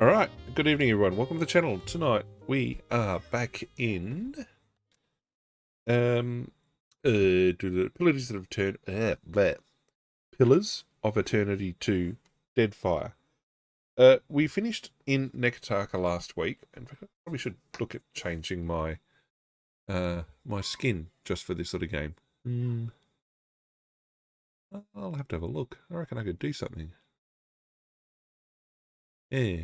Alright, good evening everyone, welcome to the channel. Tonight we are back in Pillars of Eternity 2 Deadfire. We finished in Nekataka last week, and I probably should look at changing my my skin just for this sort of game. I'll have to have a look. I reckon I could do something. Yeah.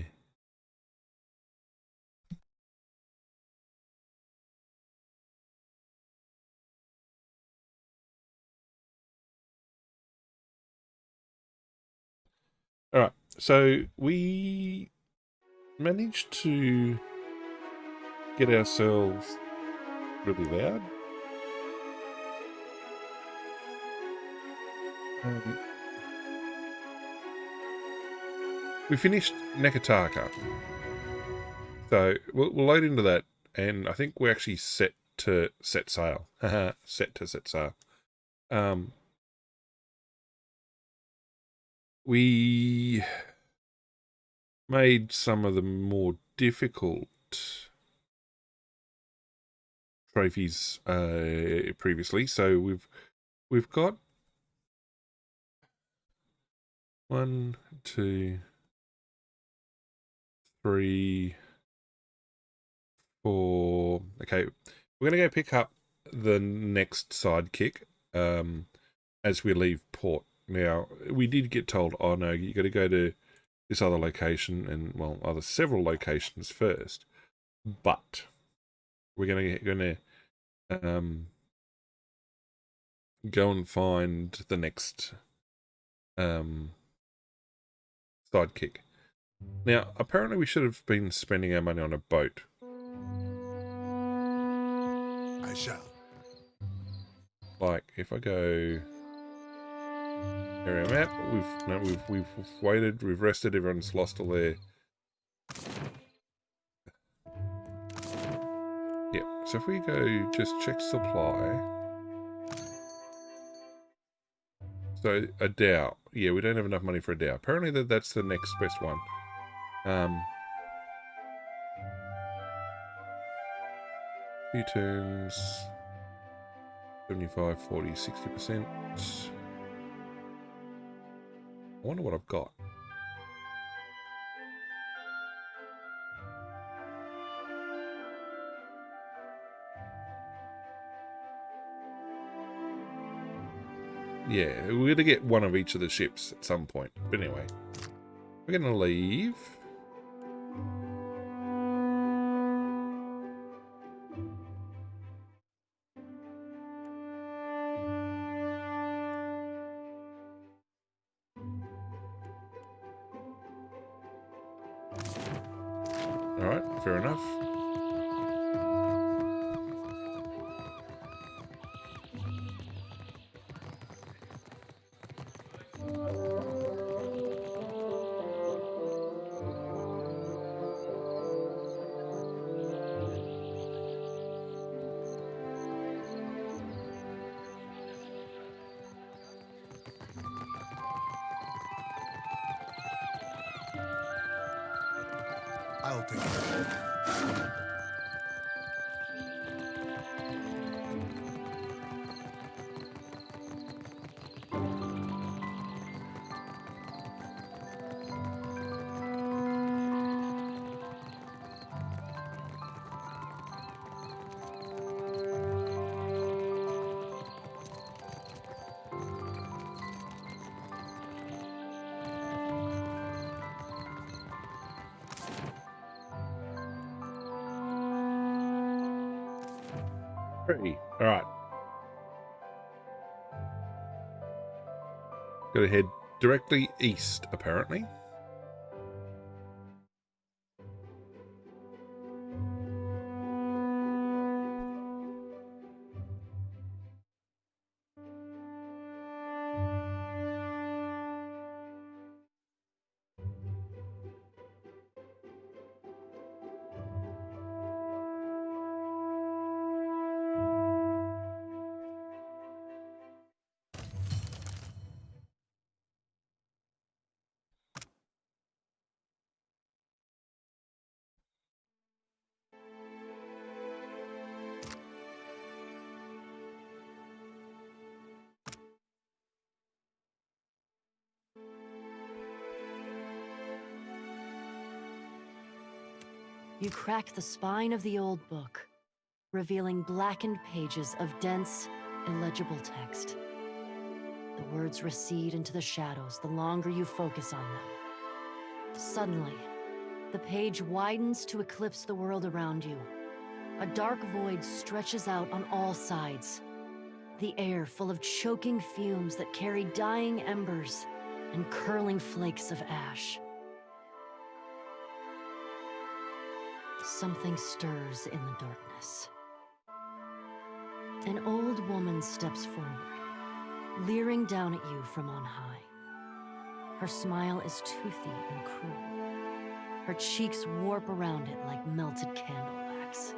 Alright, so we managed to get ourselves really loud. We finished Nekataka, so we'll load into that, and I think we're actually set to set sail. Set to set sail. We made some of the more difficult trophies previously, so we've got 1, 2, 3, 4. Okay, we're gonna go pick up the next sidekick as we leave port. Now, we did get told, oh no, you got to go to this other location and, well, several locations first. But we're gonna go and find the next sidekick. Now, apparently we should have been spending our money on a boat. I shall. Like, if I go area map, we've waited, we've rested, everyone's lost all their. Yeah, so if we go just check supply. So a Dow. Yeah, we don't have enough money for a Dow. Apparently that's the next best one. Few turns. 75, 40, 60%. I wonder what I've got. Yeah, we're going to get one of each of the ships at some point. But anyway, we're going to leave. Alright, fair enough. I'll take it. Pretty. Alright. Gotta head directly east, apparently. You crack the spine of the old book, revealing blackened pages of dense, illegible text. The words recede into the shadows the longer you focus on them. Suddenly, the page widens to eclipse the world around you. A dark void stretches out on all sides, the air full of choking fumes that carry dying embers and curling flakes of ash. Something stirs in the darkness. An old woman steps forward, leering down at you from on high. Her smile is toothy and cruel. Her cheeks warp around it like melted candle wax.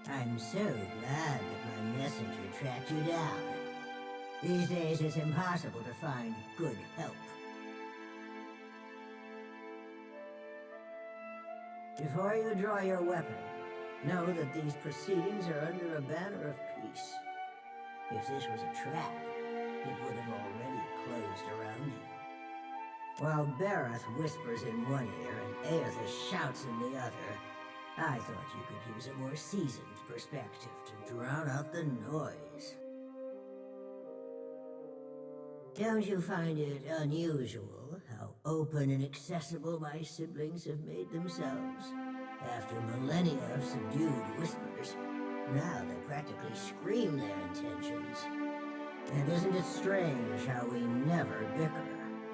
I'm so glad that my messenger tracked you down. These days it's impossible to find good help. Before you draw your weapon, know that these proceedings are under a banner of peace. If this was a trap, it would have already closed around you. While Bareth whispers in one ear and Aethys shouts in the other, I thought you could use a more seasoned perspective to drown out the noise. Don't you find it unusual how open and accessible my siblings have made themselves? After millennia of subdued whispers, now they practically scream their intentions. And isn't it strange how we never bicker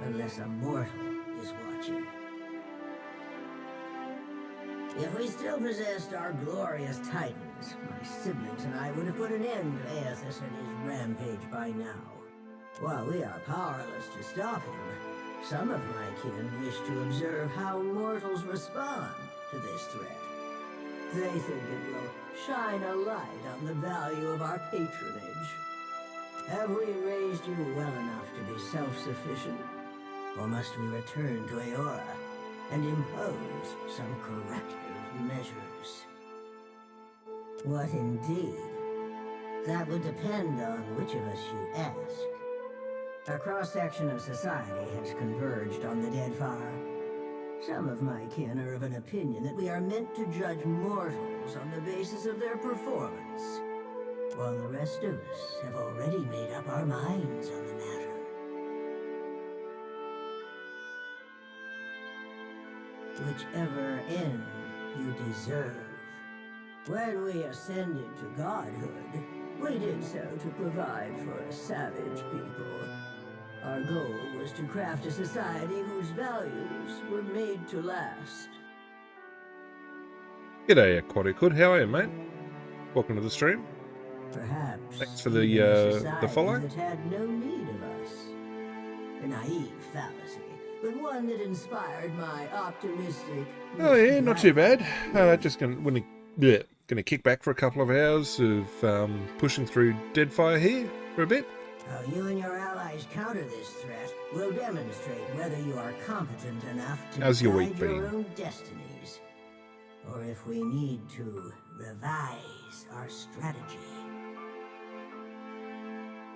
unless a mortal is watching? If we still possessed our glorious titans, my siblings and I would have put an end to Aethys and his rampage by now. While we are powerless to stop him, some of my kin wish to observe how mortals respond to this threat. They think it will shine a light on the value of our patronage. Have we raised you well enough to be self-sufficient? Or must we return to Eora and impose some corrective measures? What indeed? That would depend on which of us you ask. A cross-section of society has converged on the Deadfire. Some of my kin are of an opinion that we are meant to judge mortals on the basis of their performance, while the rest of us have already made up our minds on the matter. Whichever end you deserve. When we ascended to godhood, we did so to provide for a savage people. Our goal was to craft a society whose values were made to last. G'day, Aquatic Hood. How are you, mate? Welcome to the stream. Perhaps Thanks for even a the society follow. that had no need of us. A naive fallacy, but one that inspired my optimistic. Oh yeah, not too bad. Just gonna kick back for a couple of hours of pushing through Deadfire here for a bit. How you and your allies counter this threat will demonstrate whether you are competent enough to How's your guide week your been? own destinies, or if we need to revise our strategy.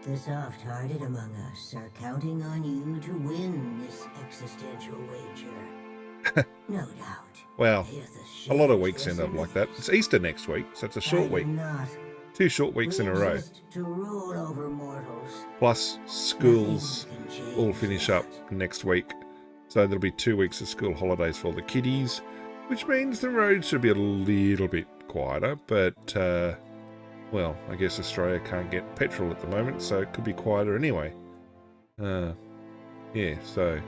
The soft-hearted among us are counting on you to win this existential wager. No doubt. Well, Aethys a lot of shares weeks this end up like that. unease. It's Easter next week, so it's a short I do week. not. 2 short weeks We in a row. exist to rule over mortals. Plus, schools Nothing can change all finish that. up next week. So there'll be 2 weeks of school holidays for all the kiddies, which means the roads should be a little bit quieter. But, well, I guess Australia can't get petrol at the moment, so it could be quieter anyway. Yeah, so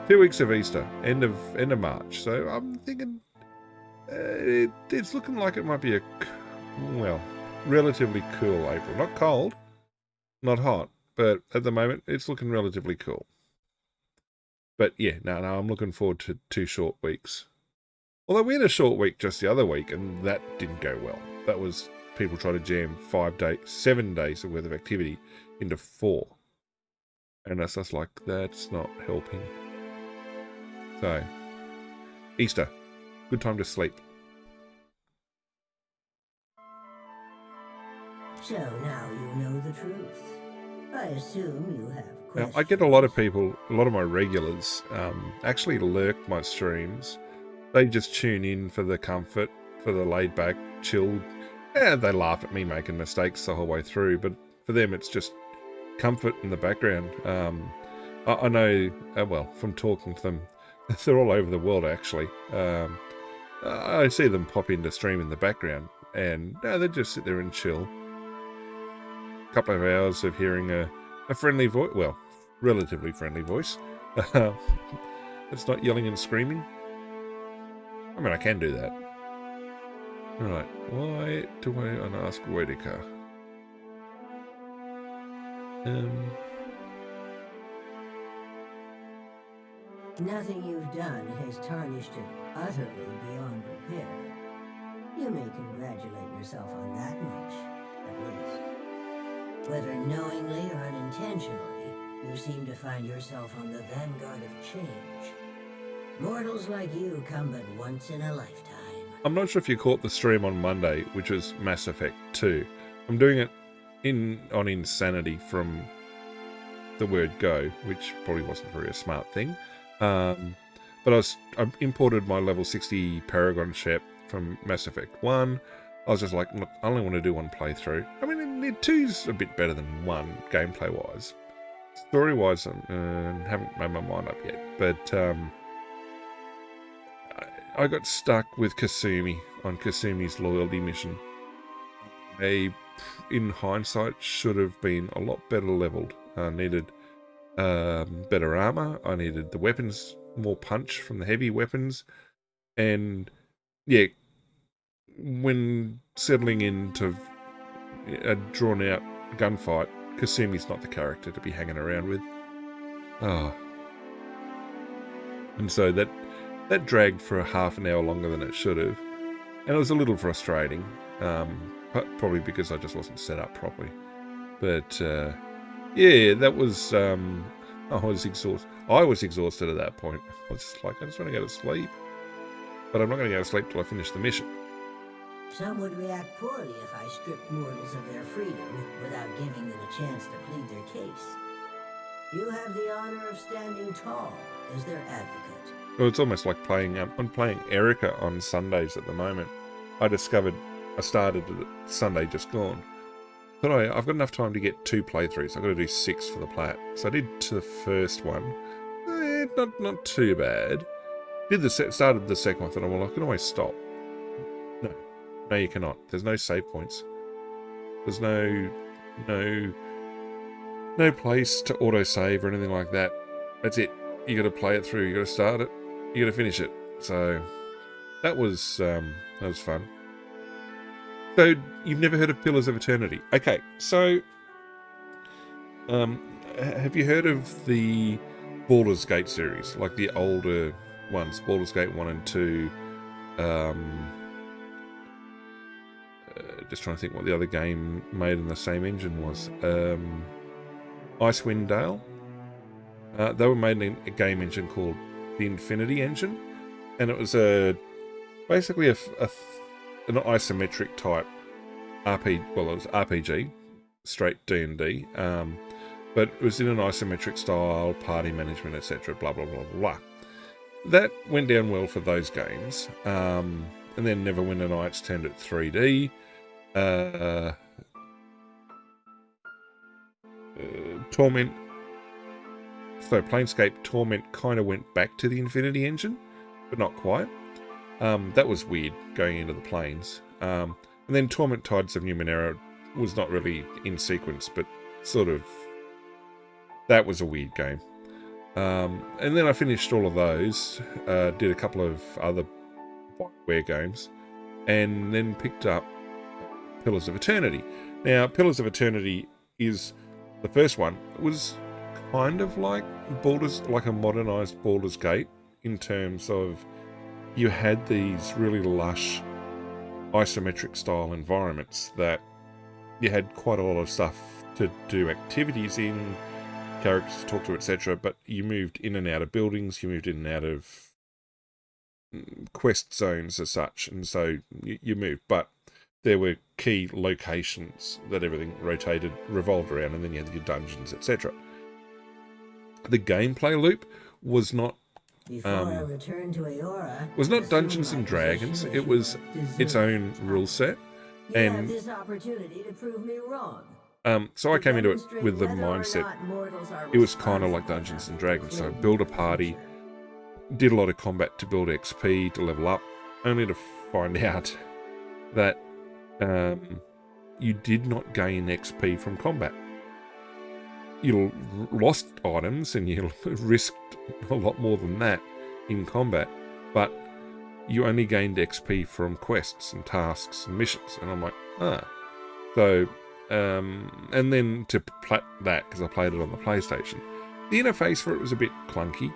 2 weeks of Easter, end of March. So I'm thinking it's looking like it might be relatively cool April. Not cold, not hot, but at the moment it's looking relatively cool. But yeah, no, I'm looking forward to 2 short weeks. Although we had a short week just the other week, and that didn't go well. That was people trying to jam 7 days worth of activity into 4. And that's just like, that's not helping. So, Easter, good time to sleep. So now you know the truth. I assume you have Now, questions. I get a lot of people, a lot of my regulars, actually lurk my streams. They just tune in for the comfort, for the laid back, chilled. Yeah, they laugh at me making mistakes the whole way through, but for them it's just comfort in the background. I know, well, from talking to them, they're all over the world actually. I see them pop into stream in the background, and they just sit there and chill. A couple of hours of hearing a friendly voice, well, relatively friendly voice. It's not yelling and screaming. I mean, I can do that. Right, why do I unask Wedica? Nothing you've done has tarnished it utterly beyond repair. You may congratulate yourself on that much, at least. Whether knowingly or unintentionally, you seem to find yourself on the vanguard of change. Mortals like you come but once in a lifetime. I'm not sure if you caught the stream on Monday, which was Mass Effect 2. I'm doing it on Insanity from the word go, which probably wasn't very a smart thing. But I imported my level 60 Paragon ship from Mass Effect 1. I was just like, look, I only want to do one playthrough. I mean, 2's a bit better than 1, gameplay-wise. Story-wise, I haven't made my mind up yet. But I got stuck with Kasumi on Kasumi's loyalty mission. In hindsight, should have been a lot better leveled. I needed better armor. I needed the weapons, more punch from the heavy weapons. And yeah, when settling into a drawn-out gunfight, Kasumi's not the character to be hanging around with. And so that dragged for a half an hour longer than it should have. And it was a little frustrating, probably because I just wasn't set up properly. But yeah, that was, I was exhausted. I was exhausted at that point. I was just like, I just want to go to sleep. But I'm not going to go to sleep till I finish the mission. Some would react poorly if I stripped mortals of their freedom without giving them a chance to plead their case. You have the honor of standing tall as their advocate. Well, it's almost like I'm playing Erica on Sundays at the moment. I started Sunday just gone. But I've got enough time to get 2 playthroughs. I've got to do 6 for the plat. So I did the first one. Not too bad. Started the second one, thought, well, I can always stop. No, you cannot. There's no save points. There's no place to auto-save or anything like that. That's it. You got to play it through. You got to start it. You got to finish it. So that was fun. So you've never heard of Pillars of Eternity? Okay, so have you heard of the Baldur's Gate series, like the older ones, Baldur's Gate 1 and 2? Just trying to think what the other game made in the same engine was. Icewind Dale. They were made in a game engine called the Infinity Engine, and it was basically an isometric type RPG. Well, it was RPG, straight D&D, but it was in an isometric style, party management, etc. Blah blah blah blah. That went down well for those games, and then Neverwinter Nights turned it 3D. Torment. So Planescape Torment kind of went back to the Infinity Engine, but not quite. That was weird, going into the planes. And then Torment Tides of Numenera was not really in sequence, but sort of... That was a weird game. And then I finished all of those, did a couple of other WarioWare games, and then picked up Pillars of Eternity. Now, Pillars of Eternity is... The first one was kind of like a modernized Baldur's Gate, in terms of you had these really lush isometric style environments that you had quite a lot of stuff to do activities in, characters to talk to, etc. But you moved in and out of buildings, you moved in and out of quest zones as such, and so you moved. But there were key locations that everything revolved around, and then you had your dungeons, etc. The gameplay loop was not Dungeons and Dragons. It was its own rule set, and this opportunity to prove me wrong. so I came into it with the mindset it was kind of like Dungeons and Dragons. So build a party, did a lot of combat to build XP to level up, only to find out that you did not gain XP from combat. You lost items and you risked a lot more than that in combat, but you only gained XP from quests and tasks and missions. And I'm like, So, and then to play that, because I played it on the PlayStation, the interface for it was a bit clunky.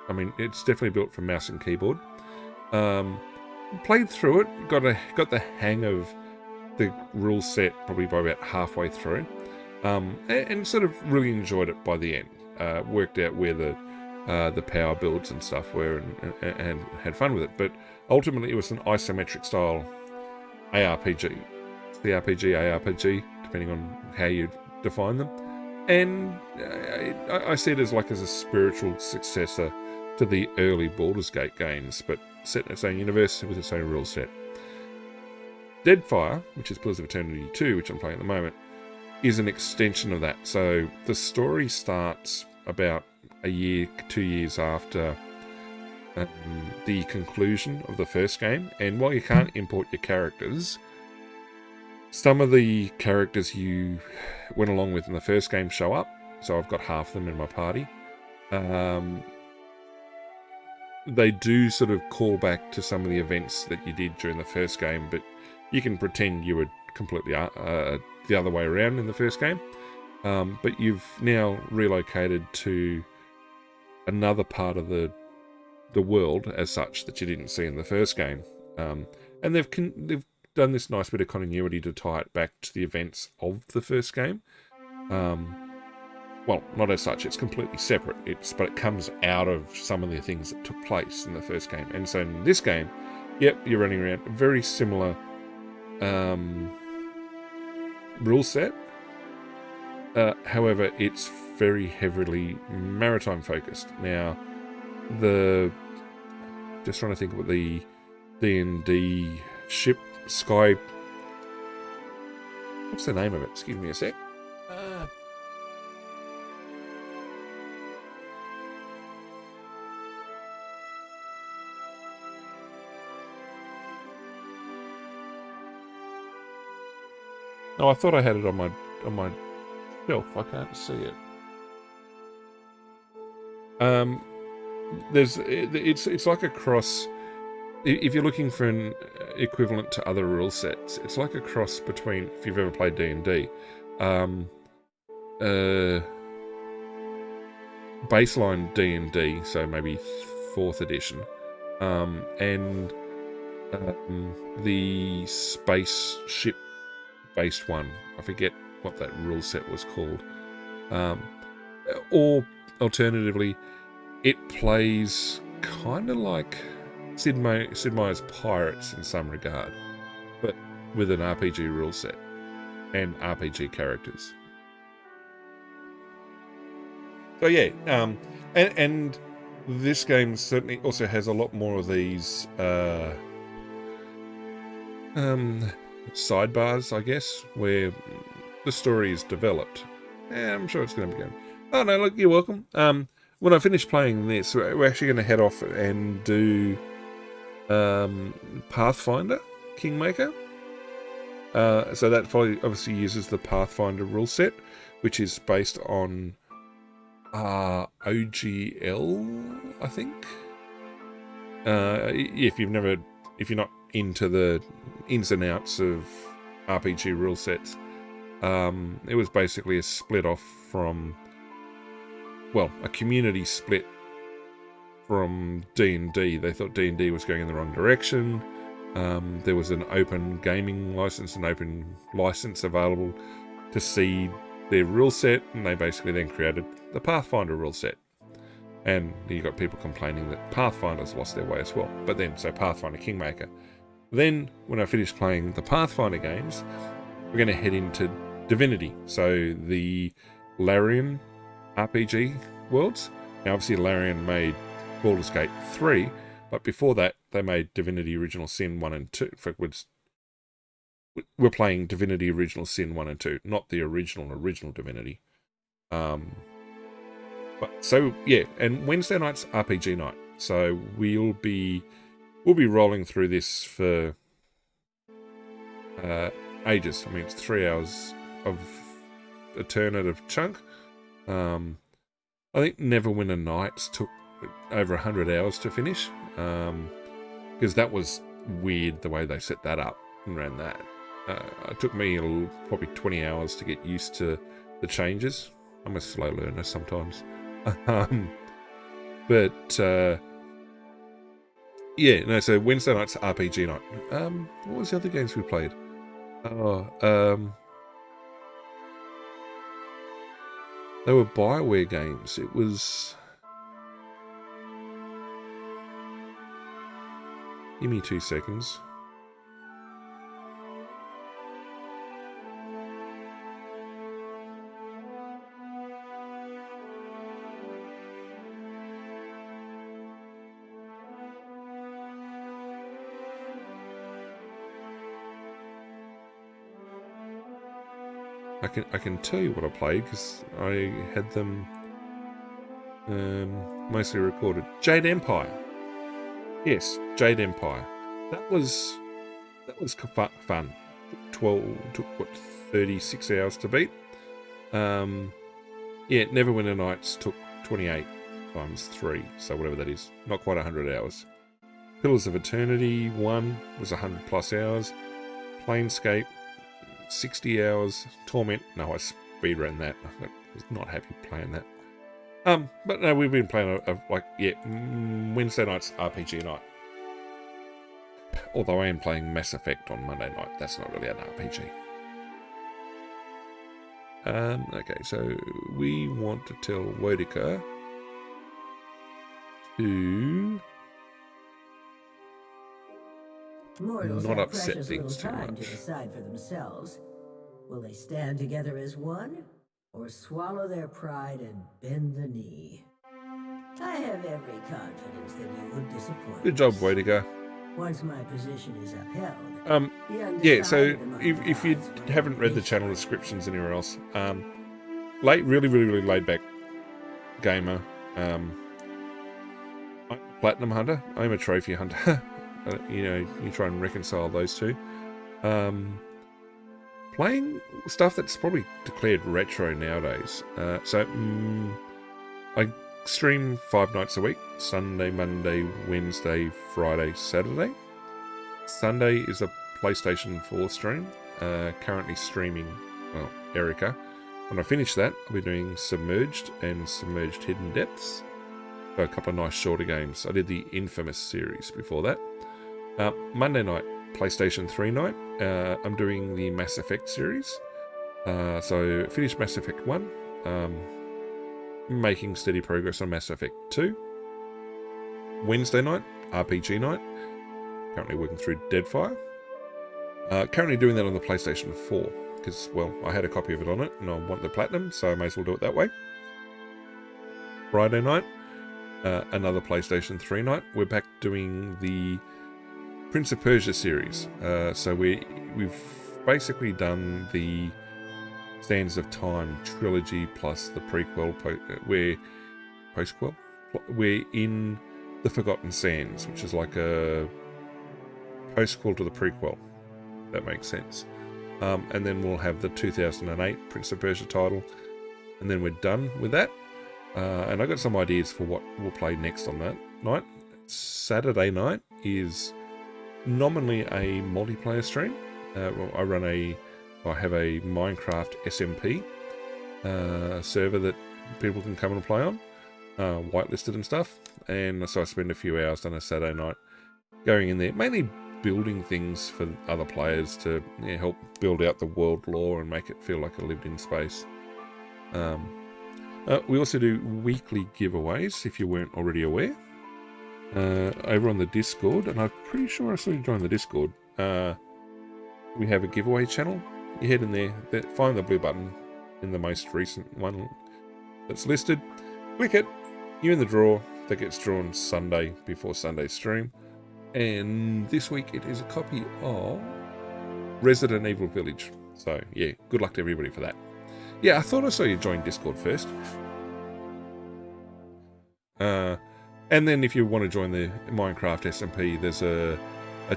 I mean, it's definitely built for mouse and keyboard. Played through it, got the hang of the rule set probably by about halfway through. And sort of really enjoyed it by the end. Worked out where the power builds and stuff were, and had fun with it. But ultimately, it was an isometric style ARPG, ARPG, depending on how you define them. And I see it as a spiritual successor to the early Baldur's Gate games, but set in its own universe with its own rule set. Deadfire, which is Pillars of Eternity 2, which I'm playing at the moment, is an extension of that. So the story starts about a year, 2 years after the conclusion of the first game. And while you can't import your characters, some of the characters you went along with in the first game show up. So I've got half of them in my party. They do sort of call back to some of the events that you did during the first game, but you can pretend you were completely the other way around in the first game. But you've now relocated to another part of the world as such that you didn't see in the first game. And they've done this nice bit of continuity to tie it back to the events of the first game. Well, not as such, it's completely separate. But it comes out of some of the things that took place in the first game. And so in this game, yep, you're running around very similar rule set. However, it's very heavily maritime focused. Now, just trying to think what the D&D ship, Sky... What's the name of it? Excuse me a sec. Oh, I thought I had it on my shelf. I can't see it. It's like a cross. If you're looking for an equivalent to other rule sets, it's like a cross between, if you've ever played D&D, baseline D&D, so maybe 4th edition, and the spaceship based one. I forget what that rule set was called. Or alternatively, it plays kind of like Sid Meier's Pirates in some regard, but with an RPG rule set and RPG characters. So yeah, and this game certainly also has a lot more of these sidebars, I guess, where the story is developed. I'm sure it's going to be good. Oh no, look, you're welcome. When I finish playing this, we're actually going to head off and do Pathfinder Kingmaker. So that obviously uses the Pathfinder rule set, which is based on OGL, I think. If you're not into the ins and outs of RPG rule sets, it was basically a split off from well, a community split from D&D. They thought D&D was going in the wrong direction. There was an open gaming license, an open license available to seed their rule set, and they basically then created the Pathfinder rule set. And you got people complaining that Pathfinders lost their way as well. But then, so Pathfinder Kingmaker. Then, when I finished playing the Pathfinder games, we're going to head into Divinity. So the Larian RPG worlds. Now, obviously, Larian made Baldur's Gate 3, but before that, they made Divinity Original Sin 1 and 2. In fact, we're playing Divinity Original Sin 1 and 2, not the original Divinity. But so yeah, and Wednesday night's RPG night. So we'll be rolling through this for ages. I mean, it's 3 hours of alternative chunk. I think Neverwinter Nights took over 100 hours to finish, because that was weird the way they set that up and ran that. It took me probably 20 hours to get used to the changes. I'm a slow learner sometimes. Yeah, no, so Wednesday night's RPG night. What was the other games we played? They were BioWare games. It was... Give me 2 seconds. I can tell you what I played because I had them mostly recorded. Jade Empire. Yes, Jade Empire. That was fun. Took what, 36 hours to beat. Yeah, Neverwinter Nights took 28 times 3, so whatever that is, not quite 100 hours. Pillars of Eternity 1 was 100 plus hours. Planescape 60 hours. Torment, no, I speedran that. I was not happy playing that. But no, we've been playing Wednesday night's RPG night. Although I am playing Mass Effect on Monday night, that's not really an RPG. Okay, so we want to tell Wodica to Mortals not have upset precious things little too time much. to decide for themselves. Will they stand together as one, or swallow their pride and bend the knee? I have every confidence that you would disappoint. Good job, us. Wodica. Once my position is upheld. Yeah, so if you haven't read the channel descriptions anywhere else, really laid back gamer. I'm a platinum hunter. I'm a trophy hunter. You try and reconcile those two. Playing stuff that's probably declared retro nowadays. I stream 5 nights a week: Sunday, Monday, Wednesday, Friday, Saturday. Sunday is a PlayStation 4 stream. Currently streaming, Erica. When I finish that, I'll be doing Submerged and Submerged Hidden Depths. So a couple of nice shorter games. I did the Infamous series before that. Monday night, PlayStation 3 night. I'm doing the Mass Effect series. So finished Mass Effect 1. Making steady progress on Mass Effect 2. Wednesday night, RPG night. Currently working through Deadfire. Currently doing that on the PlayStation 4. Because, well, I had a copy of it on it and I want the platinum, so I may as well do it that way. Friday night, another PlayStation 3 night. We're back doing the Prince of Persia series. So we've basically done the Sands of Time trilogy plus the prequel. We're in the Forgotten Sands, which is like a postquel to the prequel. That makes sense. And then we'll have the 2008 Prince of Persia title, and then we're done with that. And I got some ideas for what we'll play next on that night. Saturday night is nominally a multiplayer stream. I have a Minecraft SMP server that people can come and play on, whitelisted and stuff. And so I spend a few hours on a Saturday night going in there, mainly building things for other players to help build out the world lore and make it feel like a lived-in space. We also do weekly giveaways, if you weren't already aware, over on the Discord, and I'm pretty sure I saw you join the Discord. We have a giveaway channel. You head in there, find the blue button in the most recent one that's listed, click it, you're in the draw. That gets drawn Sunday before Sunday's stream. And this week it is a copy of Resident Evil Village. So yeah, good luck to everybody for that. Yeah, I thought I saw you join Discord first. And then if you want to join the Minecraft SMP, there's a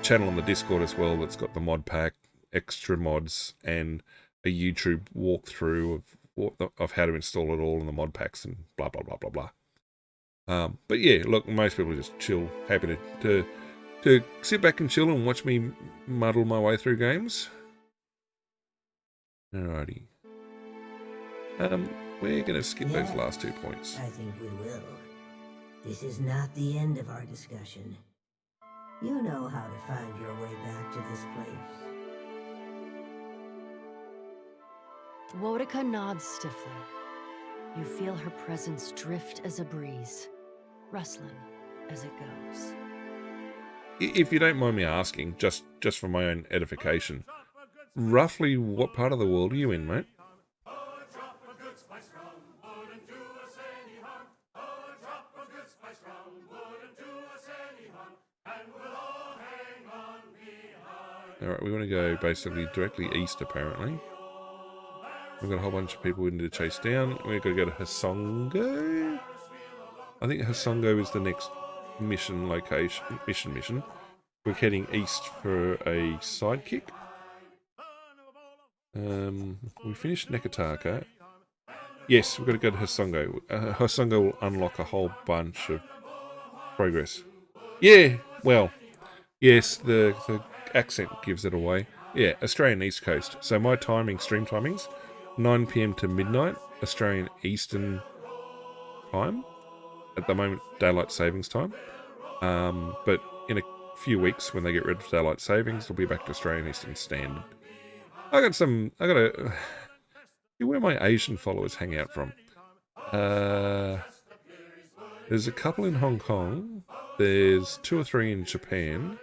channel on the Discord as well that's got the mod pack, extra mods, and a YouTube walkthrough of how to install it all in the mod packs and blah, blah, blah, blah, blah. But yeah, look, most people just chill, happy to sit back and chill and watch me muddle my way through games. Alrighty. We're going to skip those last 2 points. I think we will. This is not the end of our discussion. You know how to find your way back to this place. Wotica nods stiffly. You feel her presence drift as a breeze, rustling as it goes. If you don't mind me asking, just for my own edification, roughly what part of the world are you in, mate? Alright, we want to go basically directly east, apparently. We've got a whole bunch of people we need to chase down. We've got to go to Hasongo. I think Hasongo is the next mission location. Mission. We're heading east for a sidekick. We finished Nekataka. Yes, we've got to go to Hasongo. Hasongo will unlock a whole bunch of progress. Yeah, well, yes, the accent gives it away. Yeah, Australian East Coast. So my stream timings, 9 PM to midnight, Australian Eastern time. At the moment, daylight savings time. But in a few weeks, when they get rid of daylight savings, it'll be back to Australian Eastern Standard. Where my Asian followers hang out from. There's a couple in Hong Kong. There's 2 or 3 in Japan.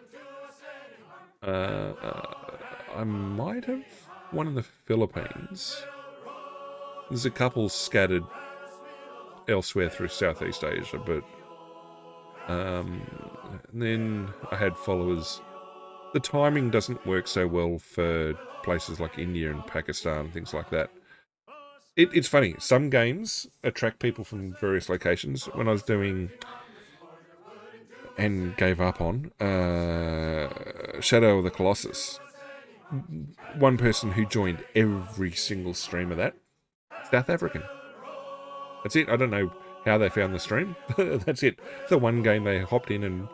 I might have one in the Philippines. There's a couple scattered elsewhere through Southeast Asia, but and then I had followers. The timing doesn't work so well for places like India and Pakistan and things like that. It's funny. Some games attract people from various locations. When I was doing and gave up on Shadow of the Colossus, one person who joined every single stream of that, South African. That's it. I don't know how they found the stream. That's it. The one game they hopped in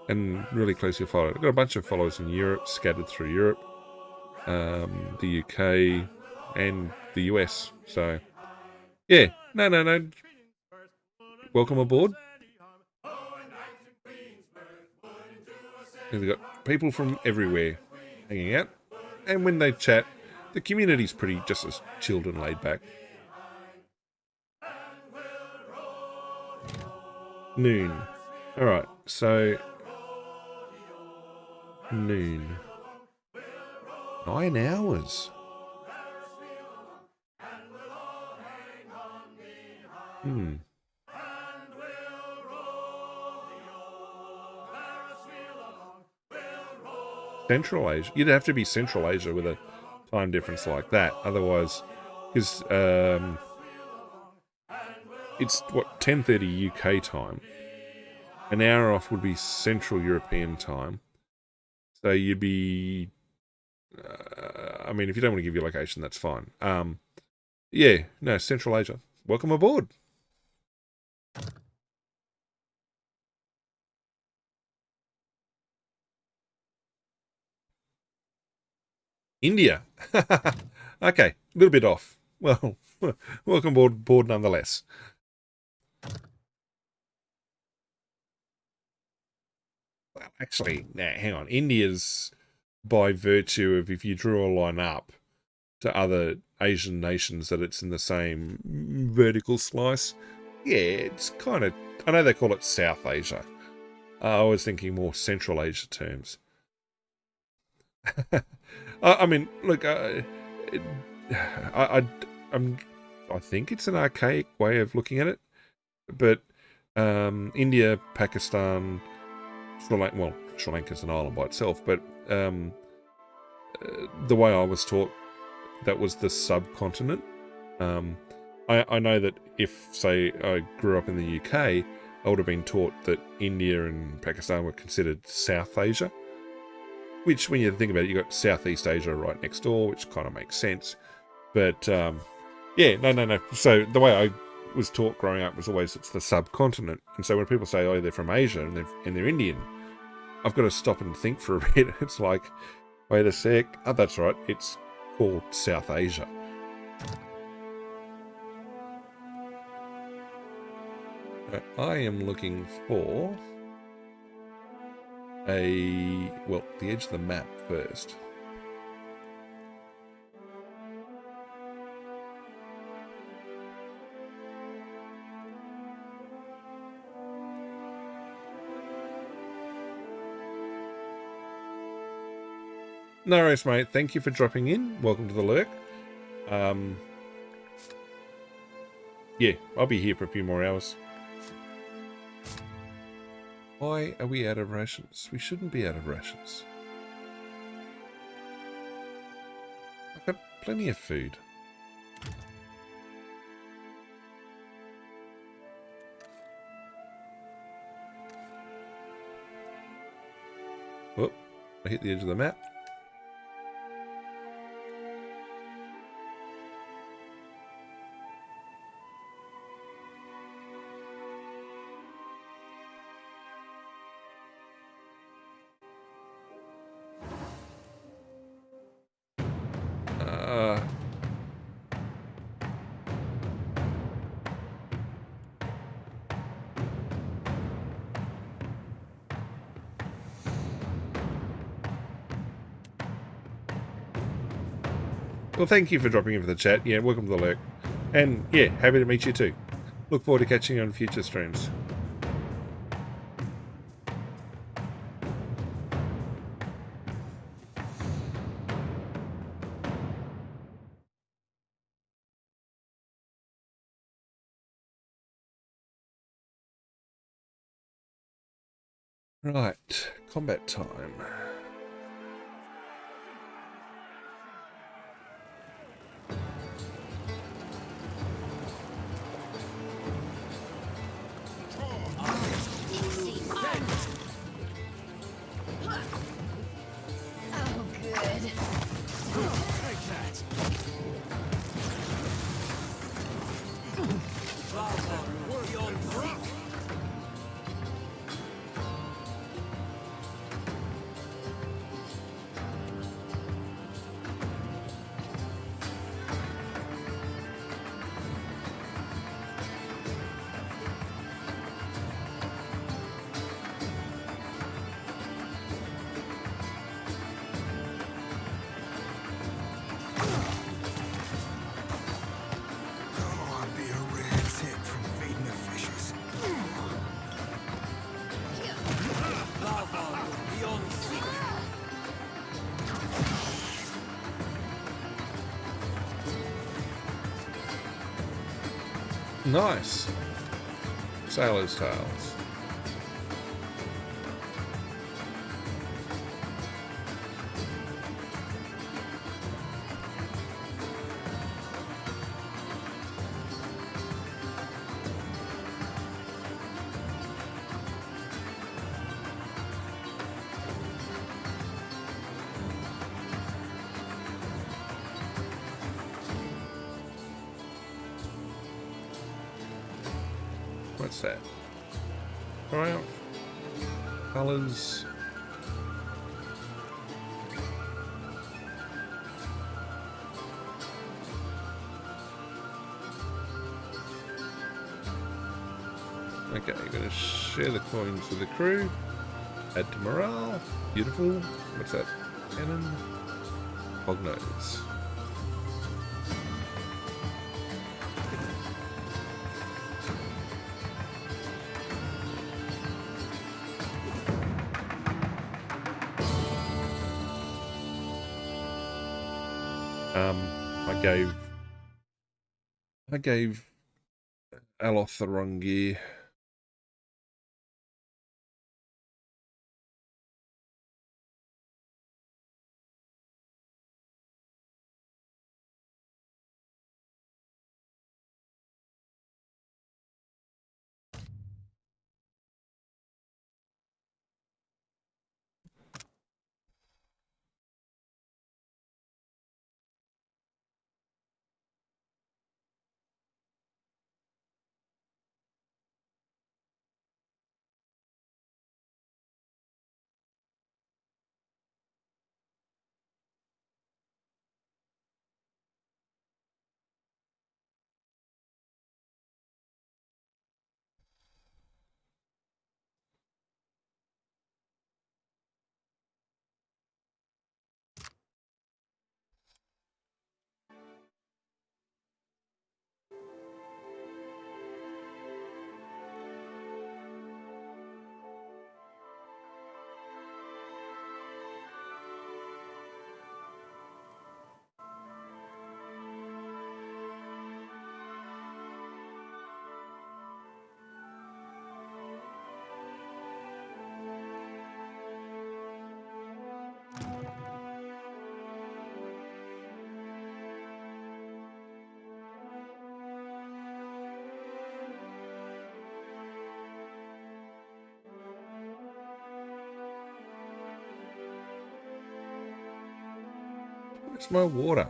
and really closely followed. I've got a bunch of followers in Europe, scattered through Europe, the UK, and the US. So, yeah. No. Welcome aboard. We've got people from everywhere hanging out. And when they chat, the community's pretty just as chilled and laid back. Noon. Alright, so noon. 9 hours. Central Asia. You'd have to be Central Asia with a time difference like that. Otherwise, because it's, 10:30 UK time. An hour off would be Central European time. So you'd be... I mean, if you don't want to give your location, that's fine. Yeah, no, Central Asia. Welcome aboard. India. Okay, a little bit off. Well, welcome board nonetheless. Well, actually, now hang on. India's by virtue of if you drew a line up to other Asian nations that it's in the same vertical slice. Yeah, it's kind of. I know they call it South Asia. I was thinking more Central Asia terms. I mean, look, I'm, I think it's an archaic way of looking at it, but India, Pakistan, Sri Lanka's an island by itself, but the way I was taught, that was the subcontinent. I know that if, say, I grew up in the UK, I would have been taught that India and Pakistan were considered South Asia, which, when you think about it, you've got Southeast Asia right next door, which kind of makes sense. But, yeah, no. So the way I was taught growing up was always it's the subcontinent. And so when people say, oh, they're from Asia and they're Indian, I've got to stop and think for a bit. It's like, wait a sec. Oh, that's right. It's called South Asia. I am looking for the edge of the map first. No worries, mate. Thank you for dropping in. Welcome to the lurk. Yeah, I'll be here for a few more hours. Why are we out of rations? We shouldn't be out of rations. I've got plenty of food. Oh, I hit the edge of the map. Well, thank you for dropping in for the chat. Yeah, welcome to the lurk. And yeah, happy to meet you too. Look forward to catching you on future streams. Right, combat time. Nice. Sailor's Tales. What's that? Triumph. Colors. Okay, I'm going to share the coins with the crew. Add to morale. Beautiful. What's that? Cannon. Hognose. I gave Aloth the wrong gear. Where's my water?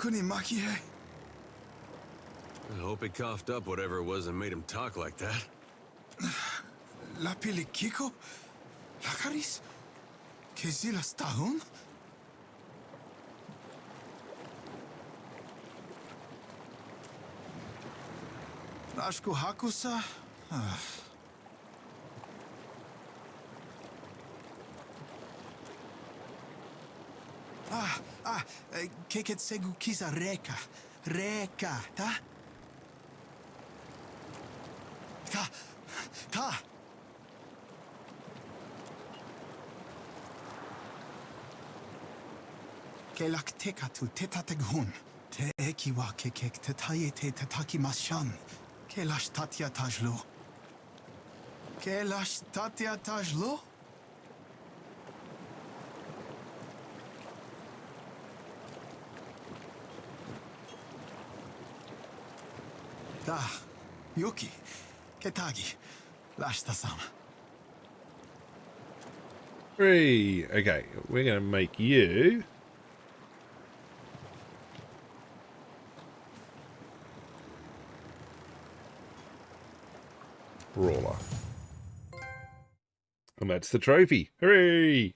Kunimaki, eh? I hope he coughed up whatever it was that made him talk like that. La Pilikiko? Lakaris? Kezilas Tahun? Rashku Hakusa? Keket Segu Kisa Reka. Reka, ta? Ta! Kelak tekatu tetateghun. Te ekiwa kekek tetayete tetaki mashan. Kelash tatya tajlo. Kelash tatya tajlo? Da, Yuki, Ketagi, Rashta-sama. 3. Okay, we're going to make you Brawler. And that's the trophy. Hooray!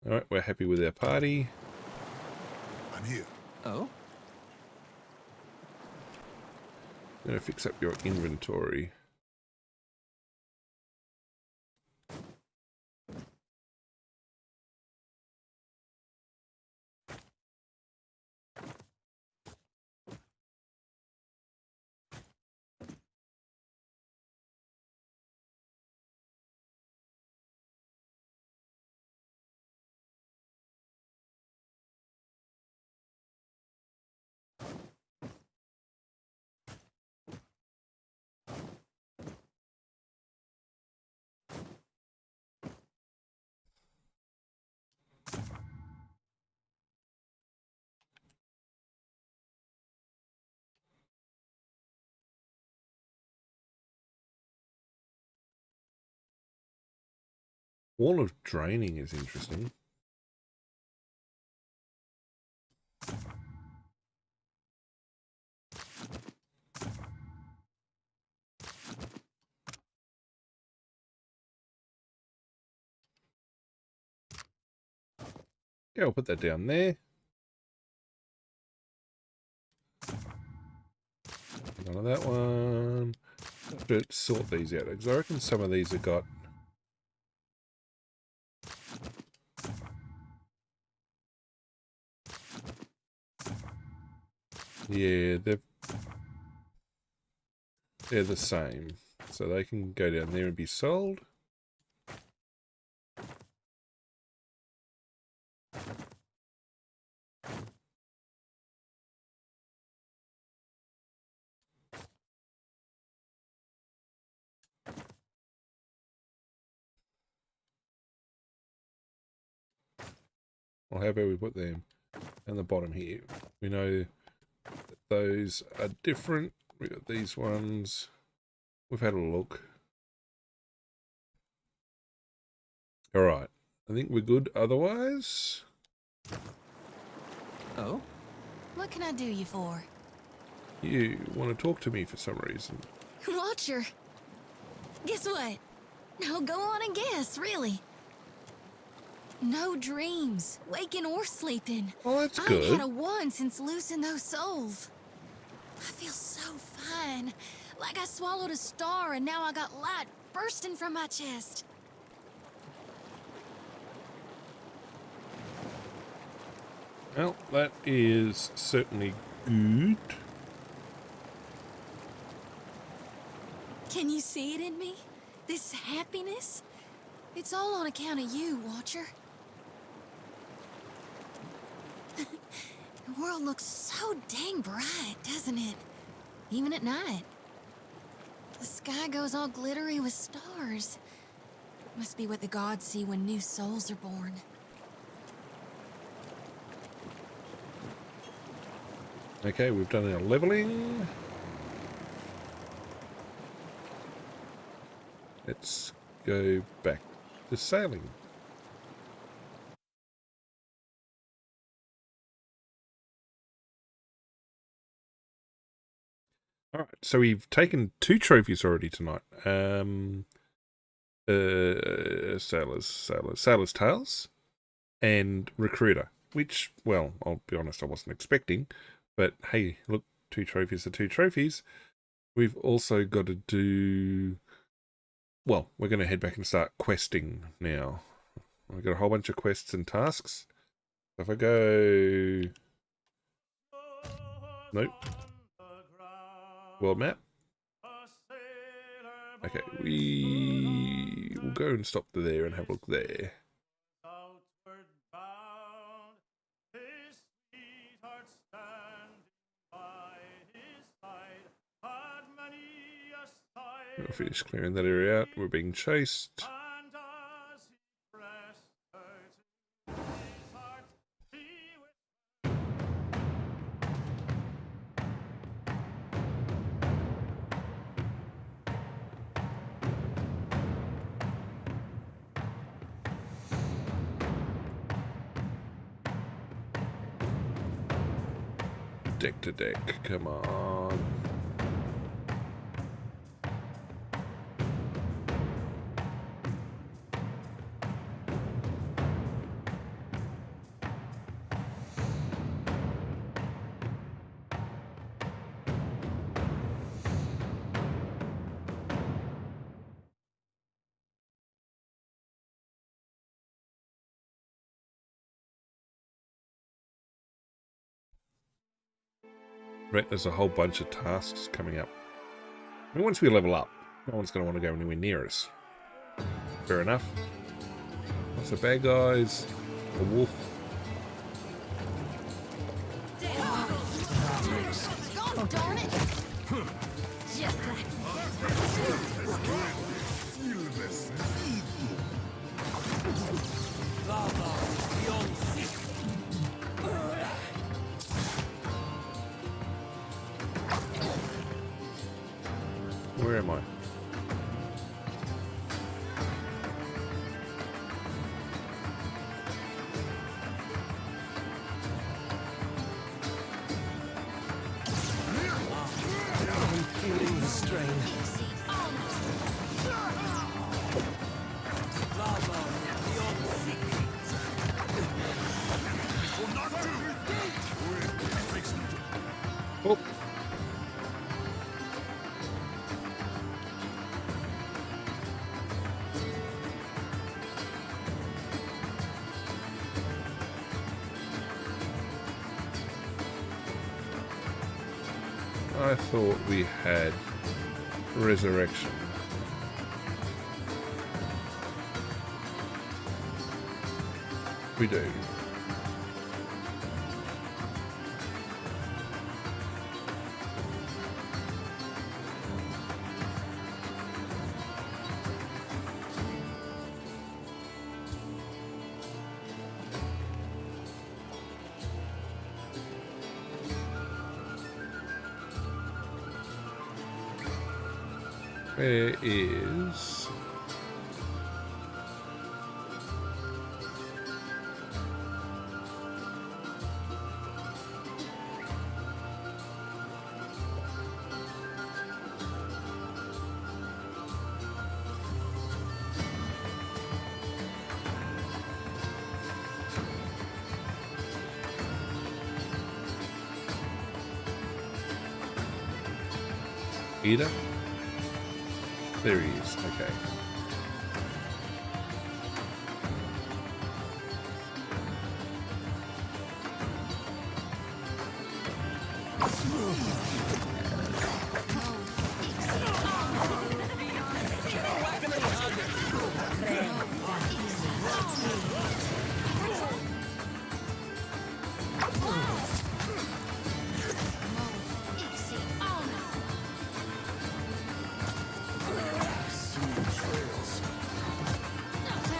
Alright, we're happy with our party. I'm here. Oh? I'm going to fix up your inventory. Wall of Draining is interesting. Yeah, I'll put that down there. None of that one. But sort these out, because I reckon some of these have got... Yeah, they're the same. So they can go down there and be sold. Well, how about we put them on the bottom here? We know that those are different. We got these ones. We've had a look. All right. I think we're good otherwise. Oh? What can I do you for? You want to talk to me for some reason. Watcher. Guess what? No, go on and guess, really. No dreams, waking or sleeping. Oh, that's I ain't had good. a one since losing those souls. I feel so fine. Like I swallowed a star and now I got light bursting from my chest. Well, that is certainly good. Can you see it in me? This happiness? It's all on account of you, Watcher. The world looks so dang bright, doesn't it? Even at night. The sky goes all glittery with stars. Must be what the gods see when new souls are born. Okay, we've done our leveling. Let's go back to sailing. All right, so we've taken 2 trophies already tonight. Sailor's Tales and Recruiter, which, well, I'll be honest, I wasn't expecting. But hey, look, 2 trophies are 2 trophies. We've also got to do... Well, we're going to head back and start questing now. We've got a whole bunch of quests and tasks. If I go... Nope. World map. Okay, we will go and stop there and have a look there. We'll finish clearing that area out. We're being chased. deck to deck. Come on. Right, there's a whole bunch of tasks coming up. I mean, once we level up, no one's going to want to go anywhere near us. Fair enough. What's the bad guys? A wolf. God darn it! Just like Where am I? Feeling the strain. Oh. I thought we had resurrection. We do. Where is... Ida? There he is, okay.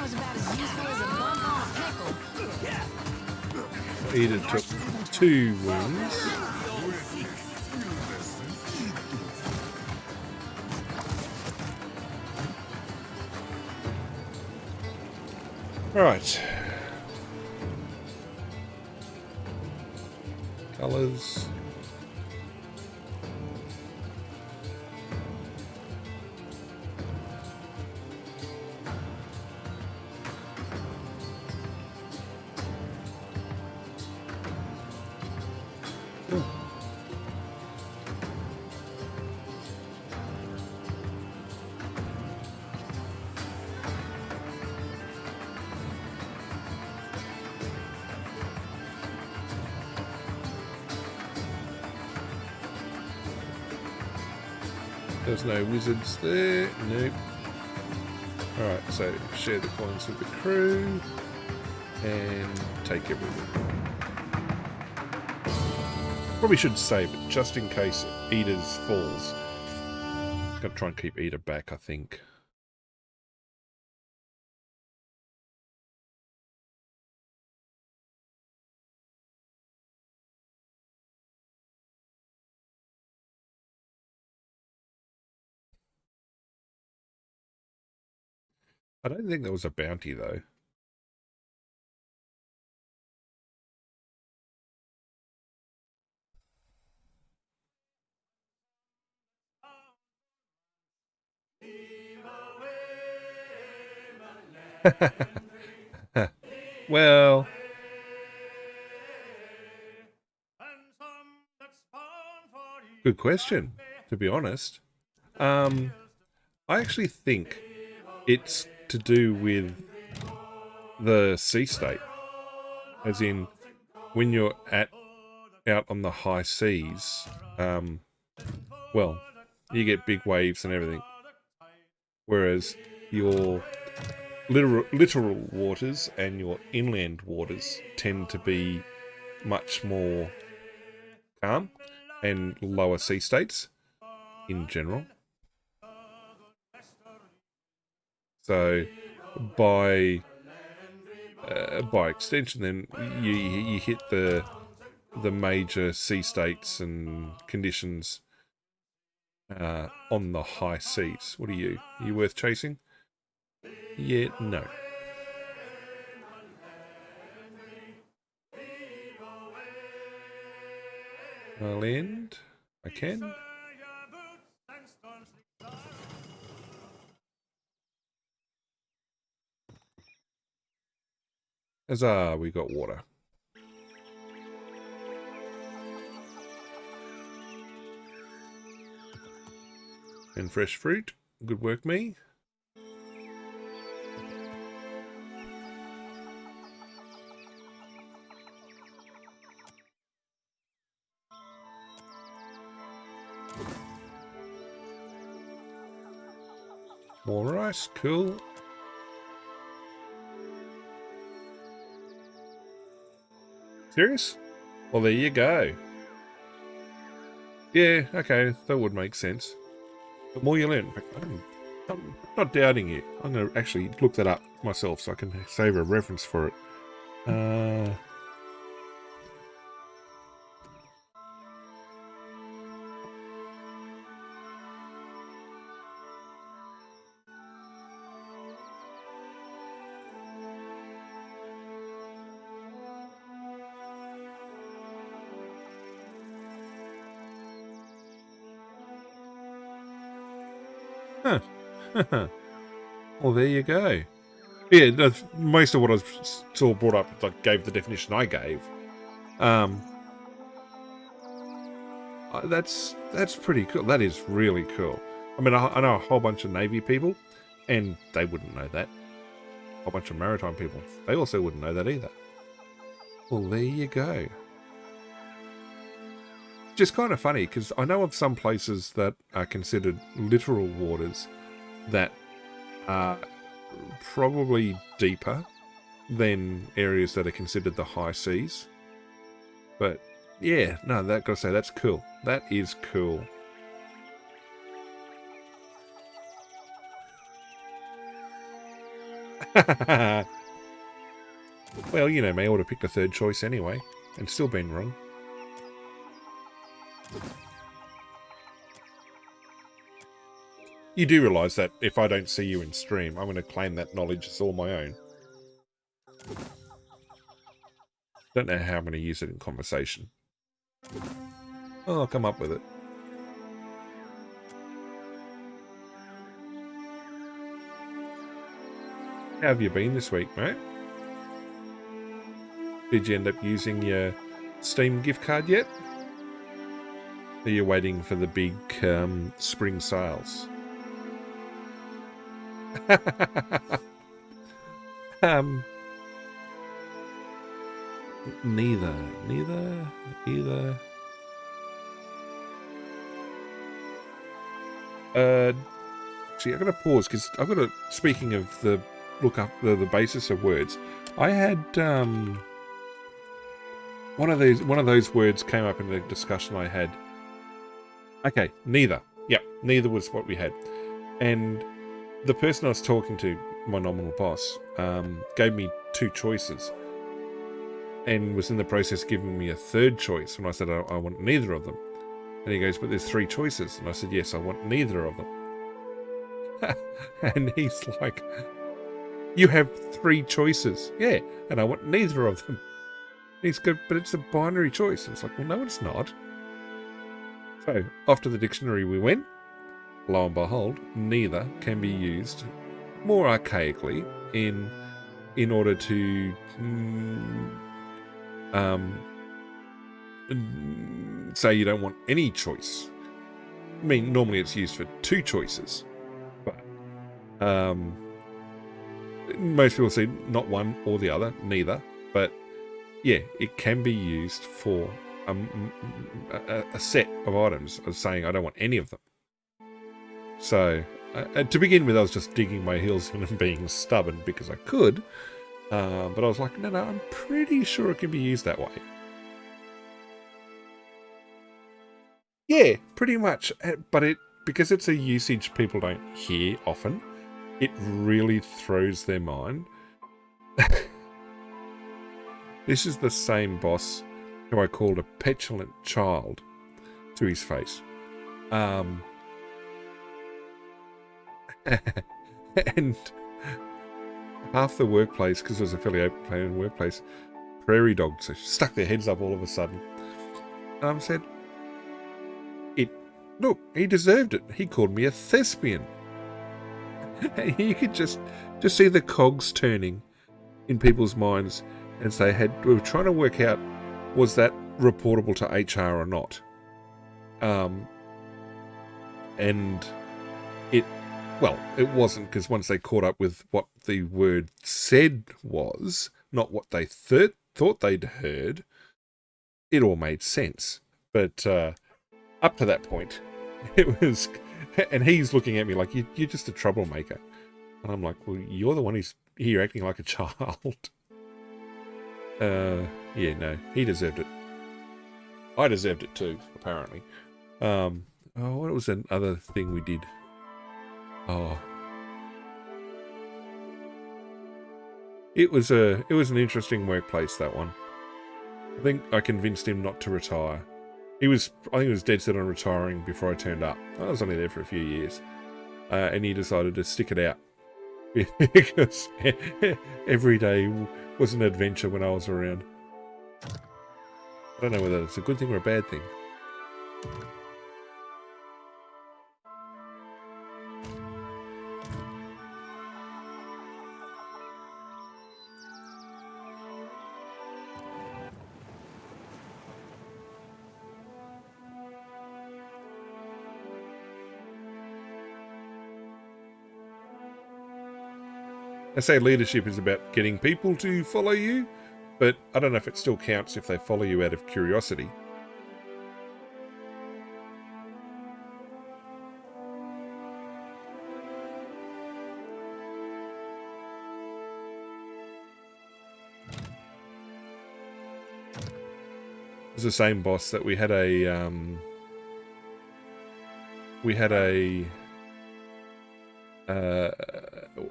that was about as useful as a bump on a pickle. Ida took 2 wounds. Right. Colors. There's no wizards there. Nope. Alright, so share the coins with the crew and take everything. Probably should save it just in case Ida's falls. Gotta try and keep Ida back, I think. I don't think there was a bounty though. Well, good question, to be honest. I actually think it's to do with the sea state, as in when you're out on the high seas. Well, you get big waves and everything, whereas your littoral waters and your inland waters tend to be much more calm and lower sea states in general. So by extension, then you hit the major sea states and conditions on the high seas. What are you? Are you worth chasing? Yeah, no. I'll end. I can. Huzzah, we got water. And fresh fruit. Good work, me. More rice, cool. Serious? Well, there you go. Yeah, okay, that would make sense. The more you learn. I'm not doubting you. I'm going to actually look that up myself so I can save a reference for it. Huh. Well, there you go. Yeah, that's most of what I saw brought up. I gave the definition I gave. That's pretty cool. That is really cool. I mean, I know a whole bunch of Navy people, and they wouldn't know that. A whole bunch of maritime people, they also wouldn't know that either. Well, there you go. Just kind of funny, because I know of some places that are considered littoral waters that are probably deeper than areas that are considered the high seas. But yeah, no, that gotta say, that's cool. That is cool. Well, you know me, I would have picked a third choice anyway, and still been wrong. You do realise that if I don't see you in stream, I'm going to claim that knowledge as all my own. Don't know how I'm going to use it in conversation. Oh, I'll come up with it. How have you been this week, mate? Did you end up using your Steam gift card yet? Are you waiting for the big spring sales? Neither. See, I've got to pause because I've got to. Speaking of the look up the basis of words, I had one of those words came up in the discussion I had. Okay, neither. Yep, neither was what we had, and the person I was talking to, my nominal boss, gave me two choices and was in the process of giving me a third choice. And I said, I want neither of them. And he goes, but there's three choices. And I said, yes, I want neither of them. And he's like, you have three choices. Yeah, and I want neither of them. He's good, but it's a binary choice. And it's like, well, no, it's not. So off to the dictionary we went. Lo and behold, neither can be used more archaically in order to say you don't want any choice. I mean, normally it's used for 2 choices, but most people say not one or the other, neither. But yeah, it can be used for a set of items of saying I don't want any of them. So to begin with, I was just digging my heels in and being stubborn because I could. But I was like, no, I'm pretty sure it can be used that way. Yeah, pretty much. But because it's a usage people don't hear often, it really throws their mind. This is the same boss who I called a petulant child to his face. And half the workplace, because it was a fairly open plan workplace, prairie dogs stuck their heads up all of a sudden. And said, look, he deserved it. He called me a thespian. And you could just see the cogs turning in people's minds as we were trying to work out, was that reportable to HR or not? And it wasn't, because once they caught up with what the word said was, not what they thought they'd heard, it all made sense. But up to that point, it was, and he's looking at me like, you're just a troublemaker. And I'm like, well, you're the one who's here acting like a child. Yeah, no, he deserved it. I deserved it too, apparently. What was another thing we did? It was an interesting workplace, that one. I think I convinced him not to retire. I think he was dead set on retiring before I turned up. I was only there for a few years. And he decided to stick it out. Because every day was an adventure when I was around. I don't know whether it's a good thing or a bad thing. I say leadership is about getting people to follow you, but I don't know if it still counts if they follow you out of curiosity. It's the same boss that we had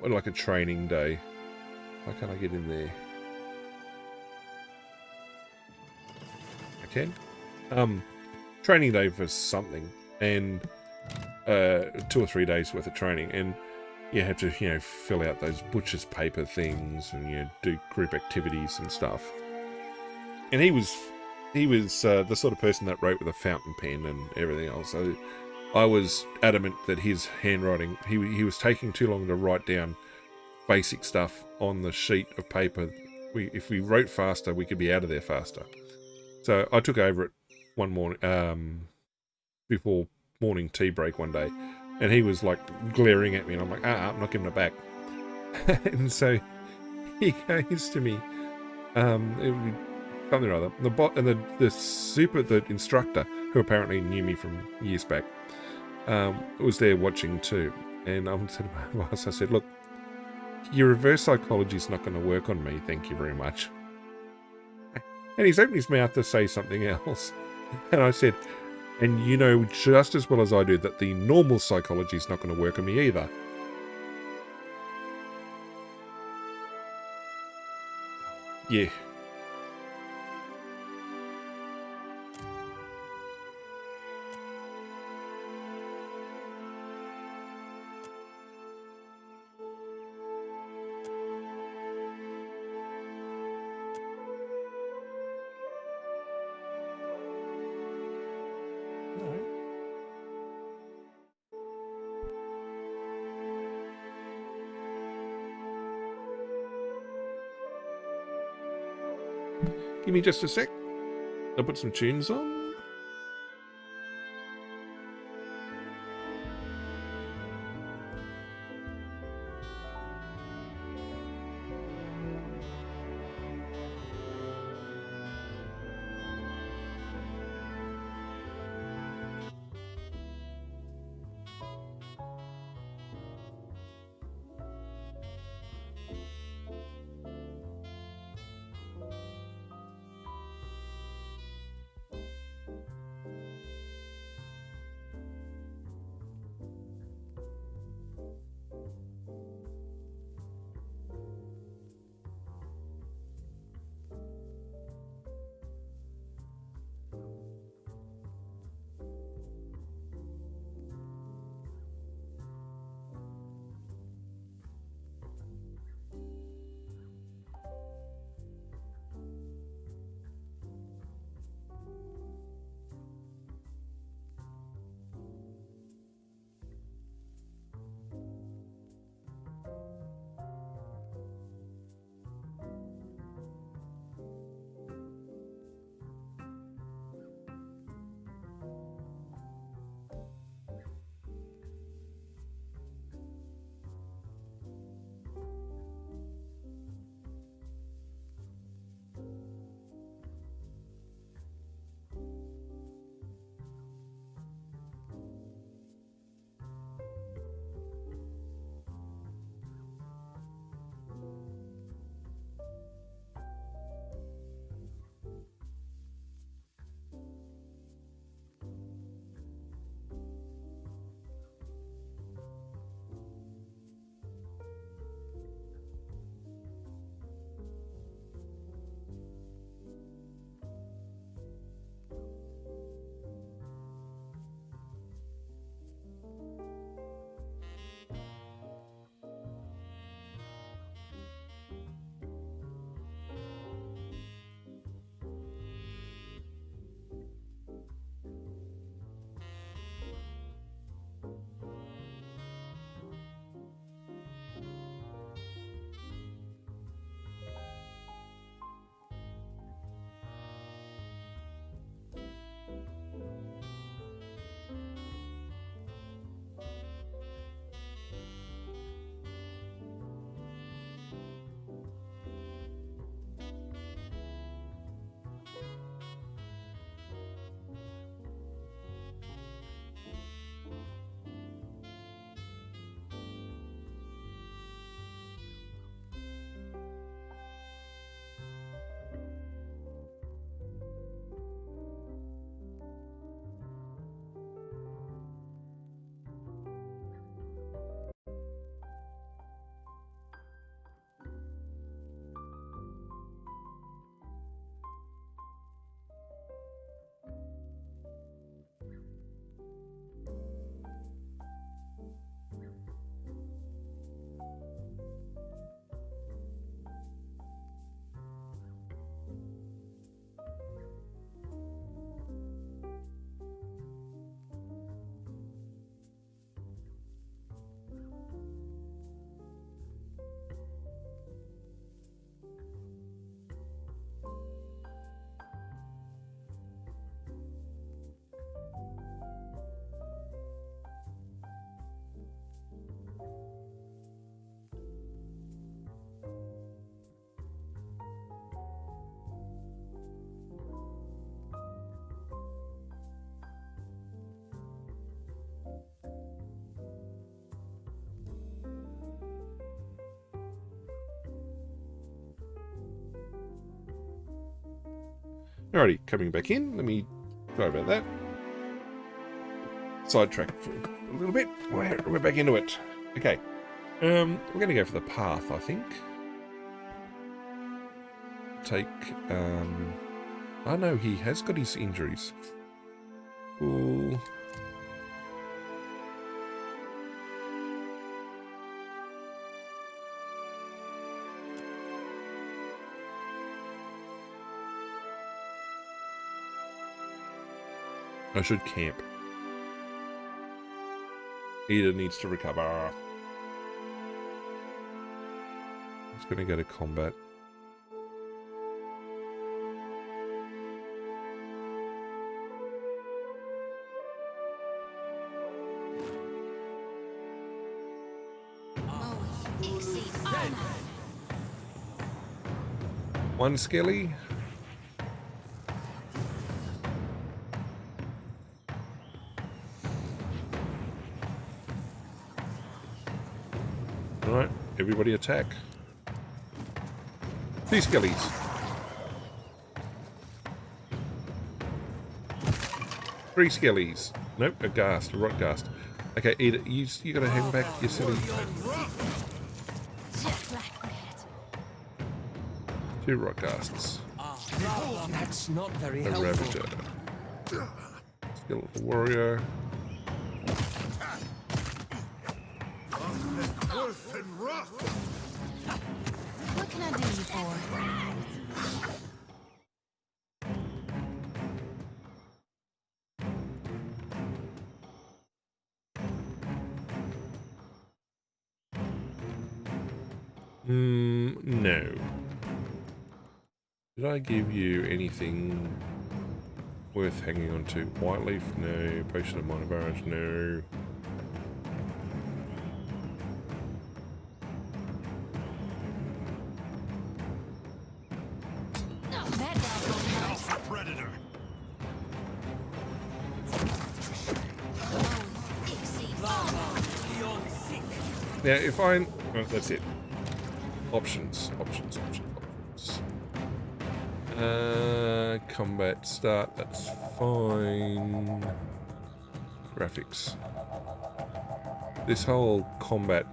like a training day. Why can't I get in there? I can. Training day for something, and 2 or 3 days worth of training, and you had to, fill out those butcher's paper things, and do group activities and stuff. And he was the sort of person that wrote with a fountain pen and everything else. So I was adamant that his handwriting, he was taking too long to write down basic stuff on the sheet of paper. If we wrote faster, we could be out of there faster. So I took over it one morning, before morning tea break one day, and he was like glaring at me, and I'm like, I'm not giving it back. And so he goes to me, it would be something or other. The instructor, who apparently knew me from years back, was there watching too. And I said to my boss, I said, look, your reverse psychology is not going to work on me, thank you very much. And he's opened his mouth to say something else. And I said, and you know just as well as I do that the normal psychology is not going to work on me either. Yeah. Give me just a sec. I'll put some tunes on. Alrighty, coming back in. Sorry about that. Sidetrack for a little bit. We're back into it. Okay. We're going to go for the path, I think. Take, oh no, he has got his injuries. Ooh. I should camp. Eda needs to recover. He's going to go to combat. exceed honor. One skelly. Alright, everybody attack. 2 skellies. 3 skellies. Nope, a ghast, a rot ghast. Okay, Eda, you gotta hang back, you silly. Just like that. 2 rot ghasts. That's not very A helpful. ravager. Skeletal warrior. What can I do you for? No. Did I give you anything worth hanging on to? White leaf? No. Potion of minor barrage? No. No, that doggone hurts. Predator. Exceed honor. Now, if I... Oh, that's it. Options. Options. Combat start. That's fine. Graphics. This whole combat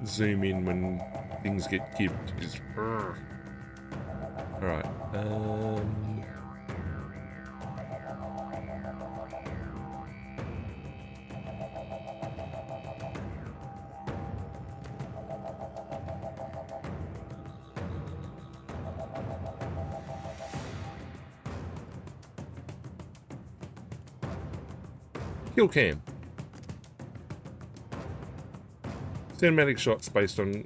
zoom in when things get gibbed is... Alright. Kill cam. Cinematic shots based on...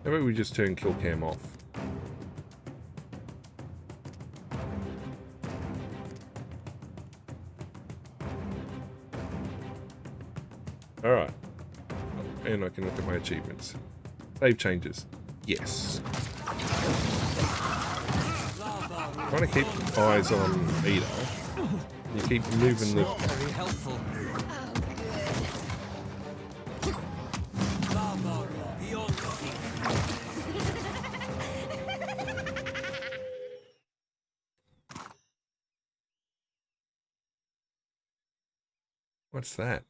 How about we just turn kill cam off? Alright. And I can look at my achievements. Save changes. Yes. Trying to keep eyes on Eda. You keep moving the... Not very helpful. What's that?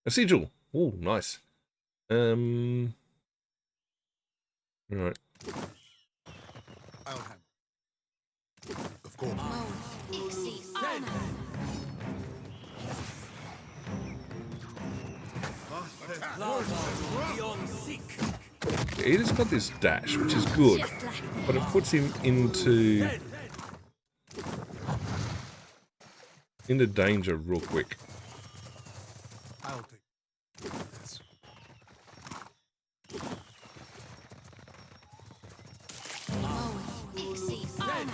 A sigil. Oh, nice. Right. I'll handle. Of course. Exceed honor. Eda's got this dash, which is good, but it puts him into danger real quick. I'll take this. Exceed honor.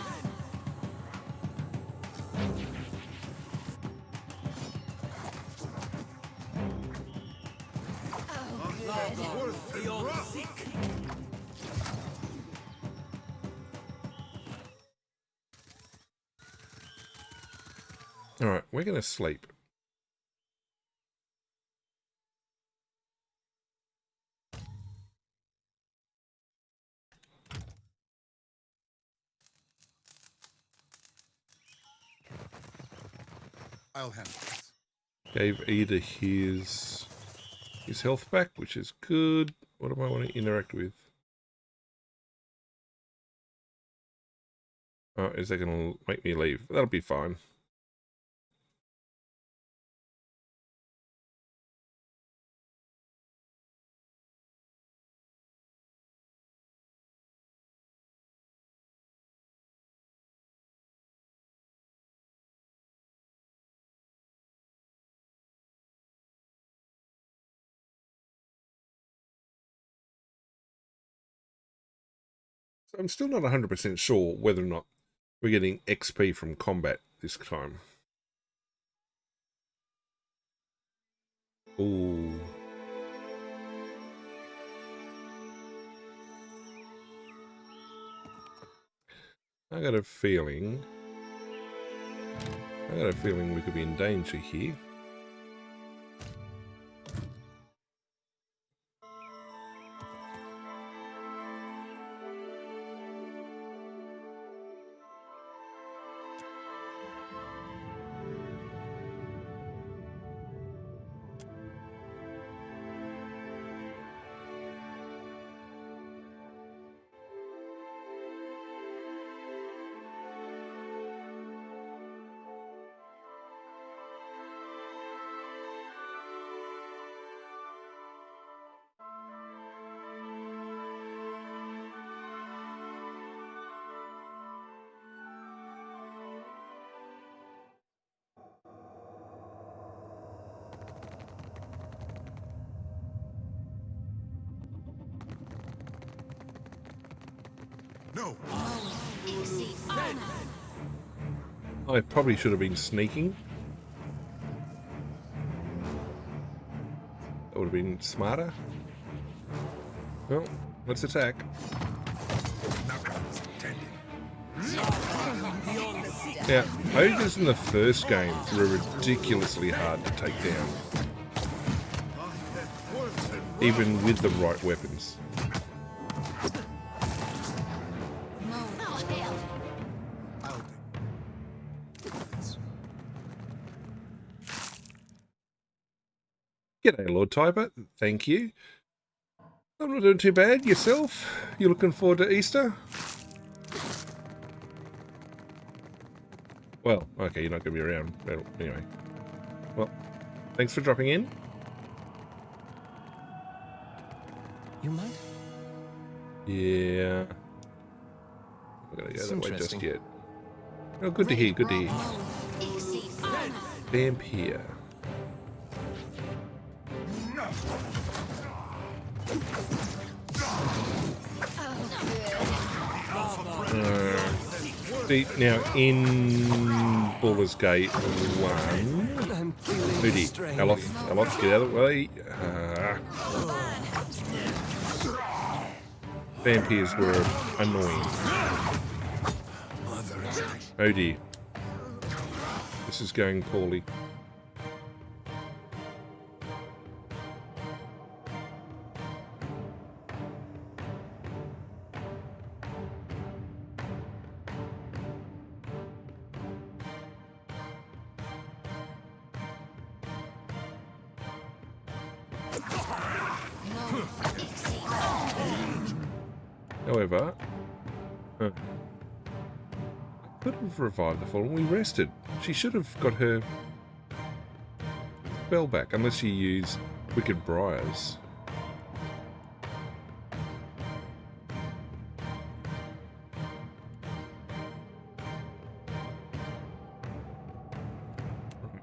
All right, we're gonna sleep. I'll handle this. Gave Eda his health back, which is good. What do I want to interact with? Oh, is that going to make me leave? That'll be fine. So I'm still not 100% sure whether or not we're getting XP from combat this time. Ooh. I got a feeling we could be in danger here. No. I probably should have been sneaking. That would have been smarter. Well, let's attack. Now, ogres in the first game were ridiculously hard to take down, even with the right weapons. G'day, Lord Typer. Thank you. I'm not doing too bad. Yourself? You looking forward to Easter? Well, okay, you're not going to be around. But anyway. Well, thanks for dropping in. You might? Yeah. I'm going to go that way just yet. Oh, good to hear, good to hear. Vampire. See, now in Baldur's Gate 1, Moody, Alof, get out of the way. Vampires were annoying. Oh dear. This is going poorly. However, I could have revived the fallen. We rested. She should have got her spell back, unless you use Wicked Briars.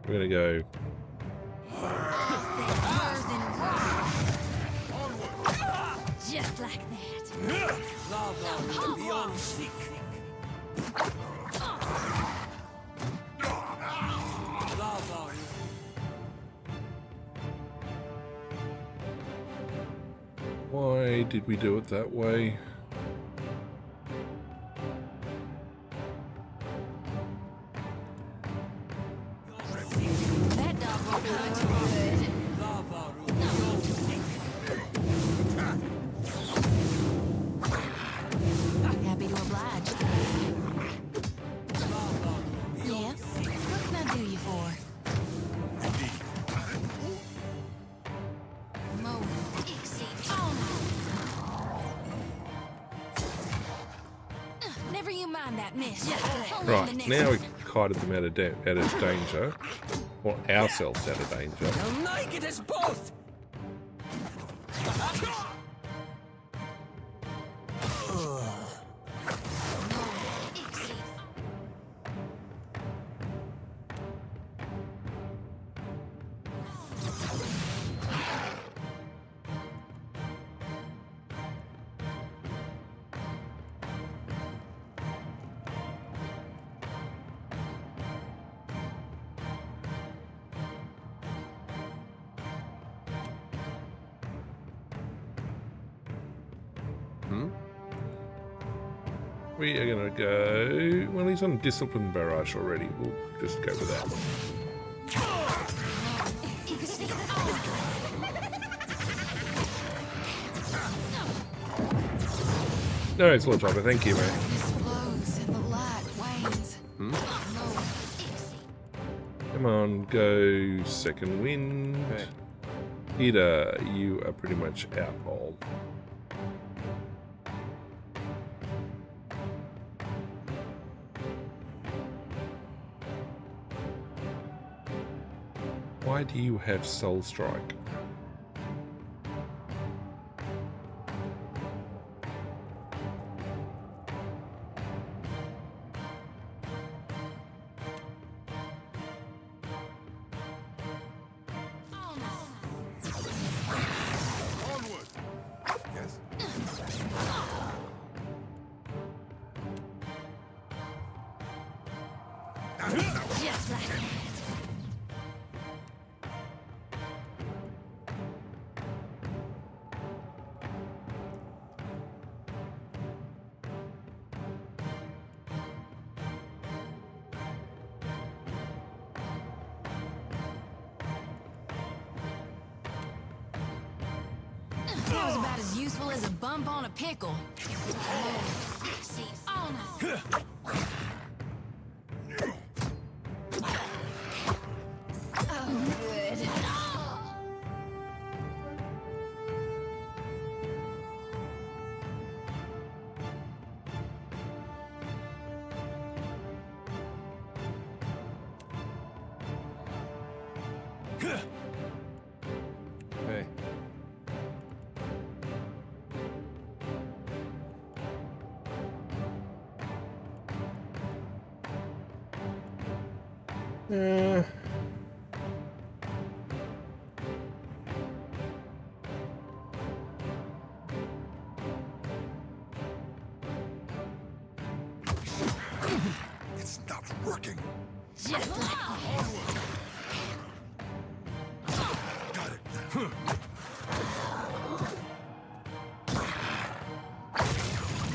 We're gonna go. Just like that. Why did we do it that way? That dog won't come too good. Happy to oblige. Yeah? What can I do you for? Mo. Never you mind that, miss. Right, now we kited them out of danger. Or ourselves out of danger. I'll make it as both! We are going to go... Well, he's on Discipline Barrage already. We'll just go with that. No, it's Lord Typer. Thank you, mate. This flows and the light wanes. Come on, go second wind. Okay. Peter, you are pretty much out of. Why do you have Soul Strike? Onward! Yes? Just like that. That was about as useful as a bump on a pickle. On us. Oh, good. Okay. It's not working. Just like Got it now.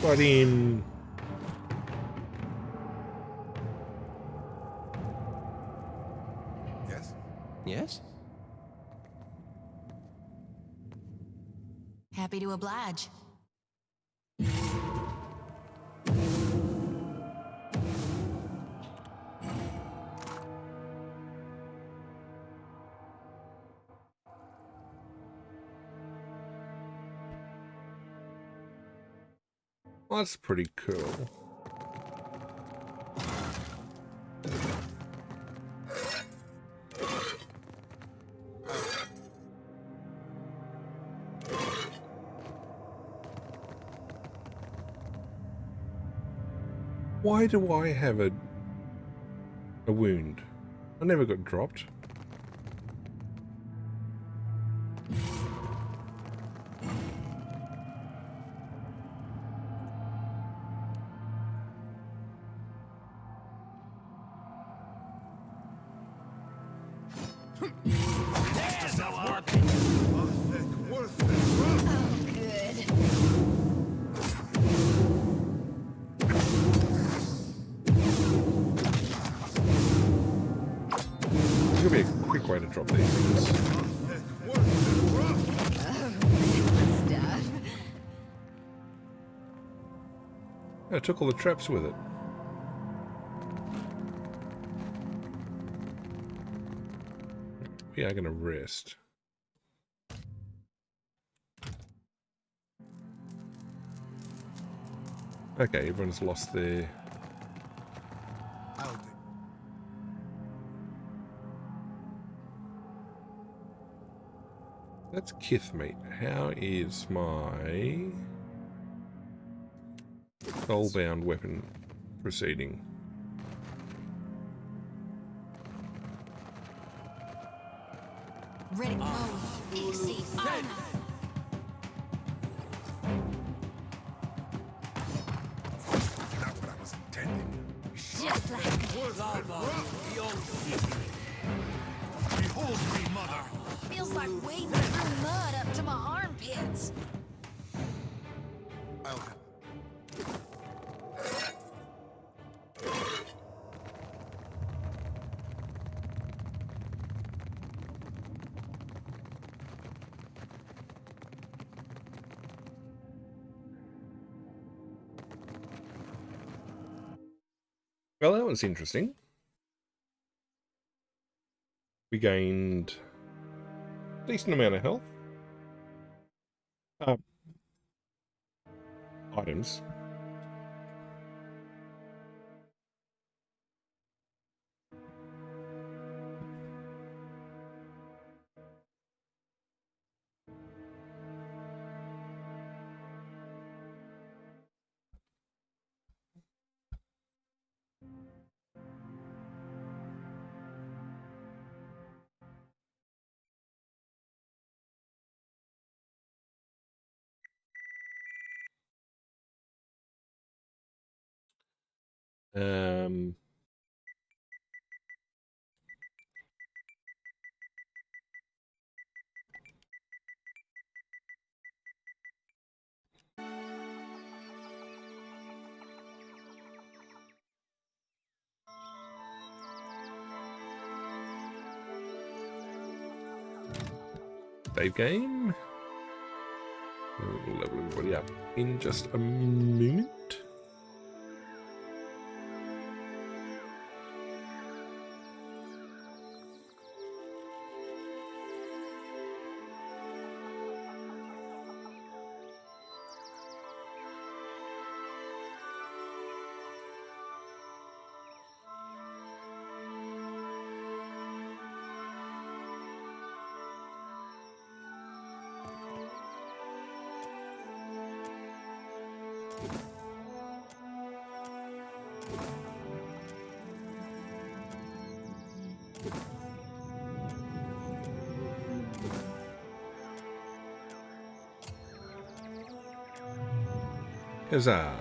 Got in. Yes? Yes? happy to oblige. Well, that's pretty cool. Why do I have a wound? I never got dropped. Worth it. Oh, good. There's gonna be a quick way to drop these things. Stuff. I took all the traps with it. We are gonna rest. Okay, everyone's lost their... I'll do. That's Kithmeat. How is my soulbound weapon proceeding? Ready to move. Exceed. On. Not what I was intending. Just like Behold me, mother. feels like wading through mud up to my armpits. Well, that was interesting. We gained a decent amount of health. Items. Um, Save game. We'll level everybody up in just a moment. Huzzah.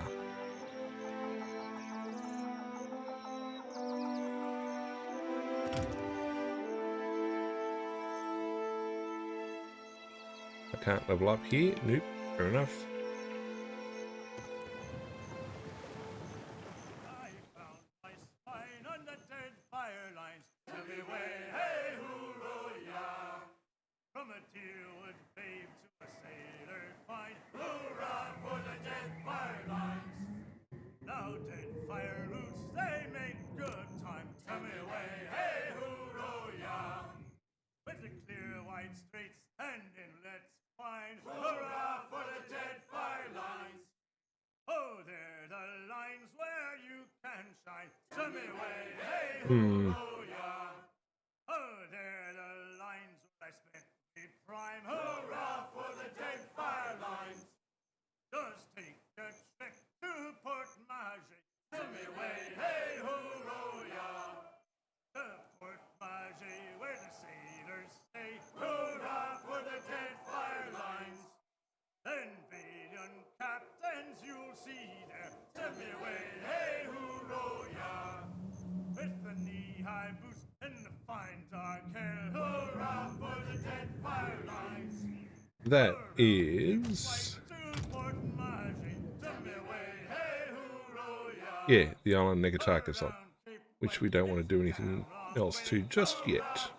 I can't level up here. Nope. Fair enough. I found my spine on the dead fire lines. Tell me way, hey, hooroo, yeah. From a deerwood babe to a sailor fine. Hoorah for the dead fire lines. Now dead fire roots, they make good time. Tell me way, hey, hooroo, yeah. With the clear white straits and inlets fine. Hurrah for the dead fire lines. Oh, they're the lines where you can shine. Tell me way, hey, oh yeah. Oh, they're the lines where I spent the prime. Hurrah for the dead fire lines. Just take a trip to Port Magie. Tell me way, hey, oh yeah. To Port Magie where the sailors stay. Hurrah for the dead fire lines. Then valiant captains you'll see there. Tell me way, hey, hooroo, yeah. With the knee-high boots and the fine dark hair. Hurrah for the dead fire lines. That is... yeah, the island Negatakis up, which we don't want to do anything else to just yet.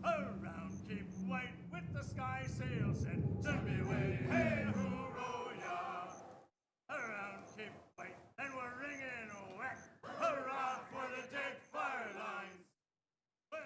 Around Cape White with the sky sail set. Tell me way, hey, hooroo, yeah. Around Cape White and we're ringing whack. Hurrah for the dead fire lines. Well,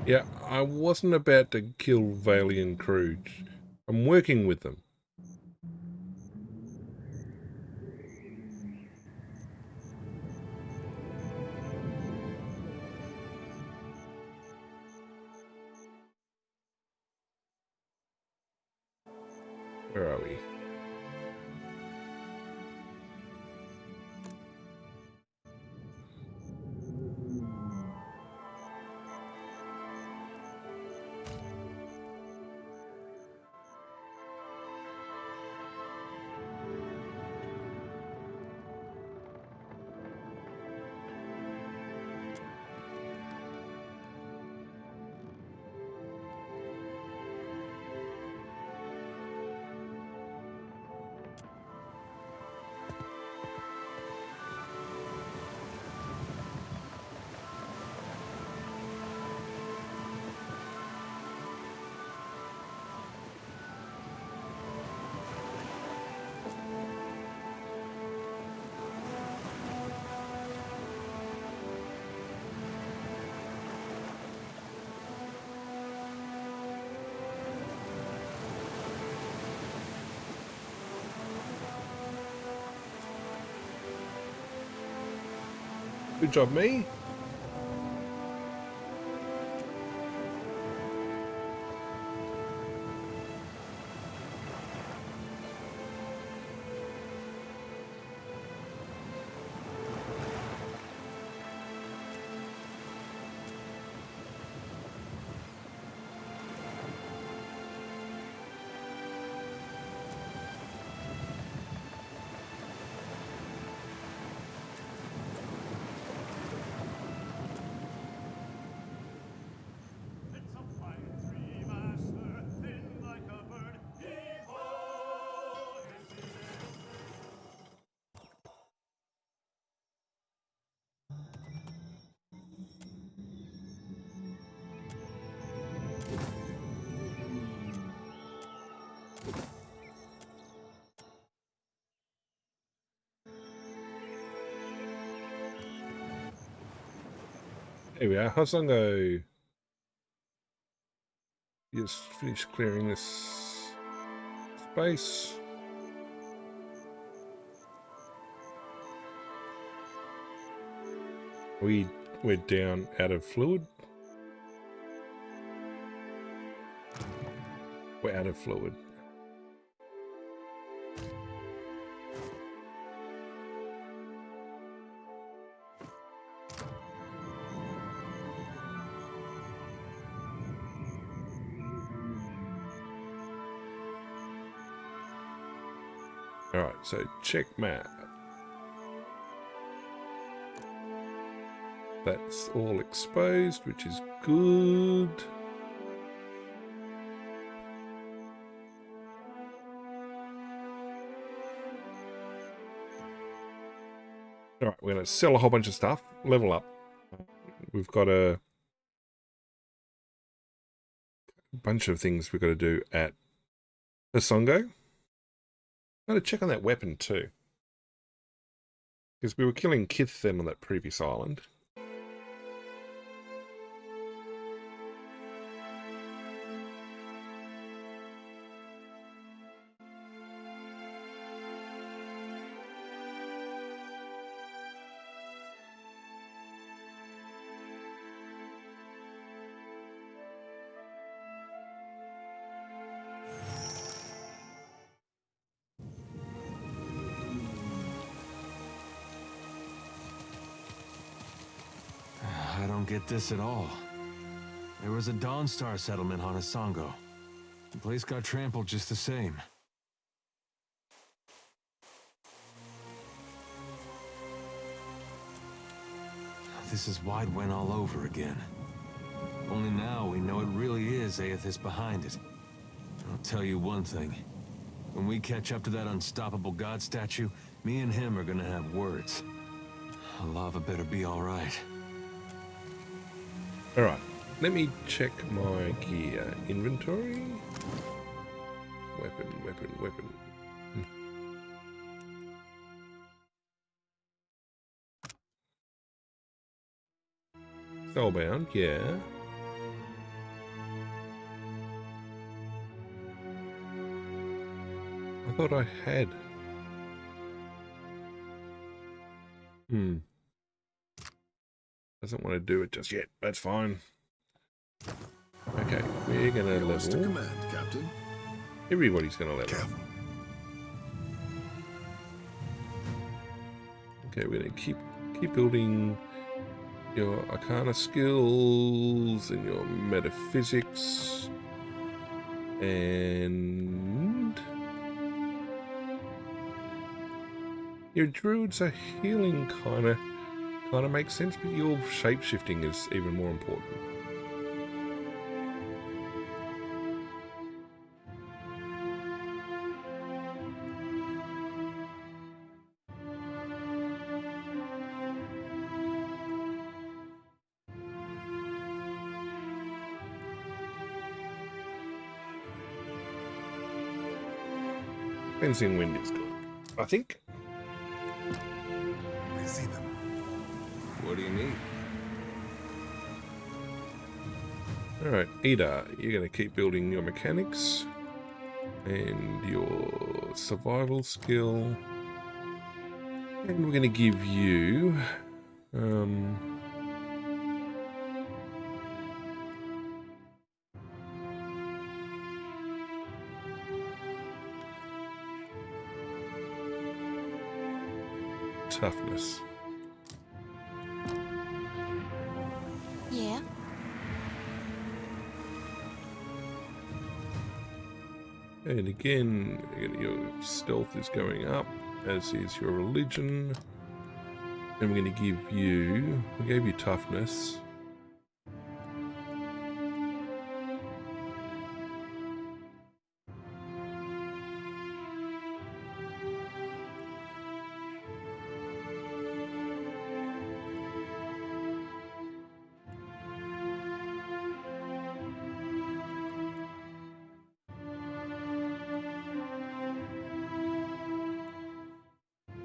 Yeah, I wasn't about to kill Valian Kruge. I'm working with them. Where are we? Good job, me. It's a fine tree, master, thin like a bird. He-ho, is it? Here we are. Hosongo. Just finish clearing this space. We're down out of fluid. We're out of fluid. Alright, so check map. That's all exposed, which is good. Alright, we're going to sell a whole bunch of stuff. Level up. We've got a bunch of things we've got to do at Hosongo. I'm going to check on that weapon too. Because we were killing Kith them on that previous island. I don't get this at all. There was a Dawnstar settlement on Hosongo. The place got trampled just the same. This is Wide Wen all over again. Only now we know it really is Aethys behind it. I'll tell you one thing. When we catch up to that unstoppable god statue, me and him are gonna have words. Lava better be alright. Alright, let me check my gear. Inventory. Weapon. Spellbound, yeah. I thought I had. Doesn't want to do it just yet. That's fine. Okay, we're gonna Yours to level. command, Captain. Everybody's gonna level. Careful. Okay, we're gonna keep building your arcana skills and your metaphysics and your druids are healing kind of makes sense, but your shape-shifting is even more important. Fencing wind is good, I think. I see them. What do you need? Alright, Ida, you're going to keep building your mechanics and your survival skill. And we're going to give you... toughness. Yeah. And again, your stealth is going up, as is your religion. And we're going to give you... we gave you toughness.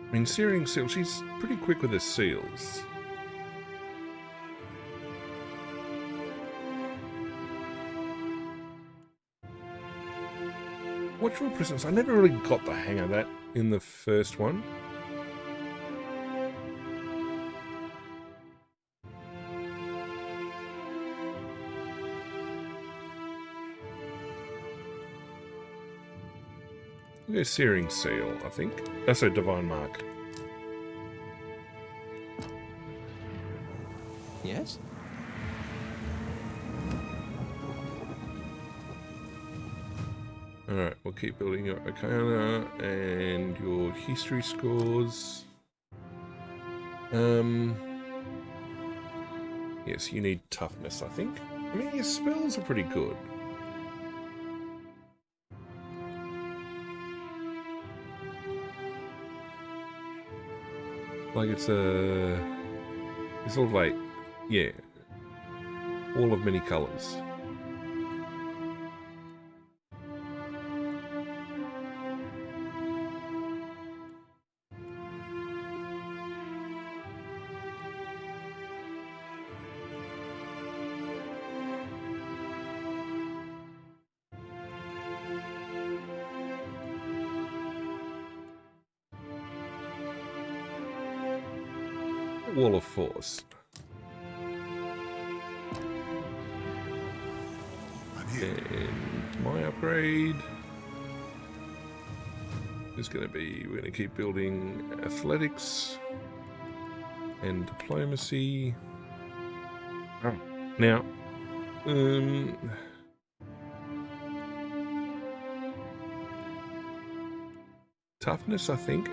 I mean, Searing Seal, she's pretty quick with her seals. Watchful Presence, I never really got the hang of that in the first one. We'll go Searing Seal, I think. That's a Divine Mark. Yes? Alright, we'll keep building your Arcana and your history scores. Yes, you need toughness, I think. I mean, your spells are pretty good. Like, it's sort of like, yeah, all of many colours. Wall of Force. I'm here. And my upgrade is going to be, we're going to keep building athletics and diplomacy. Now, toughness, I think.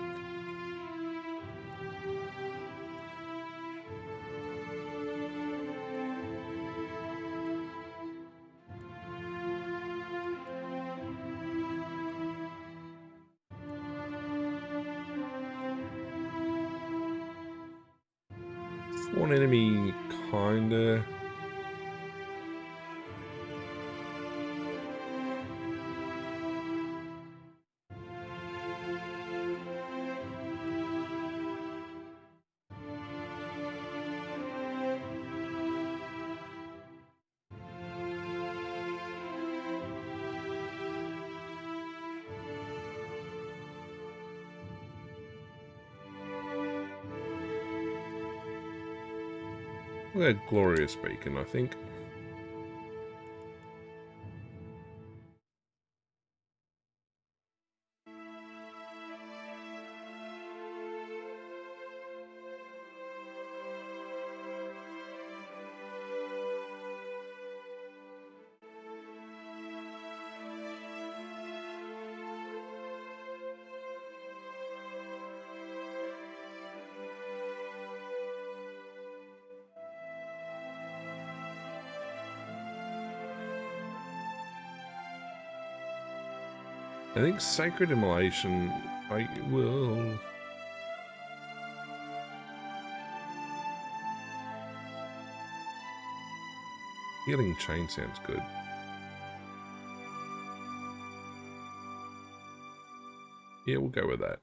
One enemy, kinda. A glorious beacon, I think. I think Sacred Immolation, I will... Healing Chain sounds good. Yeah, we'll go with that.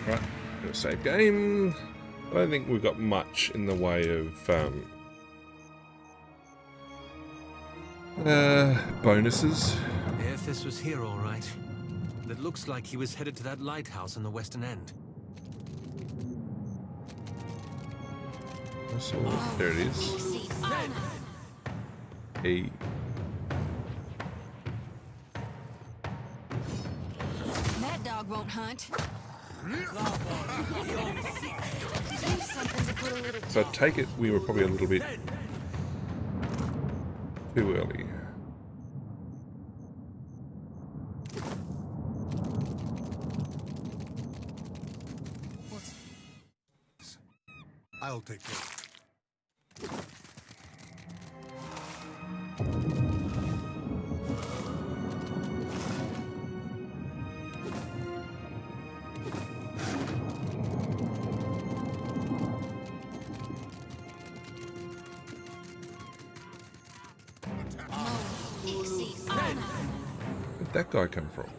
Right, gonna save game. I don't think we've got much in the way of bonuses. Aethys was here, all right. It looks like he was headed to that lighthouse on the western end. So, there it is. Hey. That dog won't hunt. So I take it we were probably a little bit too early. I'll take care. Where'd that guy come from?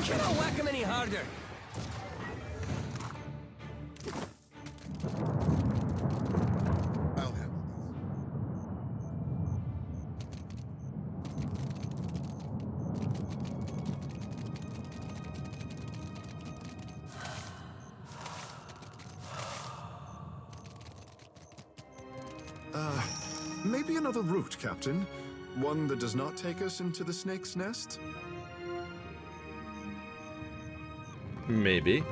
Cannot whack him any harder. I'll handle this. Maybe another route, Captain. One that does not take us into the snake's nest? Maybe.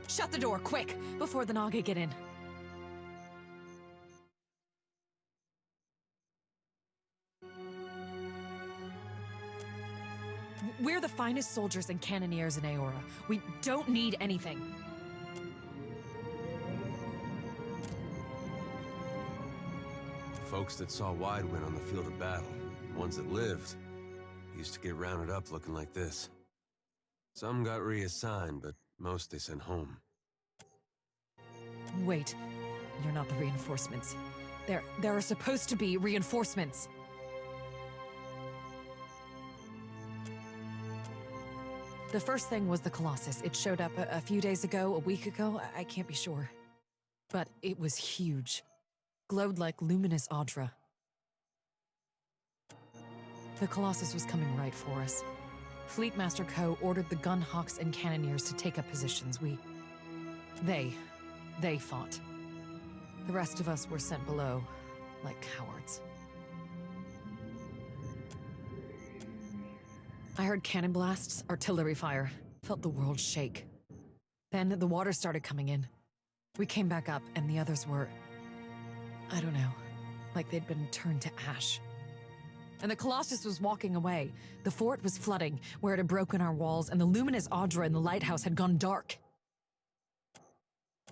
Shut the door, quick, before the Naga get in. We're the finest soldiers and cannoneers in Aora. We don't need anything. Folks that saw Widewind on the field of battle, the ones that lived, used to get rounded up looking like this. Some got reassigned, but most they sent home. Wait, you're not the reinforcements. There are supposed to be reinforcements. The first thing was the Colossus. It showed up a few days ago, a week ago, I can't be sure. But it was huge. Glowed like luminous Audra. The Colossus was coming right for us. Fleetmaster Co. ordered the gunhawks and cannoneers to take up positions. They fought. The rest of us were sent below, like cowards. I heard cannon blasts, artillery fire, felt the world shake. Then the water started coming in. We came back up, and the others were... I don't know, like they'd been turned to ash. And the Colossus was walking away. The fort was flooding, where it had broken our walls, and the luminous Audra in the lighthouse had gone dark.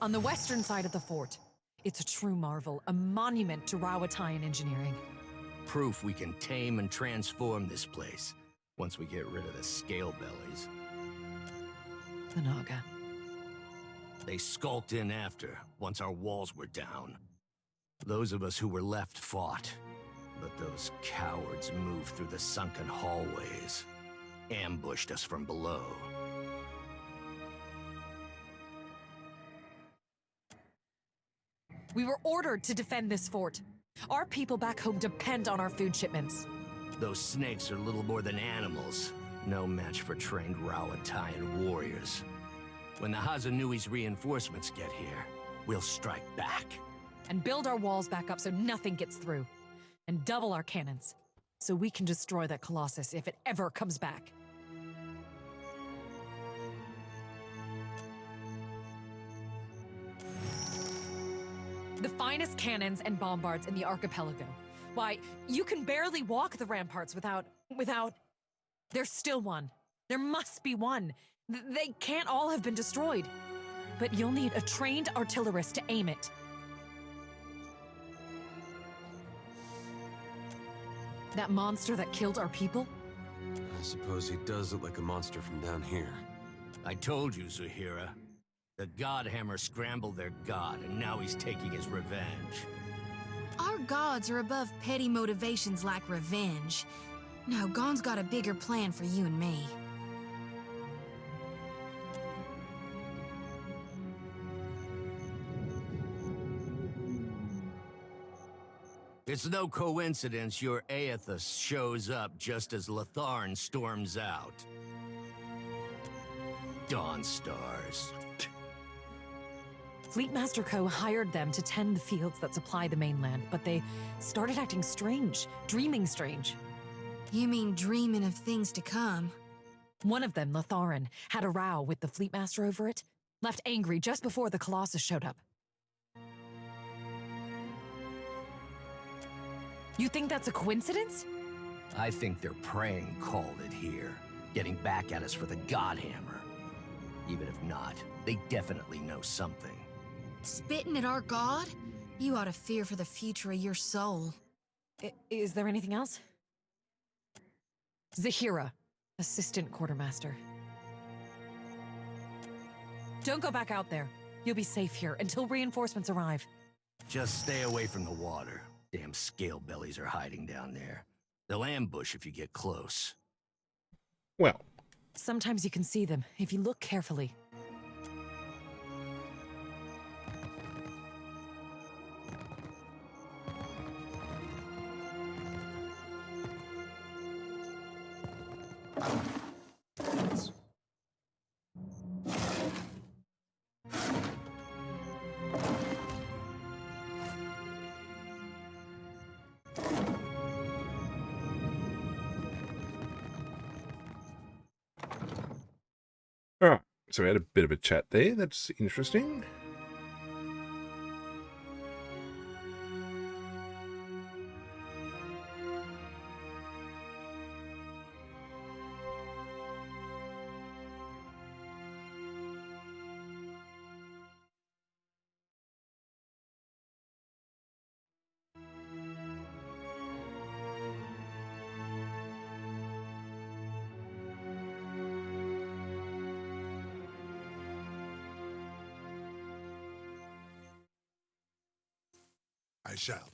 On the western side of the fort, It's a true marvel, a monument to Rawatayan engineering. Proof we can tame and transform this place once we get rid of the scale bellies. The Naga. They skulked in after, once our walls were down. Those of us who were left fought, but those cowards moved through the sunken hallways, ambushed us from below. We were ordered to defend this fort. Our people back home depend on our food shipments. Those snakes are little more than animals, no match for trained Rawatayan warriors. When the Hazanui's reinforcements get here, we'll strike back. And build our walls back up so nothing gets through. And double our cannons, so we can destroy that Colossus if it ever comes back. The finest cannons and bombards in the archipelago. Why, you can barely walk the ramparts without... There's still one. There must be one. They can't all have been destroyed. But you'll need a trained artillerist to aim it. That monster that killed our people? I suppose he does look like a monster from down here. I told you, Zahira. The Godhammer scrambled their god, and now he's taking his revenge. Our gods are above petty motivations like revenge. No, Gon's got a bigger plan for you and me. It's no coincidence your Aethys shows up just as Latharn storms out. Dawn Stars. Fleetmaster Co. hired them to tend the fields that supply the mainland, but they started acting strange, dreaming strange. You mean dreaming of things to come? One of them, Latharan, had a row with the Fleetmaster over it, left angry just before the Colossus showed up. You think that's a coincidence? I think their praying called it here, getting back at us for the Godhammer. Even if not, they definitely know something. Spitting at our god? You ought to fear for the future of your soul. Is there anything else? Zahira, assistant quartermaster. Don't go back out there. You'll be safe here until reinforcements arrive. Just stay away from the water. Damn scale bellies are hiding down there. They'll ambush if you get close. Well, sometimes you can see them if you look carefully. Alright, so we had a bit of a chat there. That's interesting. I shall.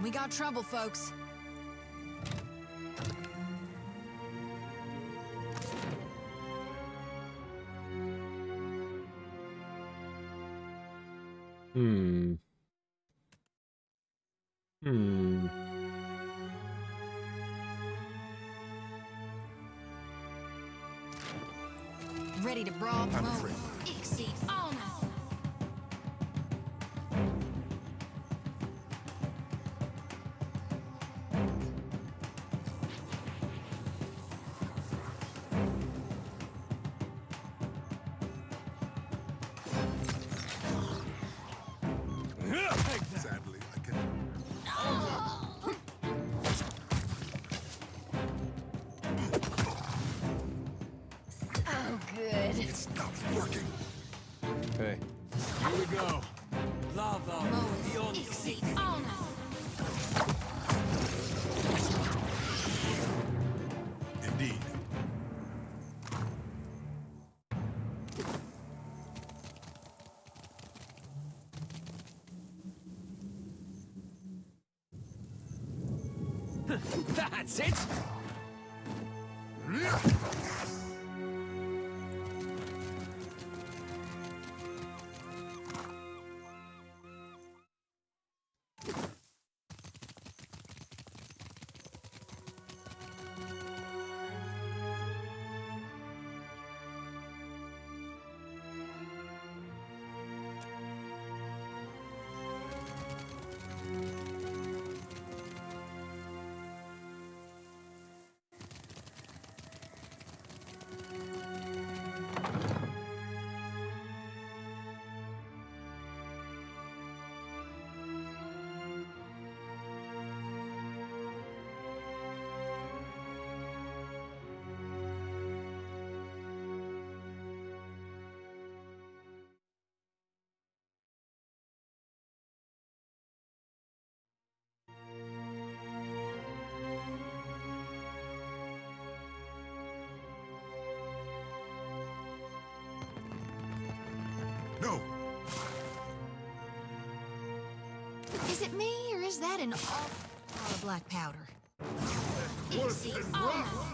We got trouble, folks. Ready to brawl, I'm free. Ixie, on us. Sadly, I can. Oh, That's it! No! Is it me, or is that an awful lot of black powder? Easy. Oh.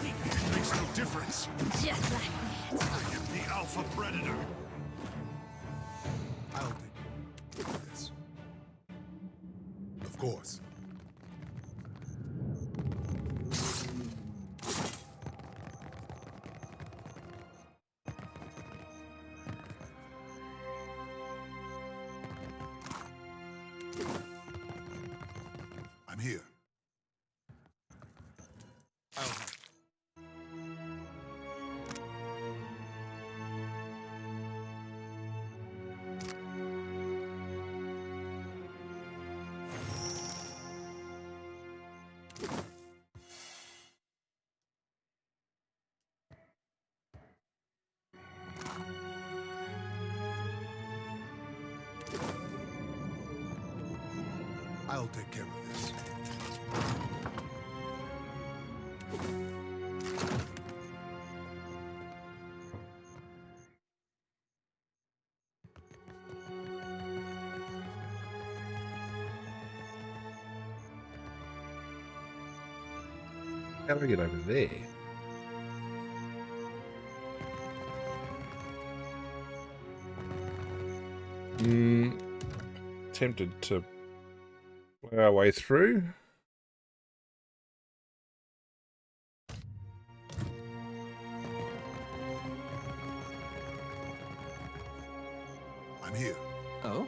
It makes no difference. Just like that. I am the Alpha Predator. I'll take this. Of course. I'm here. I'll take care of this. How do I get over there? Tempted to play our way through. I'm here. Oh?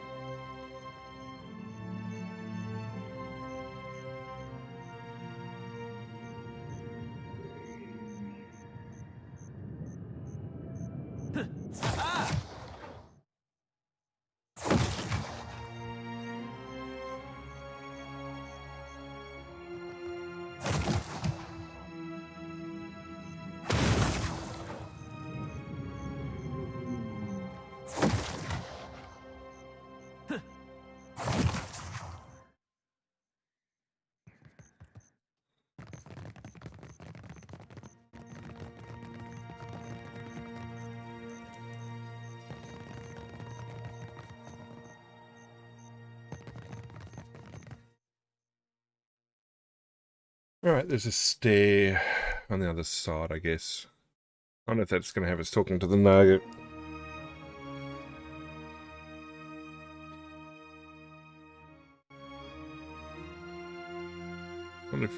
Alright, there's a stair on the other side, I guess. I don't know if that's going to have us talking to the nugget. I wonder if,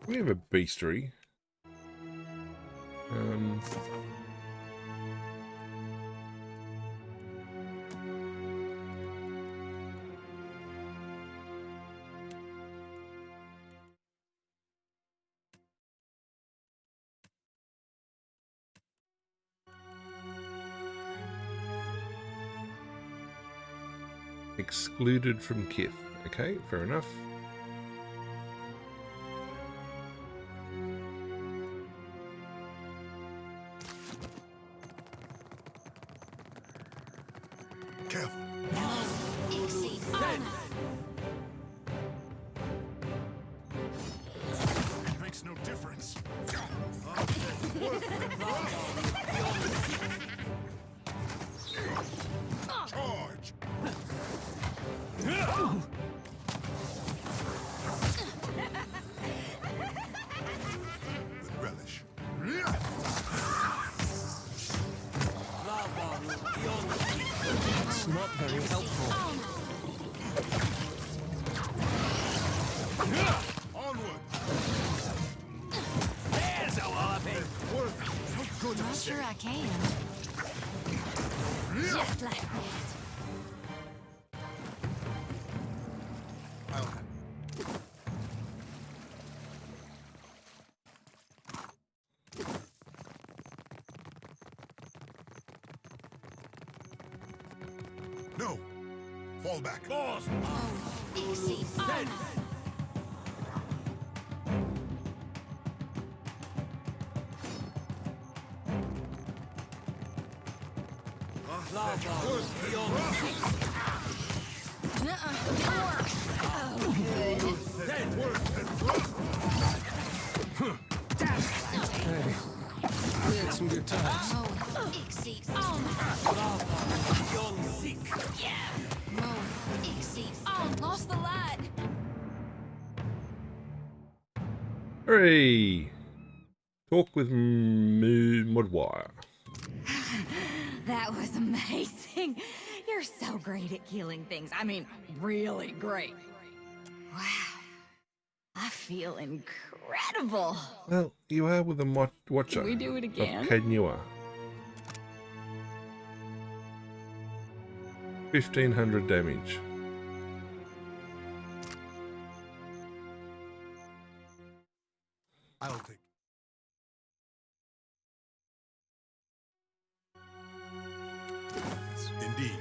We have a beastery. Excluded from Kith. Okay, fair enough. Careful. It makes no difference. Charge. With relish. It's not very helpful. Onward. There's a walloping. Not sure I can. Just like that. No. Fall back. Boss. Exceed honor. We had some good times. Exceed honor. Exceed honor. Lost the light. Hooray! Talk with Mudwire. That was amazing. You're so great at killing things. I mean, really great. Wow. I feel incredible. Well, you are with a watcher. Can we do it again? Of Kadnua. 1500 damage. I'll take. Indeed.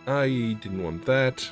I didn't want that.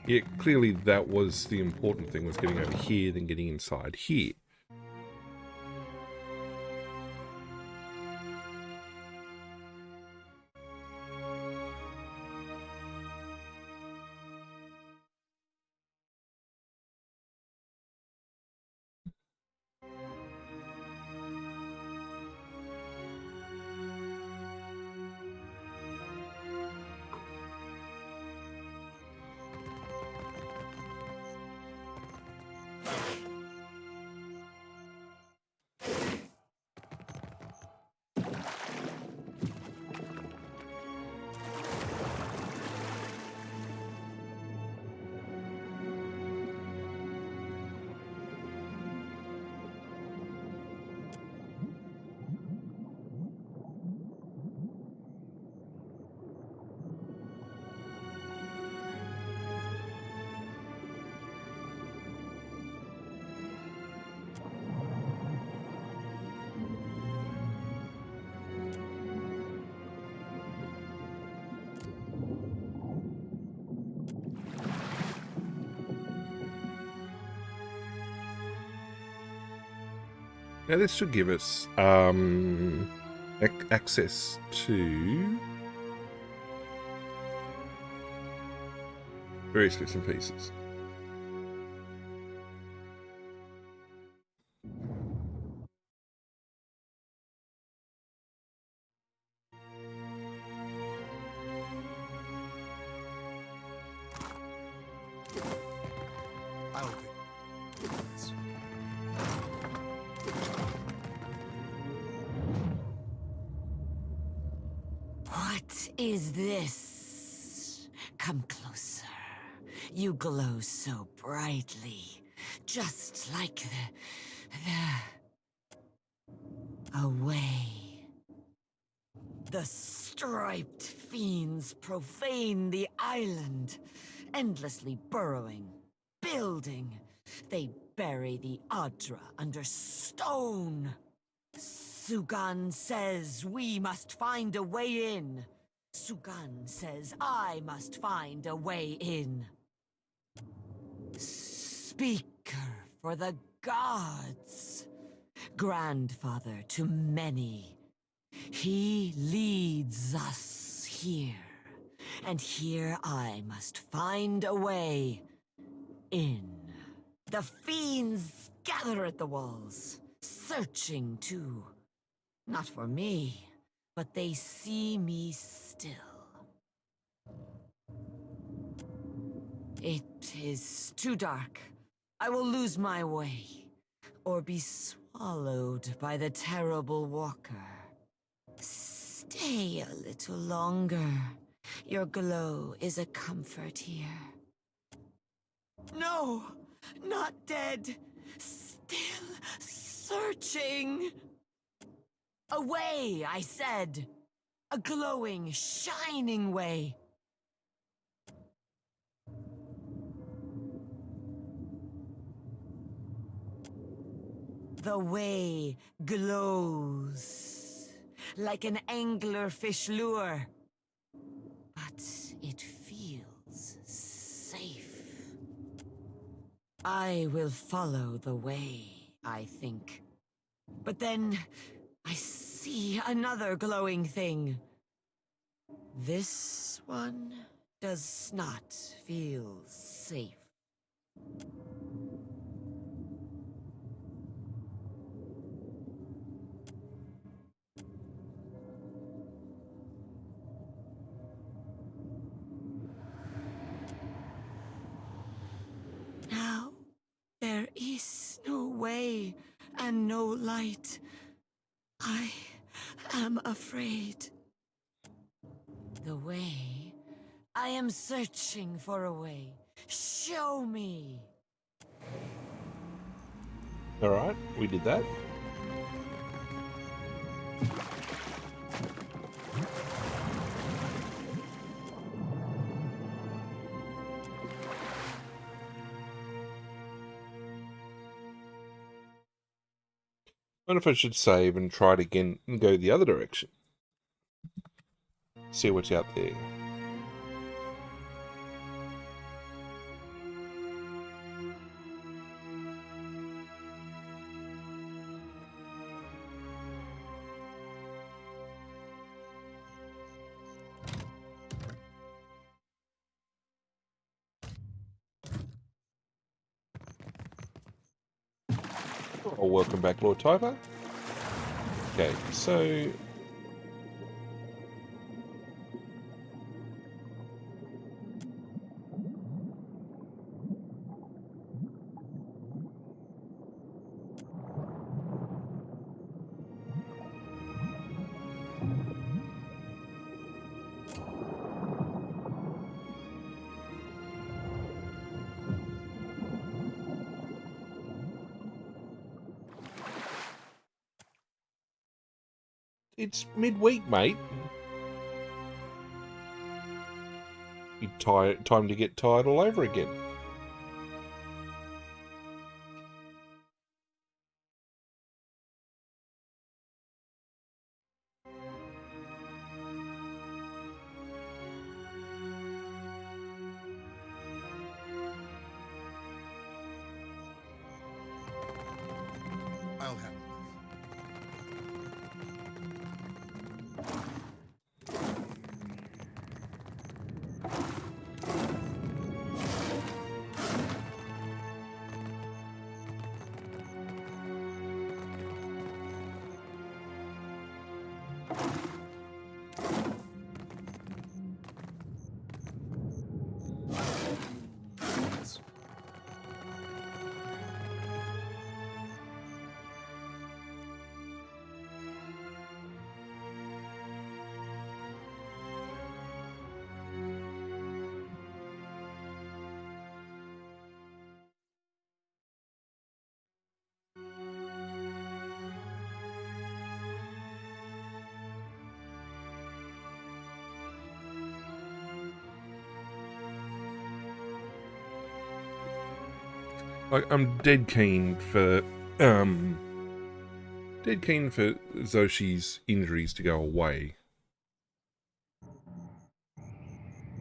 Yeah, clearly that was the important thing, was getting over here, then getting inside here. Now this should give us access to various bits and pieces. I'll take this. What is this? Come closer. You glow so brightly, just like the away. The striped fiends profane the island, endlessly burrowing, building. They bury the Adra under stone. Sugan says we must find a way in. Sugan says I must find a way in. Speaker for the gods. Grandfather to many. He leads us here. And here I must find a way in. The fiends gather at the walls, searching too. Not for me, but they see me still. It is too dark. I will lose my way, or be swallowed by the terrible walker. Stay a little longer. Your glow is a comfort here. No, not dead. Still searching. A way, I said. A glowing, shining way. The way glows like an anglerfish lure, but it feels safe. I will follow the way, I think. But then I see another glowing thing. This one does not feel safe. Now, there is no way and no light. I am afraid. The way? I am searching for a way. Show me. All right, we did that. I wonder if I should save and try it again and go the other direction. See what's out there. Oh, welcome back, Lord Typer. Okay, so it's midweek, mate. You time to get tired all over again. I'll handle this. Like, I'm dead keen for Zoshi's injuries to go away.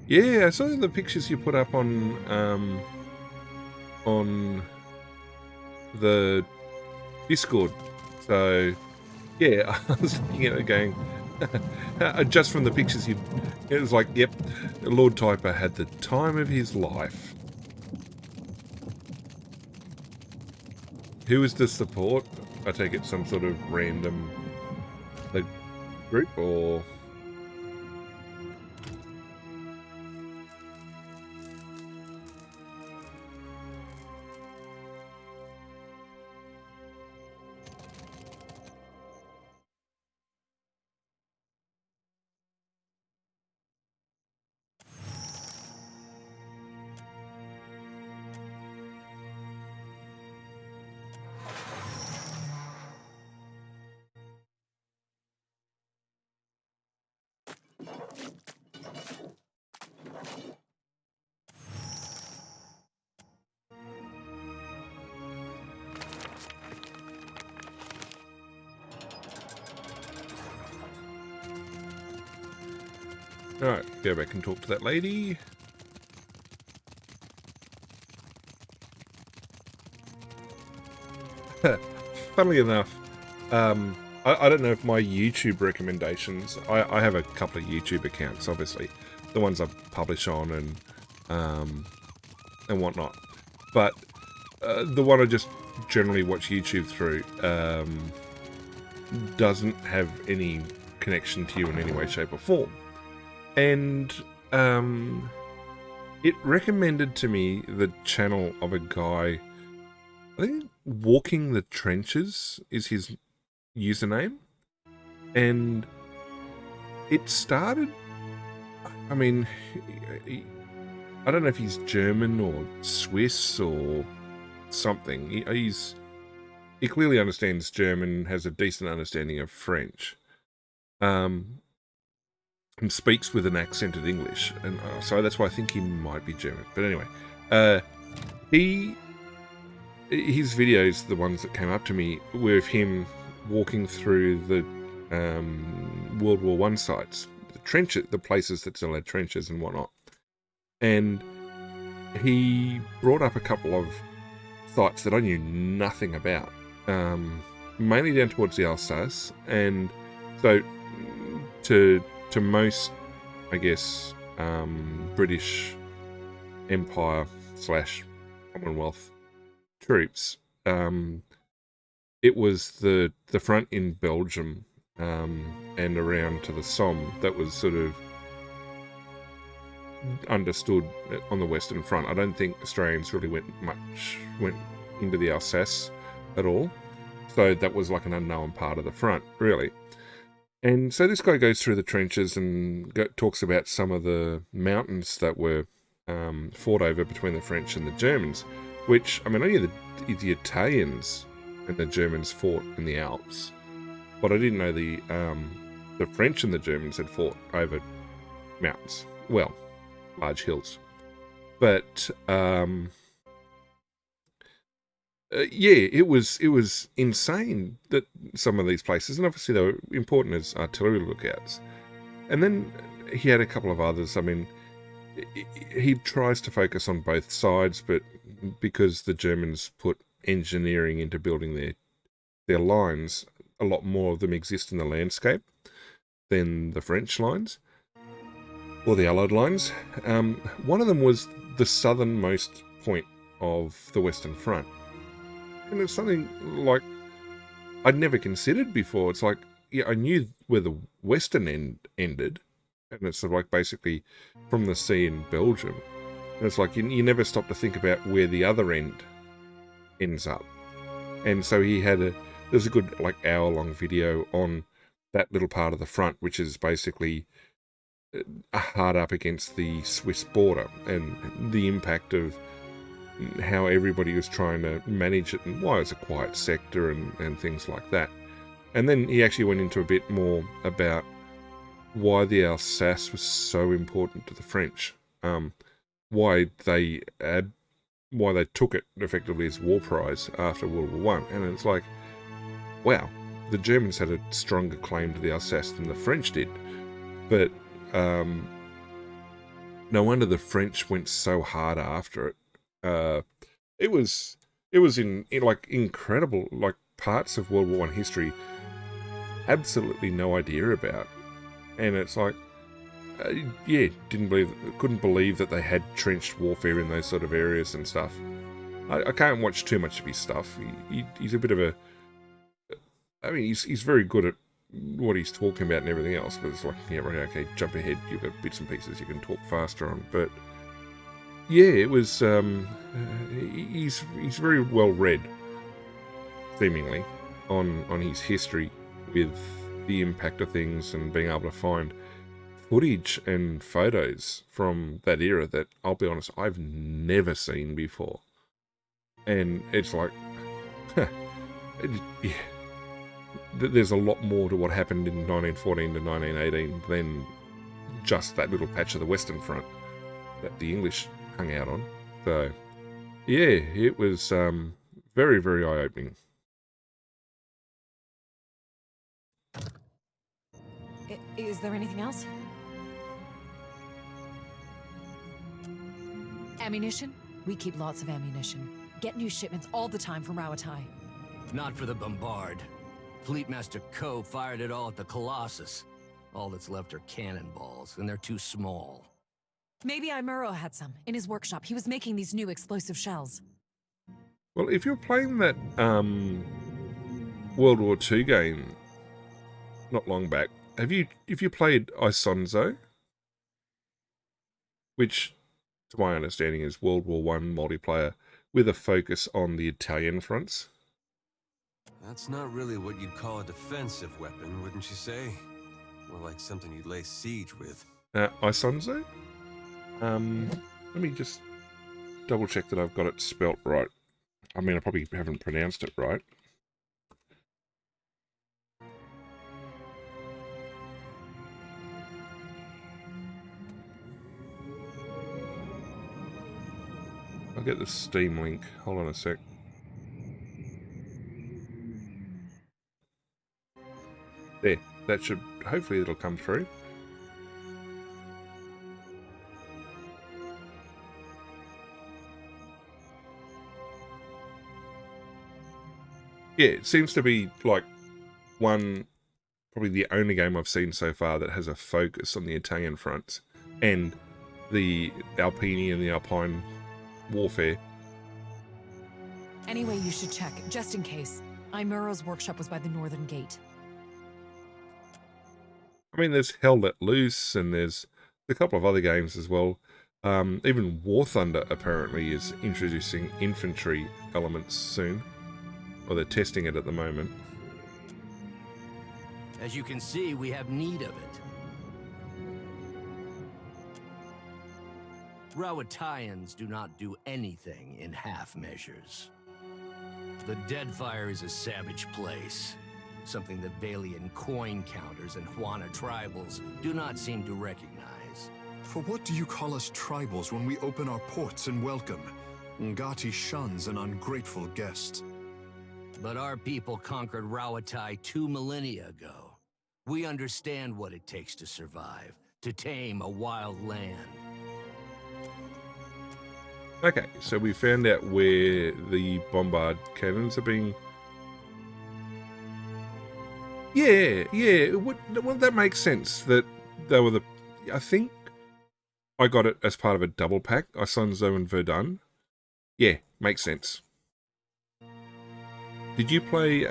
Yeah, I saw the pictures you put up on the Discord. So yeah, I was looking at it going, just from the pictures it was like, yep, Lord Typer had the time of his life. Who is the support? I take it some sort of random group, or... Alright, go back and talk to that lady. Funnily enough, I don't know if my YouTube recommendations, I have a couple of YouTube accounts, obviously, the ones I publish on and whatnot, but the one I just generally watch YouTube through doesn't have any connection to you in any way, shape or form. And it recommended to me the channel of a guy, I think Walking the Trenches is his username. And it started, I mean, I don't know if he's German or Swiss or something. He clearly understands German, has a decent understanding of French. And speaks with an accented English, and so that's why I think he might be German. But anyway, his videos, the ones that came up to me, were of him walking through the World War I sites, the trenches, the places that still had trenches and whatnot. And he brought up a couple of sites that I knew nothing about, mainly down towards the Alsace, and so to most, I guess, British Empire / Commonwealth troops, it was the front in Belgium and around to the Somme that was sort of understood on the Western Front. I don't think Australians really went into the Alsace at all, so that was like an unknown part of the front, really. And so this guy goes through the trenches and talks about some of the mountains that were fought over between the French and the Germans, which, I mean, I knew the Italians and the Germans fought in the Alps, but I didn't know the French and the Germans had fought over mountains. Well, large hills. But yeah, it was insane that some of these places, and obviously they were important as artillery lookouts. And then he had a couple of others. I mean, he tries to focus on both sides, but because the Germans put engineering into building their lines, a lot more of them exist in the landscape than the French lines or the Allied lines. One of them was the southernmost point of the Western Front. And it's something like I'd never considered before. It's like, yeah, I knew where the western end ended, and it's sort of like basically from the sea in Belgium. And it's like you never stop to think about where the other end ends up. And so there's a good like hour-long video on that little part of the front, which is basically hard up against the Swiss border, and the impact of how everybody was trying to manage it and why it's a quiet sector and things like that. And then he actually went into a bit more about why the Alsace was so important to the French, why they why they took it effectively as war prize after World War One, and it's like, wow, the Germans had a stronger claim to the Alsace than the French did, but no wonder the French went so hard after it. It was in like incredible, like parts of World War One history, absolutely no idea about, and it's like, yeah, couldn't believe that they had trenched warfare in those sort of areas and stuff. I can't watch too much of his stuff. He's a bit of a, I mean, he's very good at what he's talking about and everything else, but it's like, yeah, right, okay, jump ahead. You've got bits and pieces you can talk faster on, but yeah, it was. He's very well read, seemingly, on his history with the impact of things and being able to find footage and photos from that era that, I'll be honest, I've never seen before. And it's like, yeah, there's a lot more to what happened in 1914 to 1918 than just that little patch of the Western Front that the English hung out on. So, yeah, it was very, very eye-opening. Is there anything else? Ammunition? We keep lots of ammunition. Get new shipments all the time from Rawatai. Not for the bombard. Fleetmaster Ko fired it all at the Colossus. All that's left are cannonballs, and they're too small. Maybe Imuro had some in his workshop. He was making these new explosive shells. Well, if you're playing that World War II game not long back, if you played Isonzo, which, to my understanding, is World War One multiplayer with a focus on the Italian fronts? That's not really what you'd call a defensive weapon, wouldn't you say? More like something you'd lay siege with. Isonzo? Let me just double check that I've got it spelt right. I mean, I probably haven't pronounced it right. I'll get the Steam link. Hold on a sec. There. That should... Hopefully it'll come through. Yeah, it seems to be like probably the only game I've seen so far that has a focus on the Italian fronts and the Alpini and the Alpine warfare. Anyway, you should check, just in case. Imuro's workshop was by the northern gate. I mean, there's Hell Let Loose, and there's a couple of other games as well. Even War Thunder apparently is introducing infantry elements soon. Or they're testing it at the moment. As you can see, we have need of it. Rawataians do not do anything in half measures. The Deadfire is a savage place. Something that Valian coin counters and Huana tribals do not seem to recognize. For what do you call us tribals when we open our ports and welcome? Ngati shuns an ungrateful guest. But our people conquered Rawatai 2 millennia ago. We understand what it takes to survive, to tame a wild land. Okay, so we found out where the bombard cannons are being... Yeah, well, that makes sense, that they were the... I think I got it as part of a double pack, Isonzo and Verdun. Yeah, makes sense. Did you play,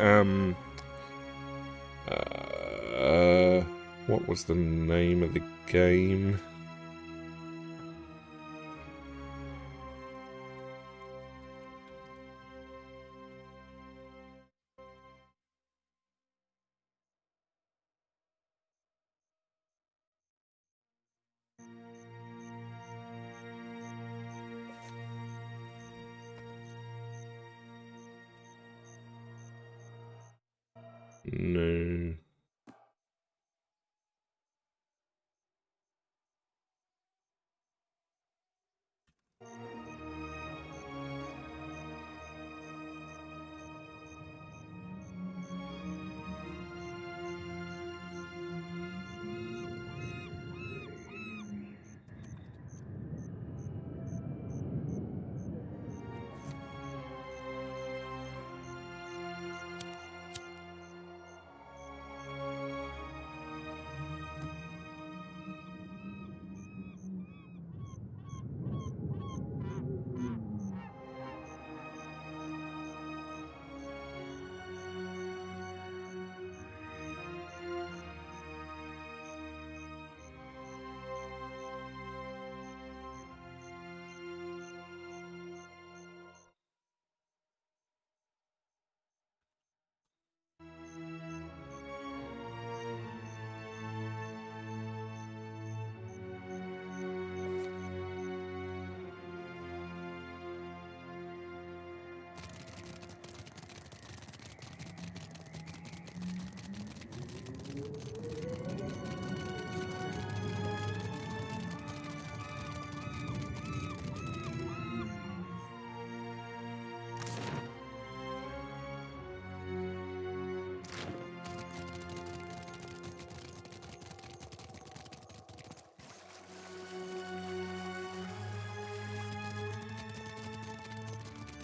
what was the name of the game? No.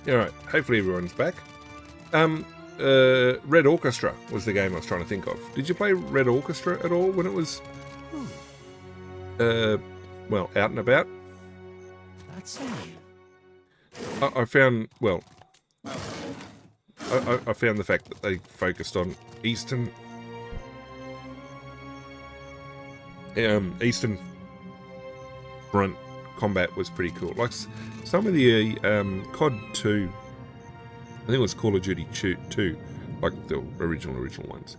All right. Hopefully everyone's back. Red Orchestra was the game I was trying to think of. Did you play Red Orchestra at all when it was, well, out and about? That's it. I found, well, I found the fact that they focused on Eastern Front combat was pretty cool. Like some of the COD 2, I think it was Call of Duty 2, like the original ones,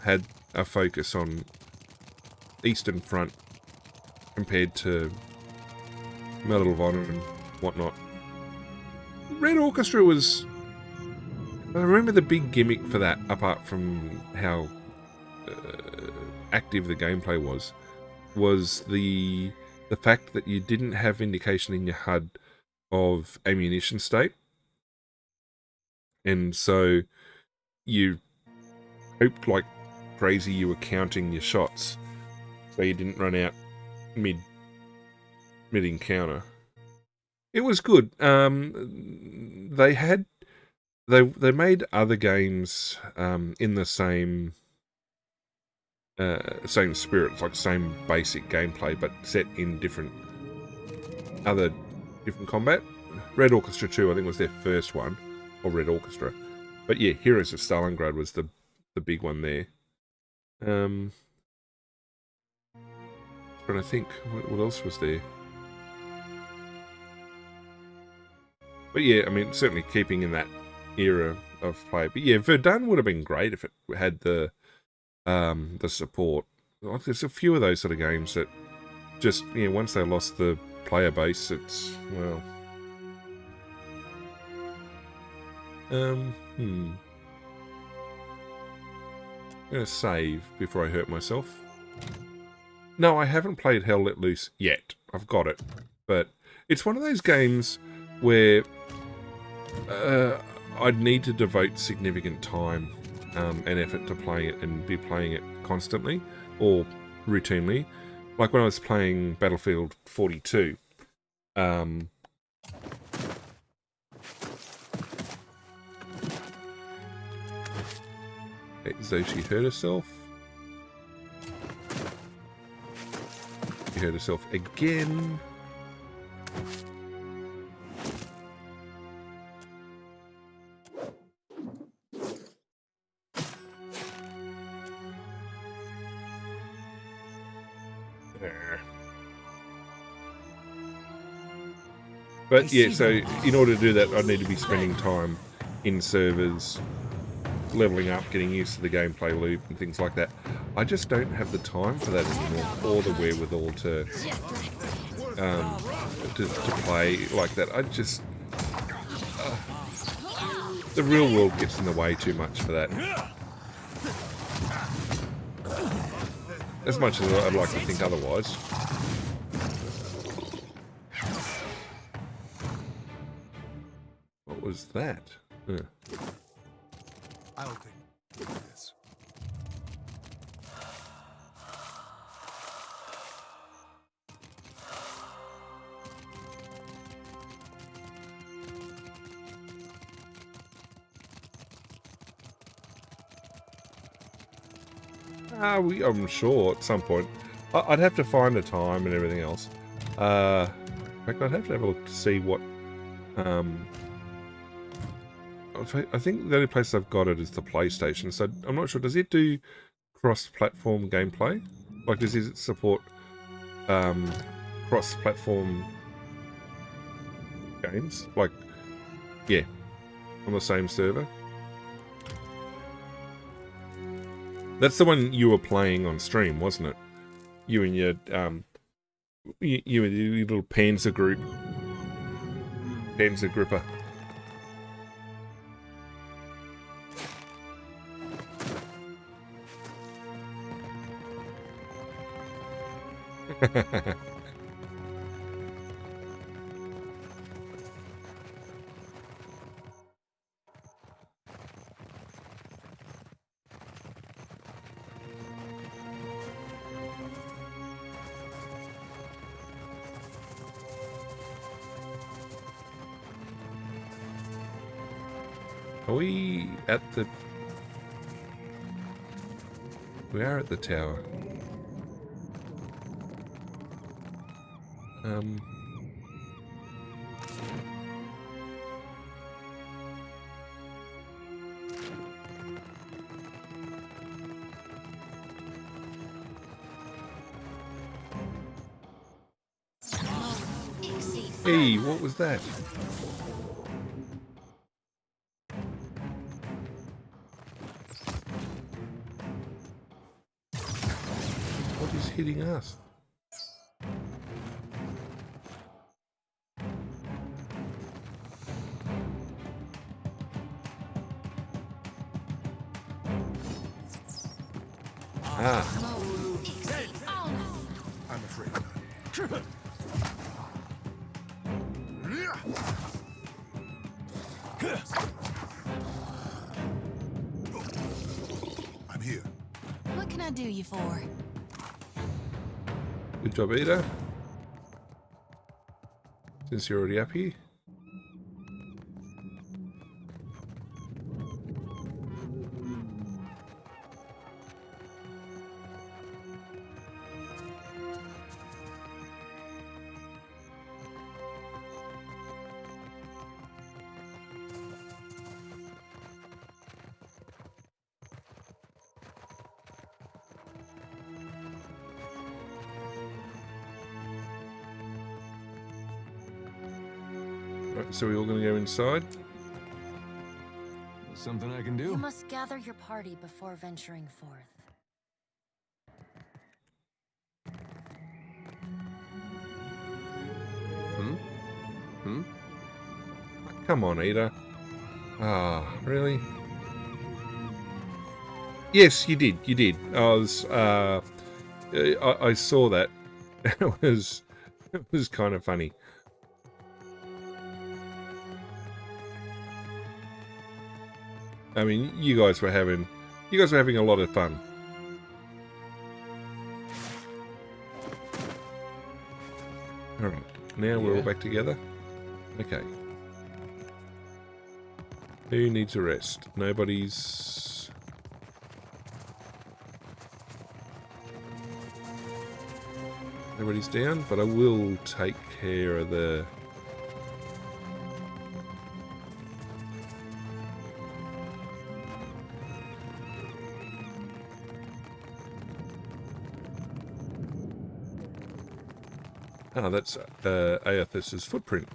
had a focus on Eastern Front compared to Medal of Honor and whatnot. Red Orchestra was, I remember the big gimmick for that, apart from how active the gameplay was the fact that you didn't have indication in your HUD of ammunition state. And so you hoped like crazy you were counting your shots so you didn't run out mid-encounter. It was good. They made other games in the same spirit, like same basic gameplay, but set in different combat. Red Orchestra 2, I think, was their first one, or Red Orchestra. But yeah, Heroes of Stalingrad was the big one there. Trying to think, what else was there? But yeah, I mean, certainly keeping in that era of play. But yeah, Verdun would have been great if it had the support. Like, there's a few of those sort of games that just, once they lost the player base, it's, well... I'm gonna save before I hurt myself. No, I haven't played Hell Let Loose yet. I've got it. But it's one of those games where I'd need to devote significant time and effort to playing it and be playing it constantly or routinely. Like when I was playing Battlefield 42. As though she hurt herself. She hurt herself again. But yeah, so in order to do that, I'd need to be spending time in servers, leveling up, getting used to the gameplay loop and things like that. I just don't have the time for that anymore, or the wherewithal to play like that. I just the real world gets in the way too much for that. As much as I'd like to think otherwise. What was that? I'll take this. I'm sure at some point. I'd have to find a time and everything else. In fact, I'd have to have a look to see what... I think the only place I've got it is the PlayStation, so I'm not sure. Does it do cross-platform gameplay? Like, does it support cross-platform games? Like, yeah, on the same server? That's the one you were playing on stream, wasn't it? You and your you and your little Panzer group, Panzer Gripper. Are we at the... We are at the tower. Hey, what was that? What is hitting us? Ah. I'm afraid not. I'm here. What can I do you for? Good job, Ada. Since you're already up here. Right, so we're all going to go inside. Something I can do? You must gather your party before venturing forth. Come on, Ada. Ah, really? Yes, you did. You did. I saw that. It was kind of funny. I mean, you guys were having a lot of fun. All right, now we're all back together. Okay. Who needs a rest? Nobody's down, but I will take care of the... Oh, that's Aethys's footprint.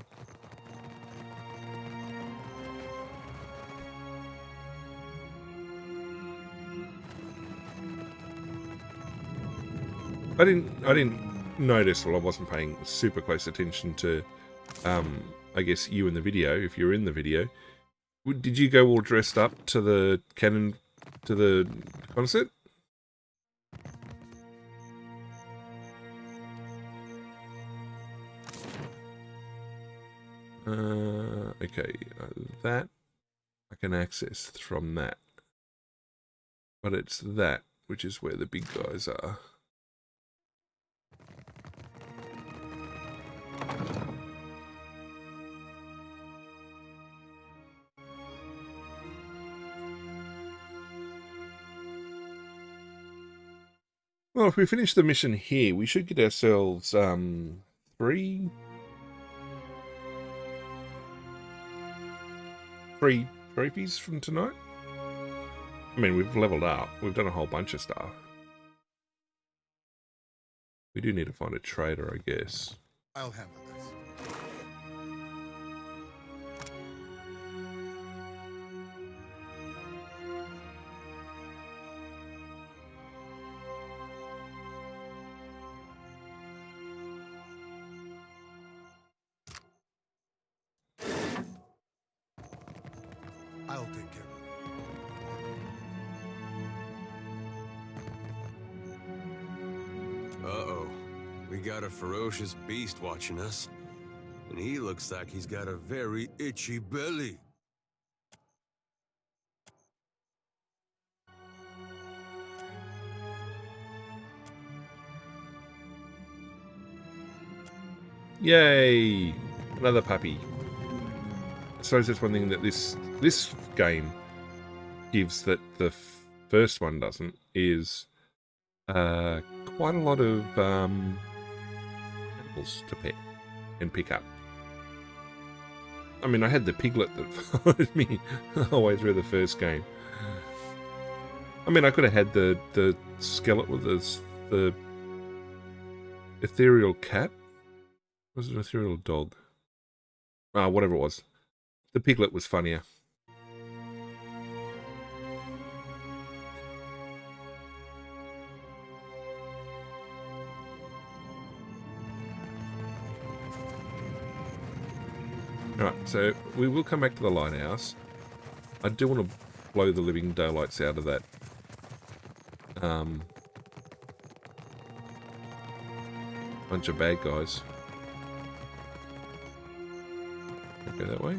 I didn't notice, well, I wasn't paying super close attention to, I guess you in the video, if you're in the video. Did you go all dressed up to the concert? Okay, that I can access from that. But it's that, which is where the big guys are. Well, if we finish the mission here, we should get ourselves 3 trophies from tonight. I mean, we've leveled up. We've done a whole bunch of stuff. We do need to find a trader, I guess. I'll handle this. I'll take care of it. Uh-oh. We got a ferocious beast watching us. And he looks like he's got a very itchy belly. Yay! Another puppy. suppose that's one thing that this game gives that the first one doesn't, is quite a lot of animals to pet and pick up. I mean, I had the piglet that followed me the whole way through the first game. I mean, I could have had the skeleton, the ethereal cat. Was it an ethereal dog? Whatever it was. The piglet was funnier. Right, so we will come back to the lighthouse. I do want to blow the living daylights out of that. Bunch of bad guys. Go that way.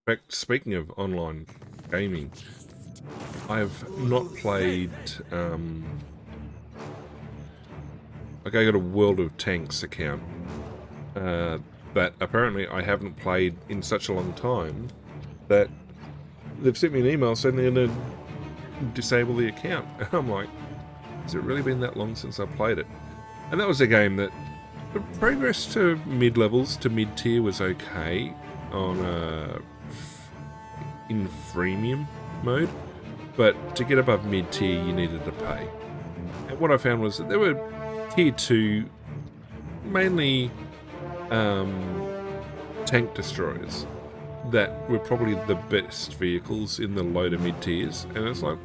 In fact, speaking of online gaming, I've not played, okay, I got a World of Tanks account, but apparently I haven't played in such a long time that they've sent me an email saying they're going to disable the account. And I'm like, has it really been that long since I played it? And that was a game that the progress to mid-levels, to mid-tier was okay on in freemium mode, but to get above mid-tier you needed to pay. And what I found was that there were tier 2, mainly tank destroyers, that were probably the best vehicles in the low to mid tiers, and it's like,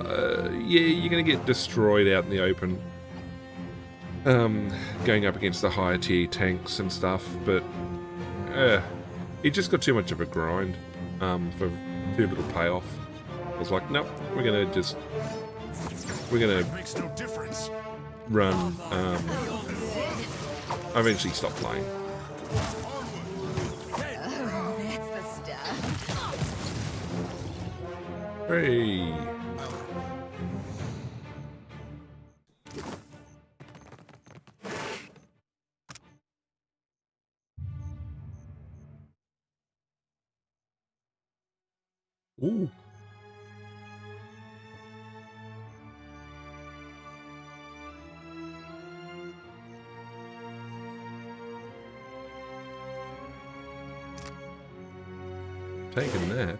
yeah, you're going to get destroyed out in the open, going up against the higher tier tanks and stuff, but it just got too much of a grind for too little payoff. I was like, nope, we're gonna Makes no difference. run. I eventually stopped playing. Oh, that's the stuff. Hey. Ooh. Taking that.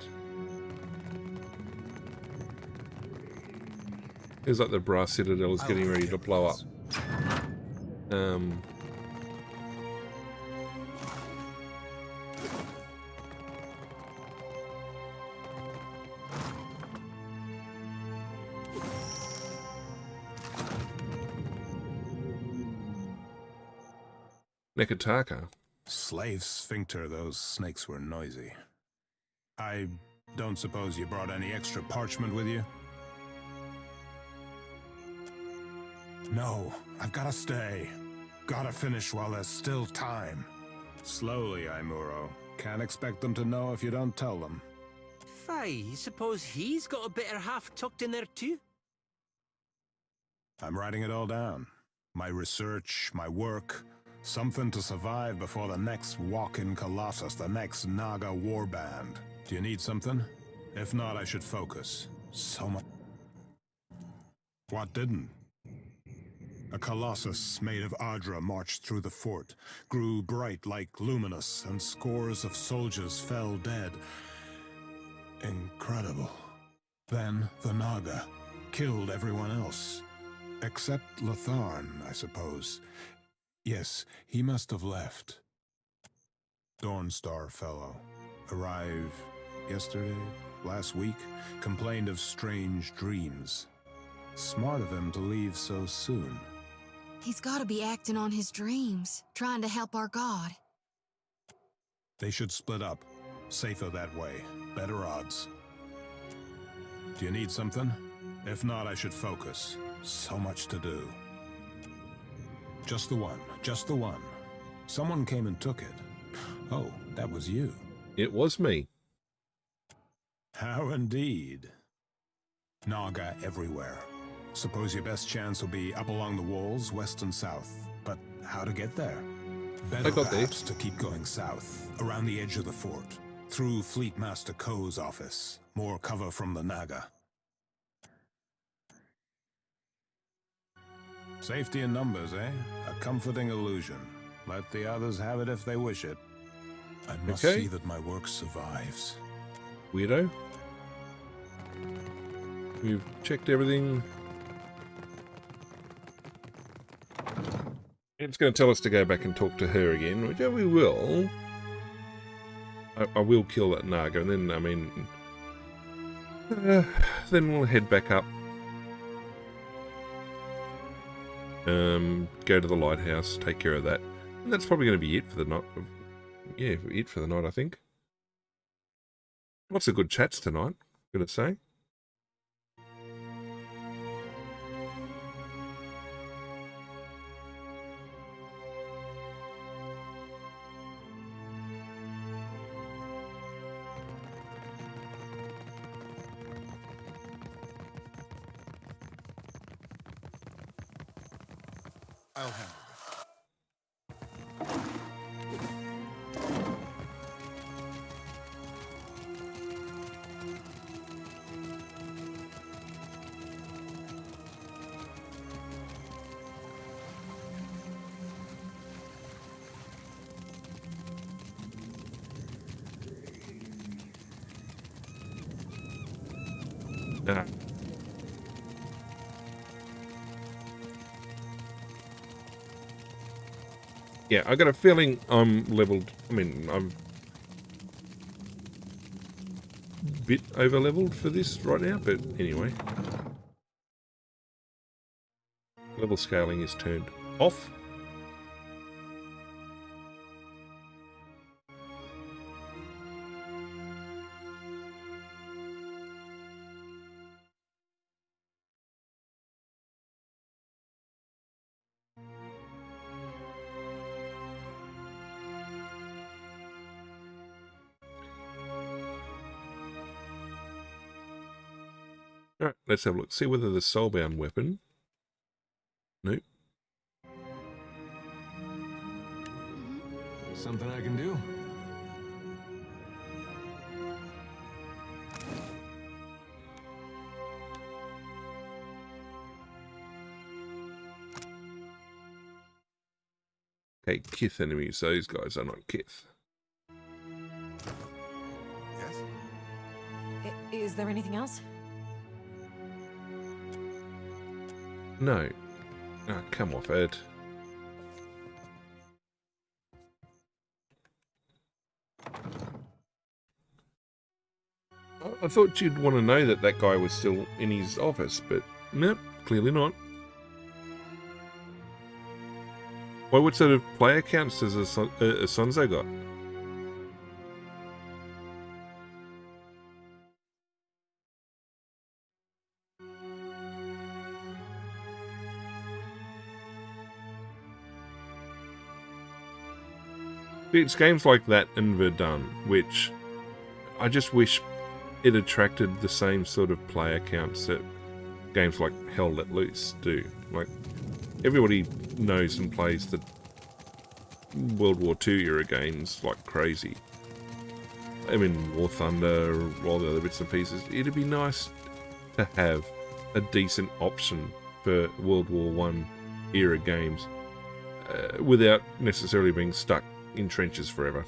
Feels like the brass citadel is getting ready to blow up. Nekataka. Slave sphincter, those snakes were noisy. I don't suppose you brought any extra parchment with you? No, I've gotta stay. Gotta finish while there's still time. Slowly, Aimuro. Can't expect them to know if you don't tell them. Fie, suppose he's got a better half tucked in there too? I'm writing it all down. My research, my work, something to survive before the next walk-in Colossus, the next Naga warband. Do you need something? If not, I should focus. So much. What didn't? A Colossus made of Adra marched through the fort, grew bright like luminous, and scores of soldiers fell dead. Incredible. Then the Naga killed everyone else. Except Latharn, I suppose. Yes, he must have left. Dawnstar fellow. Arrived yesterday, last week, complained of strange dreams. Smart of him to leave so soon. He's gotta be acting on his dreams, trying to help our god. They should split up. Safer that way. Better odds. Do you need something? If not, I should focus. So much to do. Just the one. Just the one. Someone came and took it. Oh, that was you. It was me. How indeed. Naga everywhere. Suppose your best chance will be up along the walls, west and south. But how to get there? Better perhaps to keep going south, around the edge of the fort, through Fleet Master Ko's office. More cover from the Naga. Safety in numbers, eh? A comforting illusion. Let the others have it if they wish it. I must see that my work survives. Weirdo. We've checked everything. It's going to tell us to go back and talk to her again, which we will. I will kill that Naga, and then, I mean... then we'll head back up. Go to the lighthouse, take care of that. And that's probably going to be it for the night. Yeah, it for the night, I think. Lots of good chats tonight, gotta say. I'll handle Yeah, I got a feeling I'm leveled. I mean, I'm a bit over leveled for this right now, but anyway. Level scaling is turned off. Alright, let's have a look. See whether the soulbound weapon... Nope. Something I can do? Okay, Kith enemies. Those guys are not Kith. Yes? Is there anything else? No. Ah, come off it. I thought you'd want to know that that guy was still in his office, but nope, clearly not. Well, what sort of player counts does a Sonzo got? It's games like that and Verdun, which I just wish it attracted the same sort of player counts that games like Hell Let Loose do. Like, everybody knows and plays the World War II era games like crazy. I mean, War Thunder, all the other bits and pieces. It'd be nice to have a decent option for World War I era games without necessarily being stuck in trenches forever.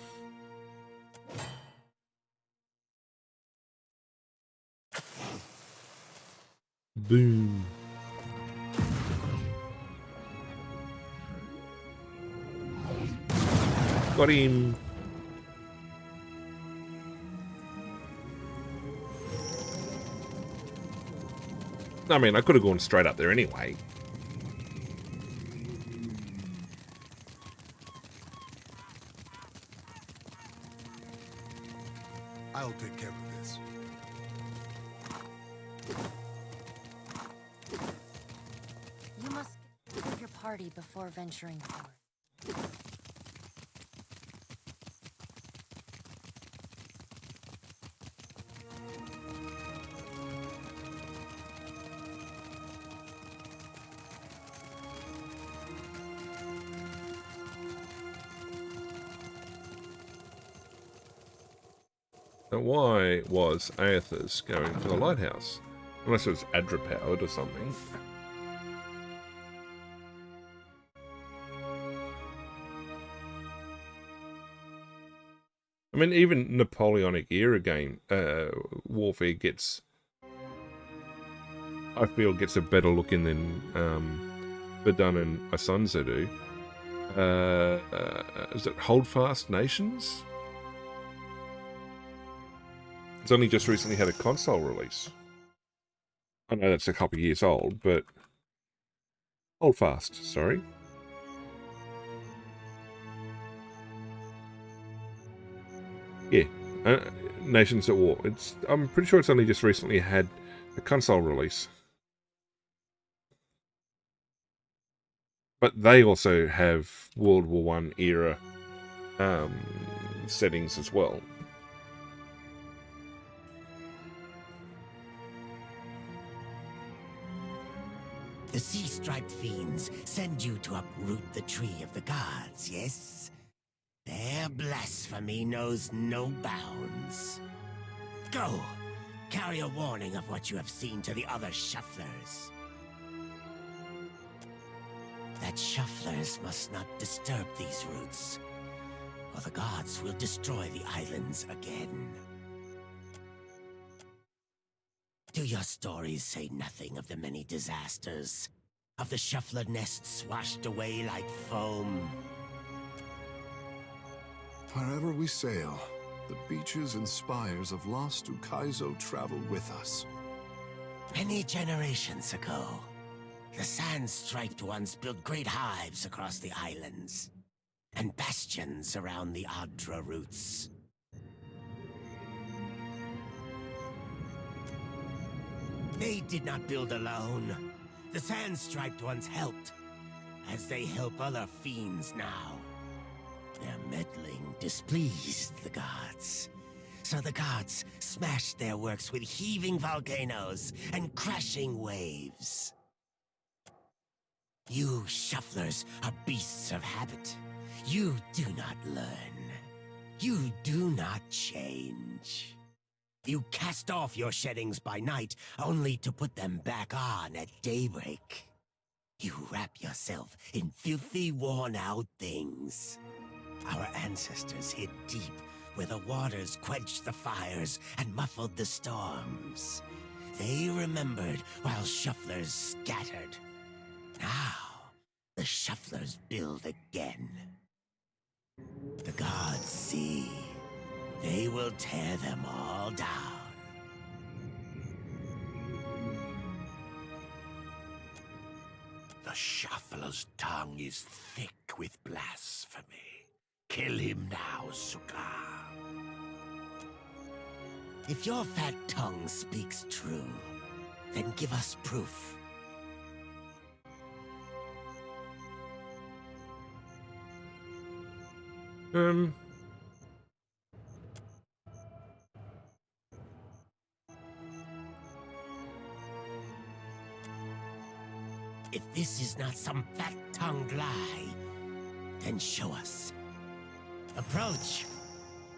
Boom. Got him. I mean, I could have gone straight up there anyway. I'll take care of this. You must get rid of your party before venturing forth. Now, why was Aethys going for the lighthouse? Unless it was Adra-powered or something. I mean, even Napoleonic era game warfare gets, I feel, gets a better look in than Verdun and Isunza do. Is it Holdfast Nations? It's only just recently had a console release. I know that's a couple of years old, but Holdfast, sorry. Yeah, Nations at War. I'm pretty sure it's only just recently had a console release. But they also have World War I era settings as well. The sea-striped fiends send you to uproot the tree of the gods, yes? Their blasphemy knows no bounds. Go! Carry a warning of what you have seen to the other shufflers. That shufflers must not disturb these roots, or the gods will destroy the islands again. Do your stories say nothing of the many disasters? Of the shuffler nests washed away like foam? Wherever we sail, the beaches and spires of lost Ukaizo travel with us. Many generations ago, the sand-striped ones built great hives across the islands, and bastions around the Adra roots. They did not build alone. The sand-striped ones helped, as they help other fiends now. Their meddling displeased the gods, so the gods smashed their works with heaving volcanoes and crashing waves. You shufflers are beasts of habit. You do not learn. You do not change. You cast off your sheddings by night, only to put them back on at daybreak. You wrap yourself in filthy, worn-out things. Our ancestors hid deep where the waters quenched the fires and muffled the storms. They remembered while shufflers scattered. Now, the shufflers build again. The gods see. They will tear them all down. The shuffler's tongue is thick with blasphemy. Kill him now, Suka. If your fat tongue speaks true, then give us proof. If this is not some fat-tongued lie, then show us. Approach.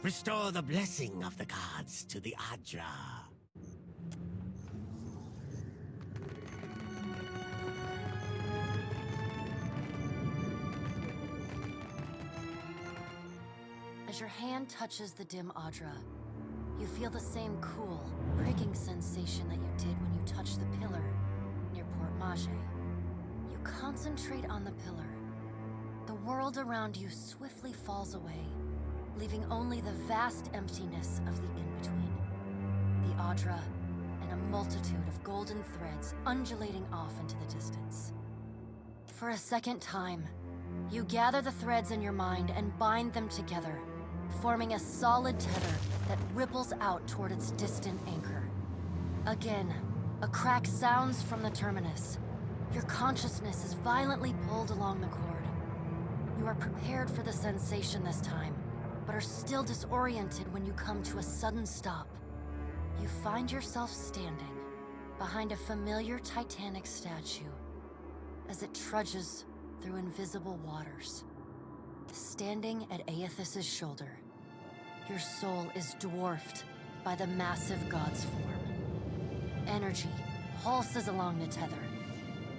Restore the blessing of the gods to the Adra. As your hand touches the dim Adra, you feel the same cool, pricking sensation that you did when you touched the pillar near Port Mage. You concentrate on the pillar. The world around you swiftly falls away, leaving only the vast emptiness of the in-between. The Adra, and a multitude of golden threads undulating off into the distance. For a second time, you gather the threads in your mind and bind them together, forming a solid tether that ripples out toward its distant anchor. Again, a crack sounds from the terminus. Your consciousness is violently pulled along the cord. You are prepared for the sensation this time, but are still disoriented when you come to a sudden stop. You find yourself standing behind a familiar Titanic statue as it trudges through invisible waters. Standing at Aethys's shoulder, your soul is dwarfed by the massive god's form. Energy pulses along the tether,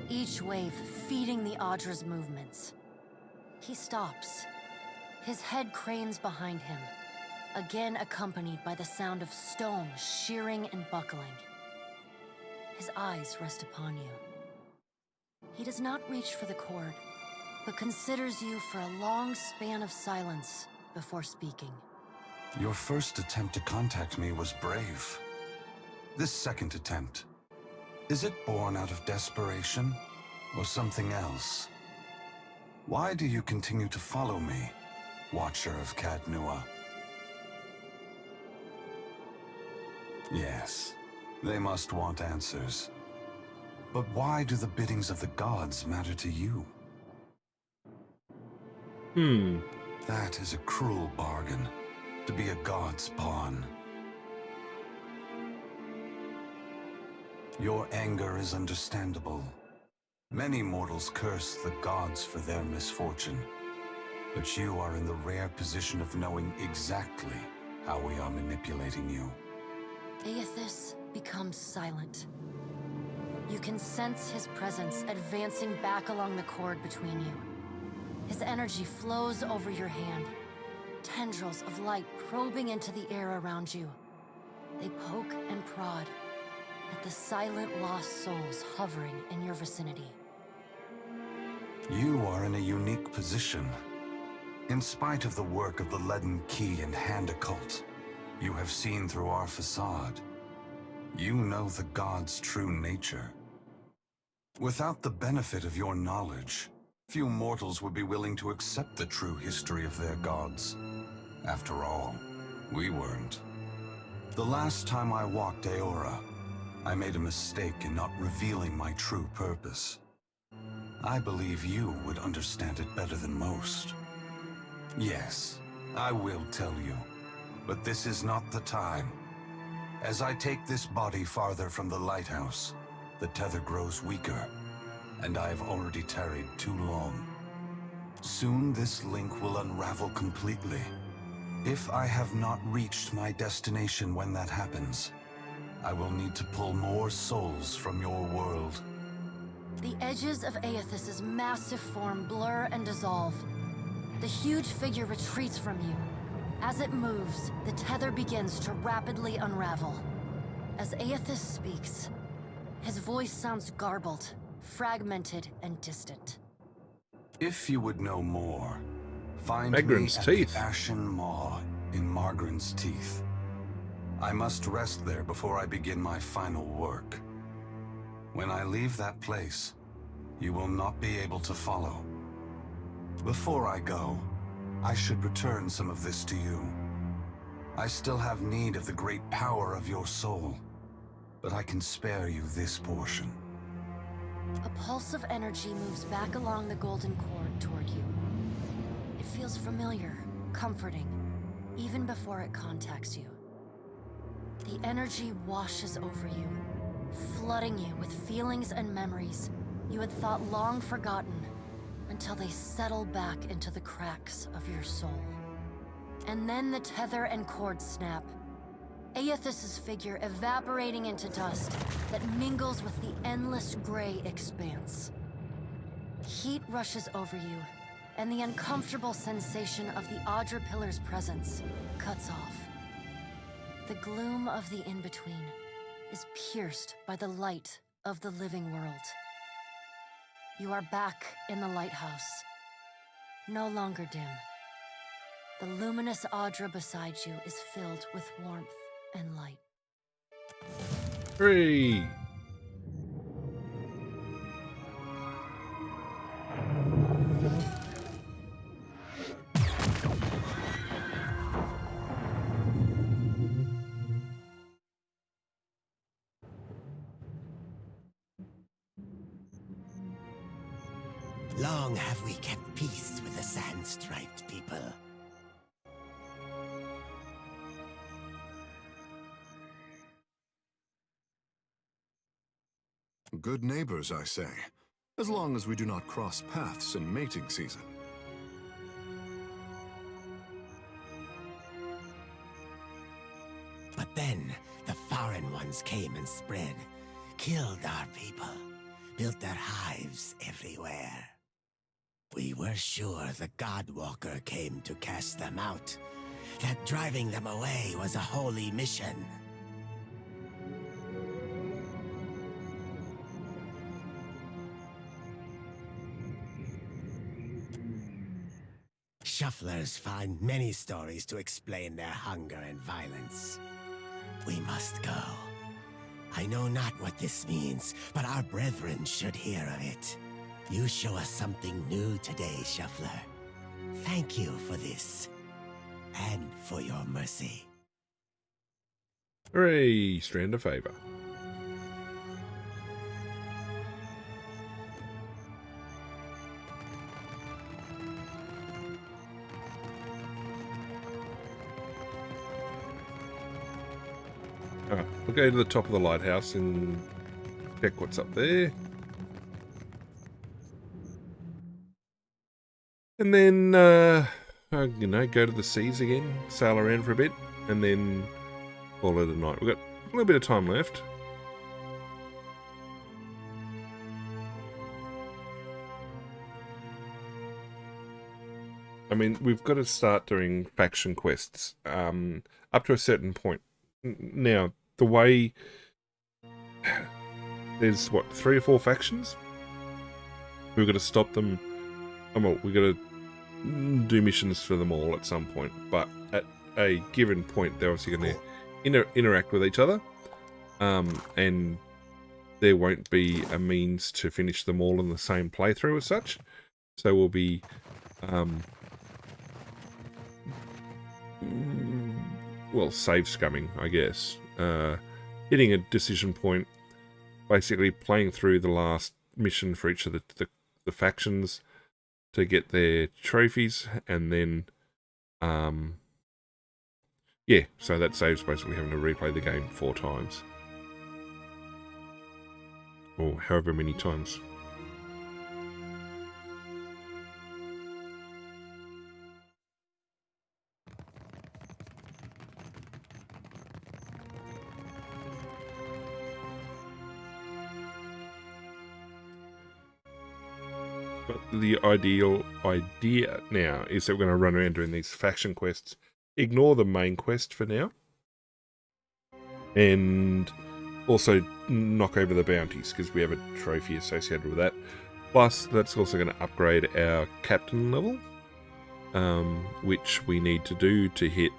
each wave feeding the Audra's movements. He stops. His head cranes behind him, again accompanied by the sound of stone shearing and buckling. His eyes rest upon you. He does not reach for the cord, but considers you for a long span of silence before speaking. Your first attempt to contact me was brave. This second attempt, is it born out of desperation or something else? Why do you continue to follow me, Watcher of Cadnua? Yes, they must want answers. But why do the biddings of the gods matter to you? That is a cruel bargain, to be a god's pawn. Your anger is understandable. Many mortals curse the gods for their misfortune. But you are in the rare position of knowing exactly how we are manipulating you. Aethys becomes silent. You can sense his presence advancing back along the cord between you. His energy flows over your hand, tendrils of light probing into the air around you. They poke and prod at the silent lost souls hovering in your vicinity. You are in a unique position. In spite of the work of the Leaden Key and Hand Occult, you have seen through our facade. You know the gods' true nature. Without the benefit of your knowledge, few mortals would be willing to accept the true history of their gods. After all, we weren't. The last time I walked Aora, I made a mistake in not revealing my true purpose. I believe you would understand it better than most. Yes, I will tell you, but this is not the time. As I take this body farther from the lighthouse, the tether grows weaker, and I have already tarried too long. Soon this link will unravel completely. If I have not reached my destination when that happens, I will need to pull more souls from your world. The edges of Aethys's massive form blur and dissolve. The huge figure retreats from you. As it moves, the tether begins to rapidly unravel. As Aethys speaks, his voice sounds garbled, fragmented, and distant. If you would know more, find Magrin's me at teeth. the Ashen Maw in Margaren's Teeth. I must rest there before I begin my final work. When I leave that place, you will not be able to follow. Before I go, I should return some of this to you. I still have need of the great power of your soul, but I can spare you this portion. A pulse of energy moves back along the golden cord toward you. It feels familiar, comforting, even before it contacts you. The energy washes over you, flooding you with feelings and memories you had thought long forgotten until they settle back into the cracks of your soul. And then the tether and cord snap, Aethys's figure evaporating into dust that mingles with the endless gray expanse. Heat rushes over you, and the uncomfortable sensation of the Audra Pillar's presence cuts off. The gloom of the in-between is pierced by the light of the living world. You are back in the lighthouse, no longer dim. The luminous Audra beside you is filled with warmth and light. 3. Long have we kept peace with the sand-striped people. Good neighbors, I say, as long as we do not cross paths in mating season. But then, the foreign ones came and spread, killed our people, built their hives everywhere. We were sure the Godwalker came to cast them out, that driving them away was a holy mission. Shufflers find many stories to explain their hunger and violence. We must go. I know not what this means, but our brethren should hear of it. You show us something new today, Shuffler. Thank you for this, and for your mercy. Hooray! Strand of Favor. Alright, we'll go to the top of the lighthouse and check what's up there. And then, you know, go to the seas again, sail around for a bit, and then call it a night. We've got a little bit of time left. I mean, we've got to start doing faction quests up to a certain point. Now, the way... There's, what, 3 or 4 factions? We've got to stop them. Well, we've got to do missions for them all at some point. But at a given point, they're obviously going to interact with each other. And there won't be a means to finish them all in the same playthrough as such. So we'll be... well, save scumming, I guess. Hitting a decision point, basically playing through the last mission for each of the factions to get their trophies, and then, yeah, so that saves basically having to replay the game 4 times. Or however many times. But the ideal idea now is that we're going to run around doing these faction quests. Ignore the main quest for now. And also knock over the bounties, because we have a trophy associated with that. Plus, that's also going to upgrade our captain level, which we need to do to hit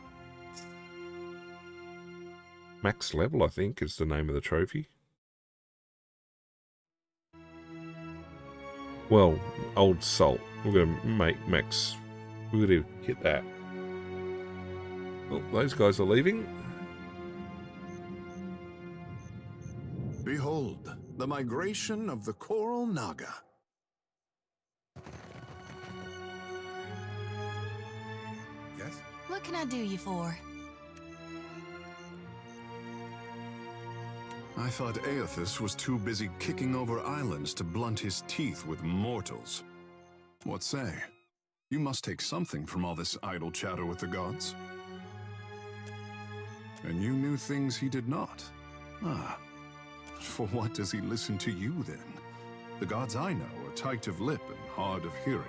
max level, I think, is the name of the trophy. Well, old salt. We're going to make max. We're going to hit that. Well, those guys are leaving. Behold, the migration of the Coral Naga. Yes? What can I do you for? I thought Aethys was too busy kicking over islands to blunt his teeth with mortals. What say? You must take something from all this idle chatter with the gods. And you knew things he did not. Ah. For what does he listen to you, then? The gods I know are tight of lip and hard of hearing.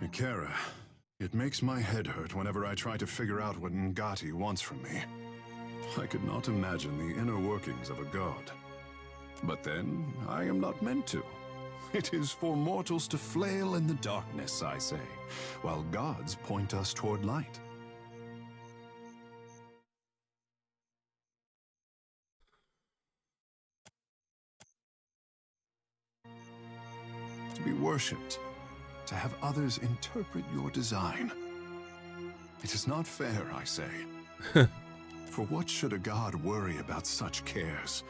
Ikera, it makes my head hurt whenever I try to figure out what Ngati wants from me. I could not imagine the inner workings of a god. But then, I am not meant to. It is for mortals to flail in the darkness, I say, while gods point us toward light. To be worshipped, to have others interpret your design. It is not fair, I say. For what should a god worry about such cares,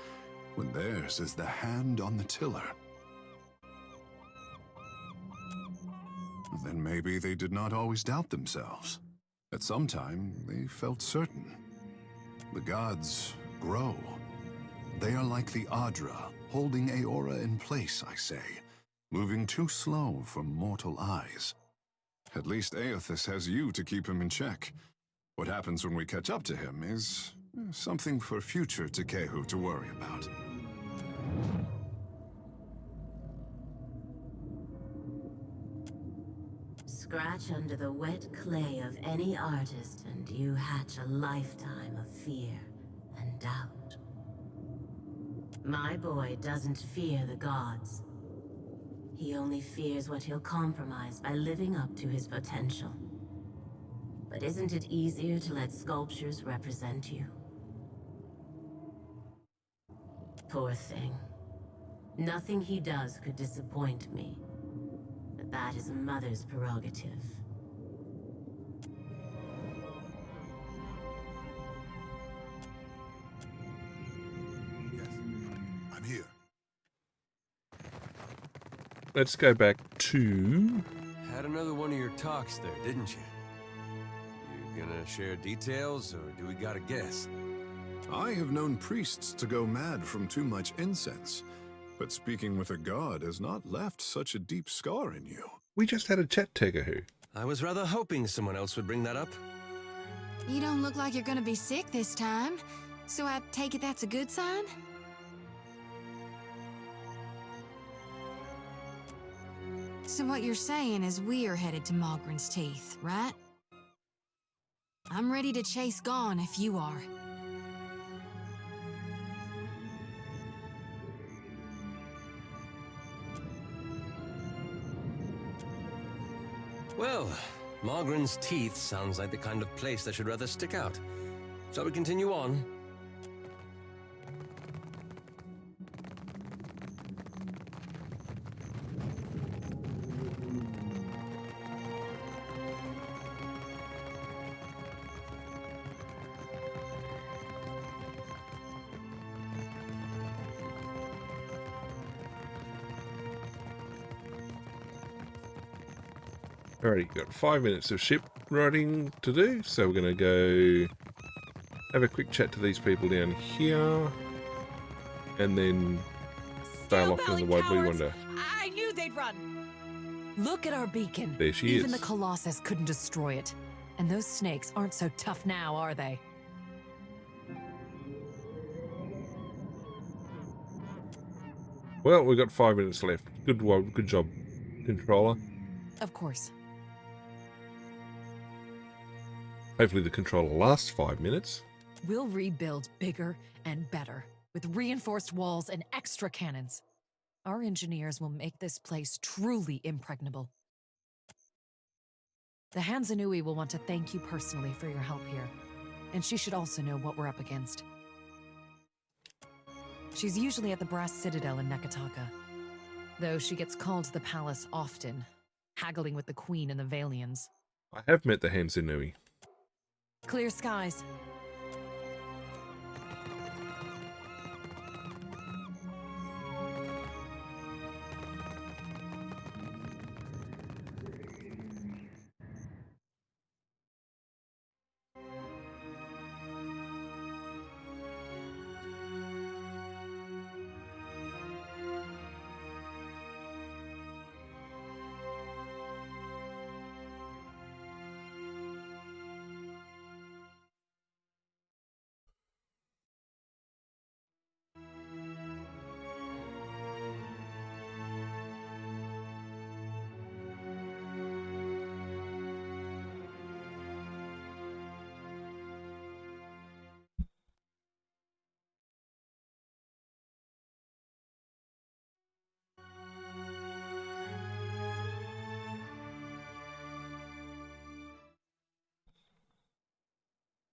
when theirs is the hand on the tiller? Then maybe they did not always doubt themselves. At some time, they felt certain. The gods grow. They are like the Adra, holding Aora in place, I say, moving too slow for mortal eyes. At least Aethys has you to keep him in check. What happens when we catch up to him is something for future Tekehu to worry about. Scratch under the wet clay of any artist and you hatch a lifetime of fear and doubt. My boy doesn't fear the gods. He only fears what he'll compromise by living up to his potential. But isn't it easier to let sculptures represent you? Poor thing. Nothing he does could disappoint me. But that is a mother's prerogative. Yes, I'm here. Let's go back to... Had another one of your talks there, didn't you? You gonna share details, or do we gotta guess? I have known priests to go mad from too much incense, but speaking with a god has not left such a deep scar in you. We just had a chat, Tekehu. I was rather hoping someone else would bring that up. You don't look like you're gonna be sick this time, so I take it that's a good sign? So what you're saying is we're headed to Mogren's Teeth, right? I'm ready to chase Gone if you are. Well, Mogren's Teeth sounds like the kind of place that should rather stick out. Shall we continue on? Alrighty, got 5 minutes of ship riding to do, so we're going to go have a quick chat to these people down here, and then sail off into the Wide Blue Wonder. I knew they'd run! Look at our beacon. There she Even is. the Colossus couldn't destroy it. And those snakes aren't so tough now, are they? Well, we've got 5 minutes left. Good job, controller. Of course. Hopefully the controller lasts 5 minutes. We'll rebuild bigger and better, with reinforced walls and extra cannons. Our engineers will make this place truly impregnable. The Hansanui will want to thank you personally for your help here, and she should also know what we're up against. She's usually at the Brass Citadel in Nekataka, though she gets called to the palace often, haggling with the Queen and the Valians. I have met the Hansanui. Clear skies.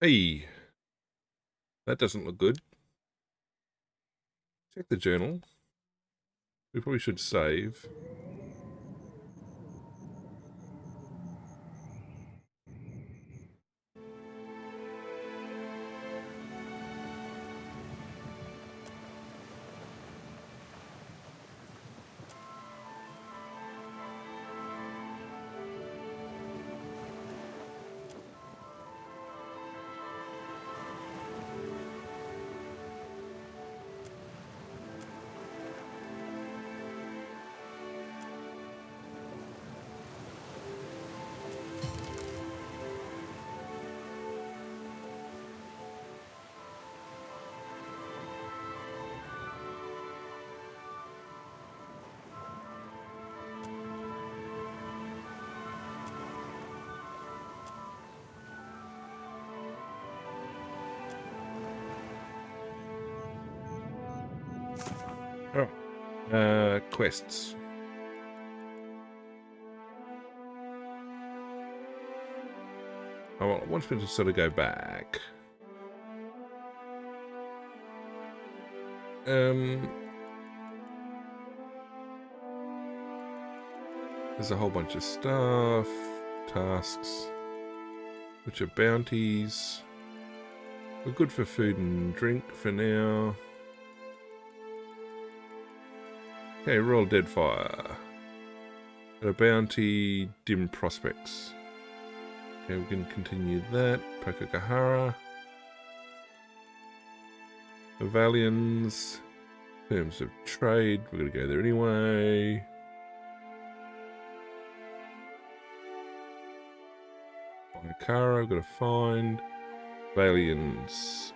Hey, that doesn't look good. Check the journal. We probably should save. Quests. Oh, well, I want me to sort of go back. There's a whole bunch of stuff, tasks, which are bounties. We're good for food and drink for now. Okay, roll Deadfire. Got a bounty, dim prospects. Okay, we can continue that. Pokagahara. Pavilions. Terms of trade. We're going to go there anyway. Bonakara, I've got to find. Pavilions.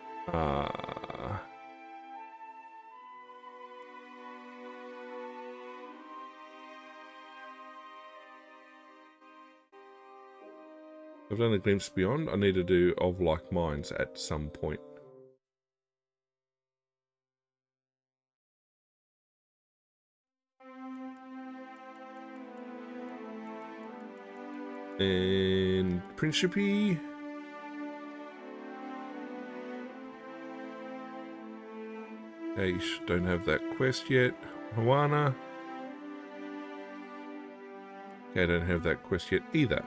I've done a glimpse beyond. I need to do of like minds at some point. And Principe. Okay, don't have that quest yet. Hawana. Okay, I don't have that quest yet either.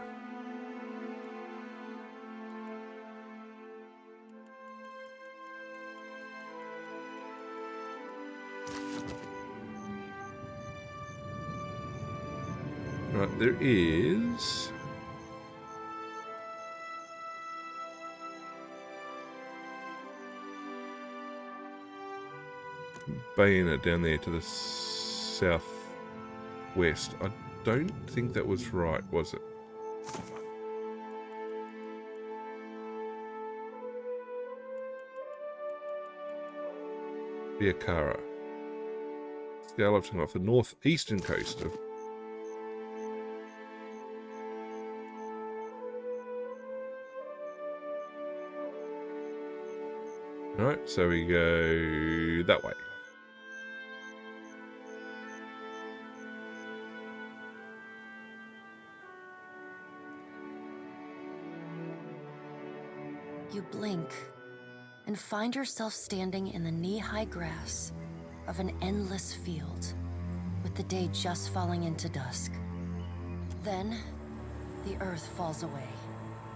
Right, there is... Bayonet down there to the southwest. I don't think that was right, was it? Biakara. Skeleton off the northeastern coast of... Alright, so we go that way. You blink and find yourself standing in the knee-high grass of an endless field, with the day just falling into dusk. Then, the earth falls away.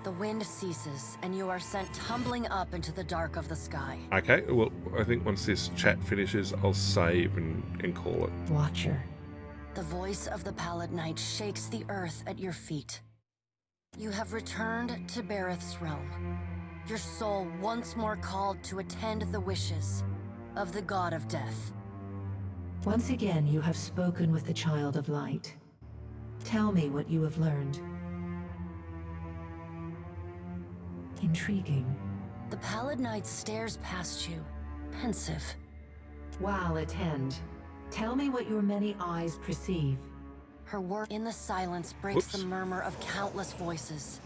The wind ceases, and you are sent tumbling up into the dark of the sky. Okay, well, I think once this chat finishes, I'll save and call it. Watcher. The voice of the Pallid Knight shakes the earth at your feet. You have returned to Bareth's realm. Your soul once more called to attend the wishes of the God of Death. Once again, you have spoken with the Child of Light. Tell me what you have learned. Intriguing. The Pallid Knight stares past you, pensive. While attend. Tell me what your many eyes perceive. Her word in the silence breaks the murmur of countless voices.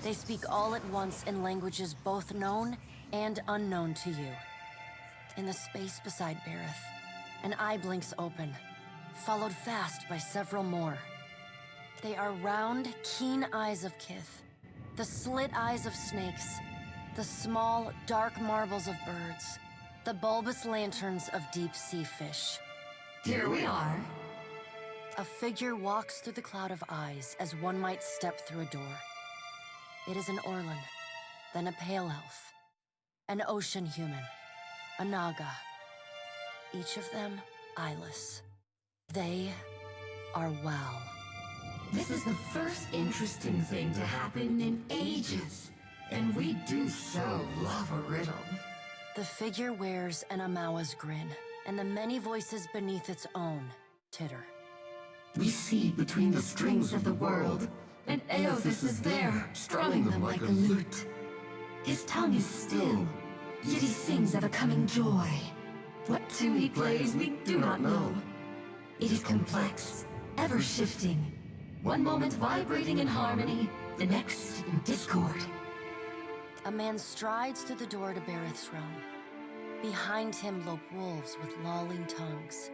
They speak all at once in languages both known and unknown to you. In the space beside Bareth, an eye blinks open, followed fast by several more. They are round, keen eyes of Kith, the slit eyes of snakes, the small, dark marbles of birds, the bulbous lanterns of deep-sea fish. Here we are. A figure walks through the cloud of eyes as one might step through a door. It is an Orlan, then a pale elf, an ocean human, a Naga. Each of them eyeless. They are well. This is the first interesting thing to happen in ages, and we do so love a riddle. The figure wears an Amawa's grin, and the many voices beneath its own titter. We see between the strings of the world, and Eothas is there, strumming them like a lute. His tongue is still, yet he sings of a coming joy. What tune he plays, we do not know. It is complex, ever-shifting. One moment vibrating in harmony, the next in discord. A man strides through the door to Bareth's realm. Behind him lope wolves with lolling tongues.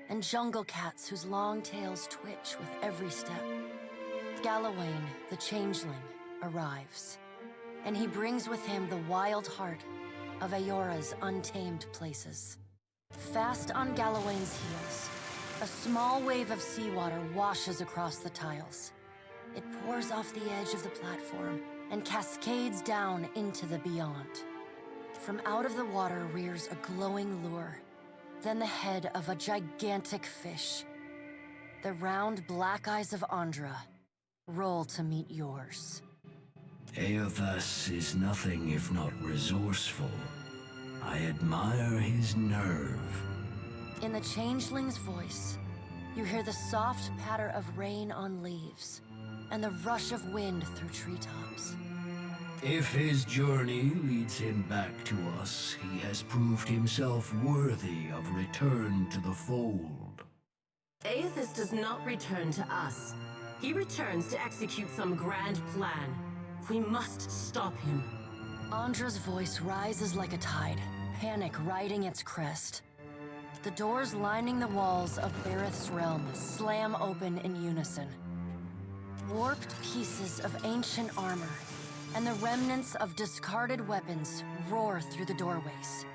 and jungle cats whose long tails twitch with every step. Galawain, the changeling, arrives, and he brings with him the wild heart of Aora's untamed places. Fast on Galawain's heels, a small wave of seawater washes across the tiles. It pours off the edge of the platform and cascades down into the beyond. From out of the water rears a glowing lure, then the head of a gigantic fish. The round black eyes of Andra roll to meet yours. Eothas is nothing if not resourceful. I admire his nerve. In the changeling's voice, you hear the soft patter of rain on leaves and the rush of wind through treetops. If his journey leads him back to us, he has proved himself worthy of return to the fold. Eothas does not return to us. He returns to execute some grand plan. We must stop him. Andra's voice rises like a tide, panic riding its crest. The doors lining the walls of Bareth's realm slam open in unison. Warped pieces of ancient armor and the remnants of discarded weapons roar through the doorways.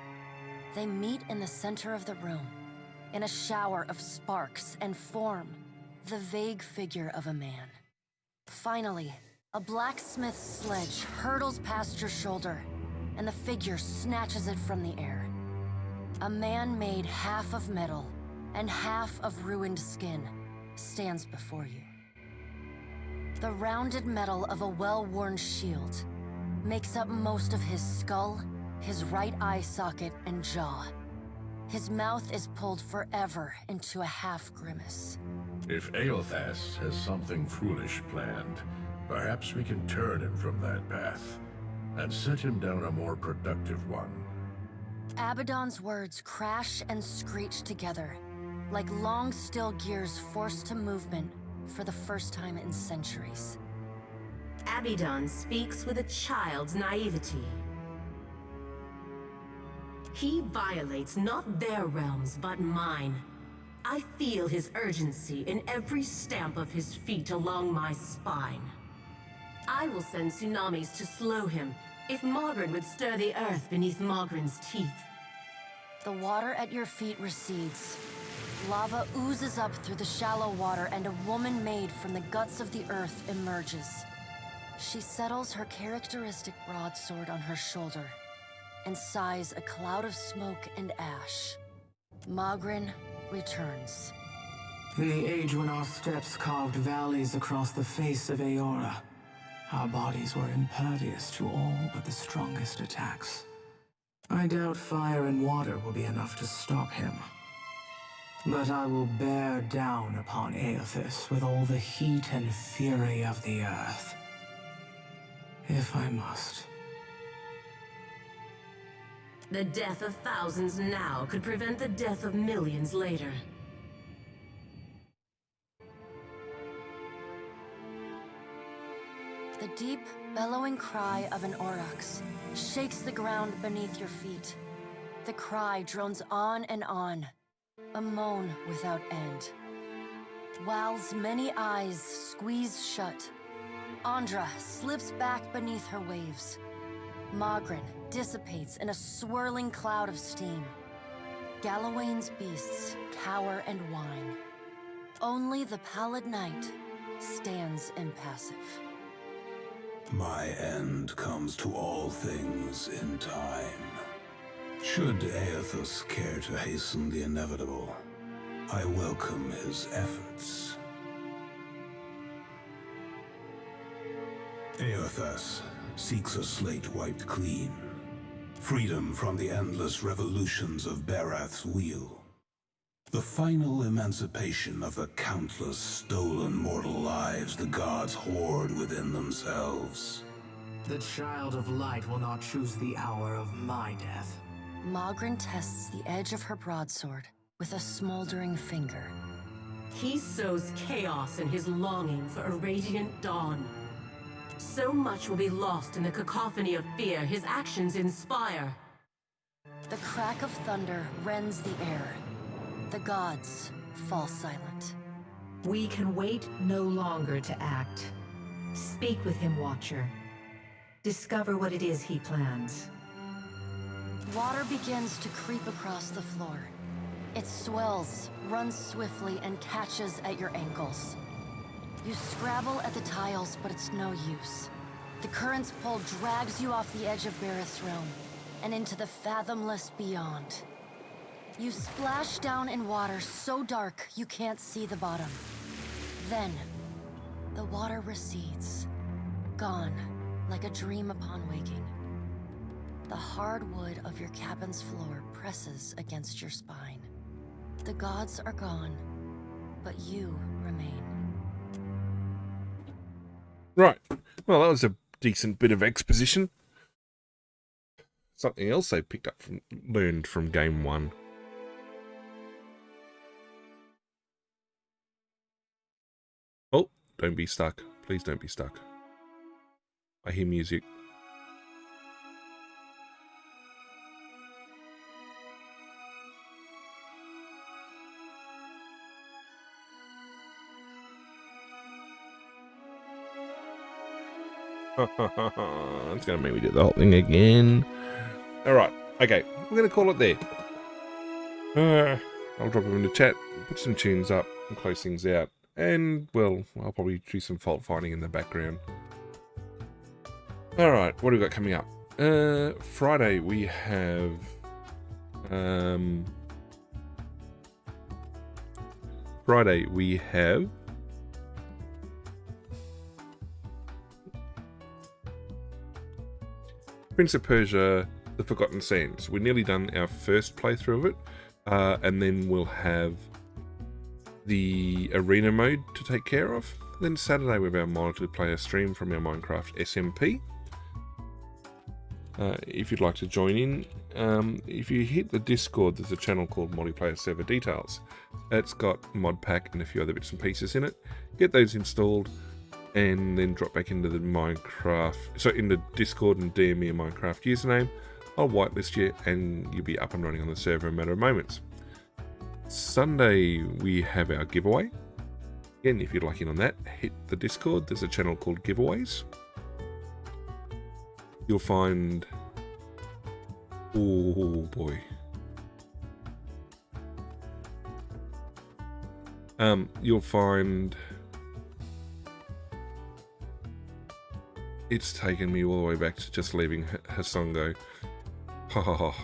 They meet in the center of the room, in a shower of sparks, and form the vague figure of a man. Finally, a blacksmith's sledge hurtles past your shoulder, and the figure snatches it from the air. A man made half of metal and half of ruined skin stands before you. The rounded metal of a well-worn shield makes up most of his skull, his right eye socket, and jaw. His mouth is pulled forever into a half-grimace. If Eothas has something foolish planned, perhaps we can turn him from that path and set him down a more productive one. Abaddon's words crash and screech together, like long still gears forced to movement for the first time in centuries. Abaddon speaks with a child's naivety. He violates not their realms, but mine. I feel his urgency in every stamp of his feet along my spine. I will send tsunamis to slow him, if Mogren would stir the earth beneath Mogren's teeth. The water at your feet recedes. Lava oozes up through the shallow water, and a woman made from the guts of the earth emerges. She settles her characteristic broadsword on her shoulder and sighs a cloud of smoke and ash. Mogren returns. In the age when our steps carved valleys across the face of Aora, our bodies were impervious to all but the strongest attacks. I doubt fire and water will be enough to stop him. But I will bear down upon Eothas with all the heat and fury of the earth. If I must. The death of thousands now could prevent the death of millions later. The deep, bellowing cry of an aurochs shakes the ground beneath your feet. The cry drones on and on, a moan without end. Wal's many eyes squeeze shut. Andra slips back beneath her waves. Mogren dissipates in a swirling cloud of steam. Galawain's beasts cower and whine. Only the pallid night stands impassive. My end comes to all things in time. Should Eothas care to hasten the inevitable, I welcome his efforts. Eothas seeks a slate wiped clean. Freedom from the endless revolutions of Barath's wheel. The final emancipation of the countless stolen mortal lives the gods hoard within themselves. The Child of Light will not choose the hour of my death. Mogren tests the edge of her broadsword with a smoldering finger. He sows chaos in his longing for a radiant dawn. So much will be lost in the cacophony of fear his actions inspire. The crack of thunder rends the air. The gods fall silent. We can wait no longer to act. Speak with him, Watcher. Discover what it is he plans. Water begins to creep across the floor. It swells, runs swiftly, and catches at your ankles. You scrabble at the tiles, but it's no use. The current's pull drags you off the edge of Bareth's realm, and into the fathomless beyond. You splash down in water so dark you can't see the bottom. Then, the water recedes, gone like a dream upon waking. The hard wood of your cabin's floor presses against your spine. The gods are gone, but you remain. Right. Well, that was a decent bit of exposition. Something else they picked up learned from game 1. Oh, don't be stuck. Please don't be stuck. I hear music. It's going to make me do the whole thing again. Alright, okay. We're going to call it there. I'll drop them in the chat, put some tunes up, and close things out. And, well, I'll probably do some fault finding in the background. Alright, what do we got coming up? Friday we have... Friday we have... Prince of Persia, The Forgotten Sands. We're nearly done our first playthrough of it, and then we'll have the arena mode to take care of. Then Saturday we have our multiplayer stream from our Minecraft SMP. If you'd like to join in, if you hit the Discord, there's a channel called Multiplayer Server Details. It's got mod pack and a few other bits and pieces in it. Get those installed, and then drop back into the Minecraft, so in the Discord and DM me a Minecraft username. I'll whitelist you and you'll be up and running on the server in a matter of moments. Sunday we have our giveaway. Again, if you'd like in on that, hit the Discord. There's a channel called Giveaways. You'll find... Oh boy. You'll find... It's taken me all the way back to just leaving Hasongo. Ha ha ha.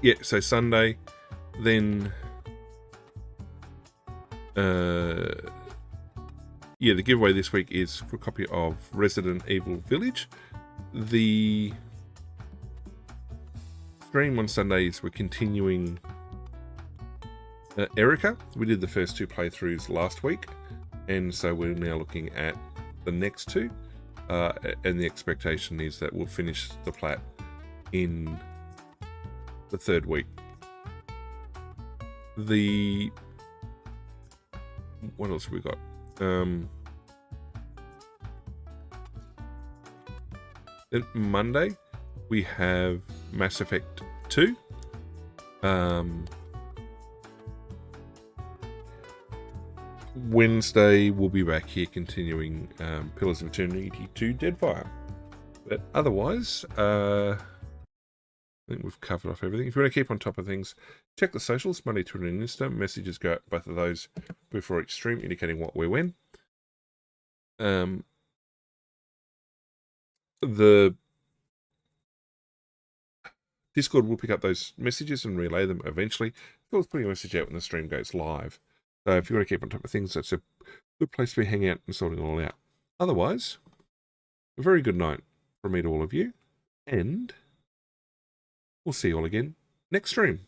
Yeah, so Sunday, then yeah, the giveaway this week is for a copy of Resident Evil Village. The stream on Sundays, we're continuing Erica. We did the first 2 playthroughs last week, and so we're now looking at the next 2, and the expectation is that we'll finish the plat in the 3rd week. What else have we got? Then Monday we have Mass Effect 2. Wednesday we'll be back here continuing Pillars of Eternity 2 Deadfire. But otherwise, I think we've covered off everything. If you want to keep on top of things, check the socials, Monday, Twitter and Insta. Messages go out both of those before each stream, indicating what, where, when. The Discord will pick up those messages and relay them eventually. We'll put a message out when the stream goes live. So if you want to keep on top of things, that's a good place to be hanging out and sorting it all out. Otherwise, a very good night from me to all of you, and we'll see you all again next stream.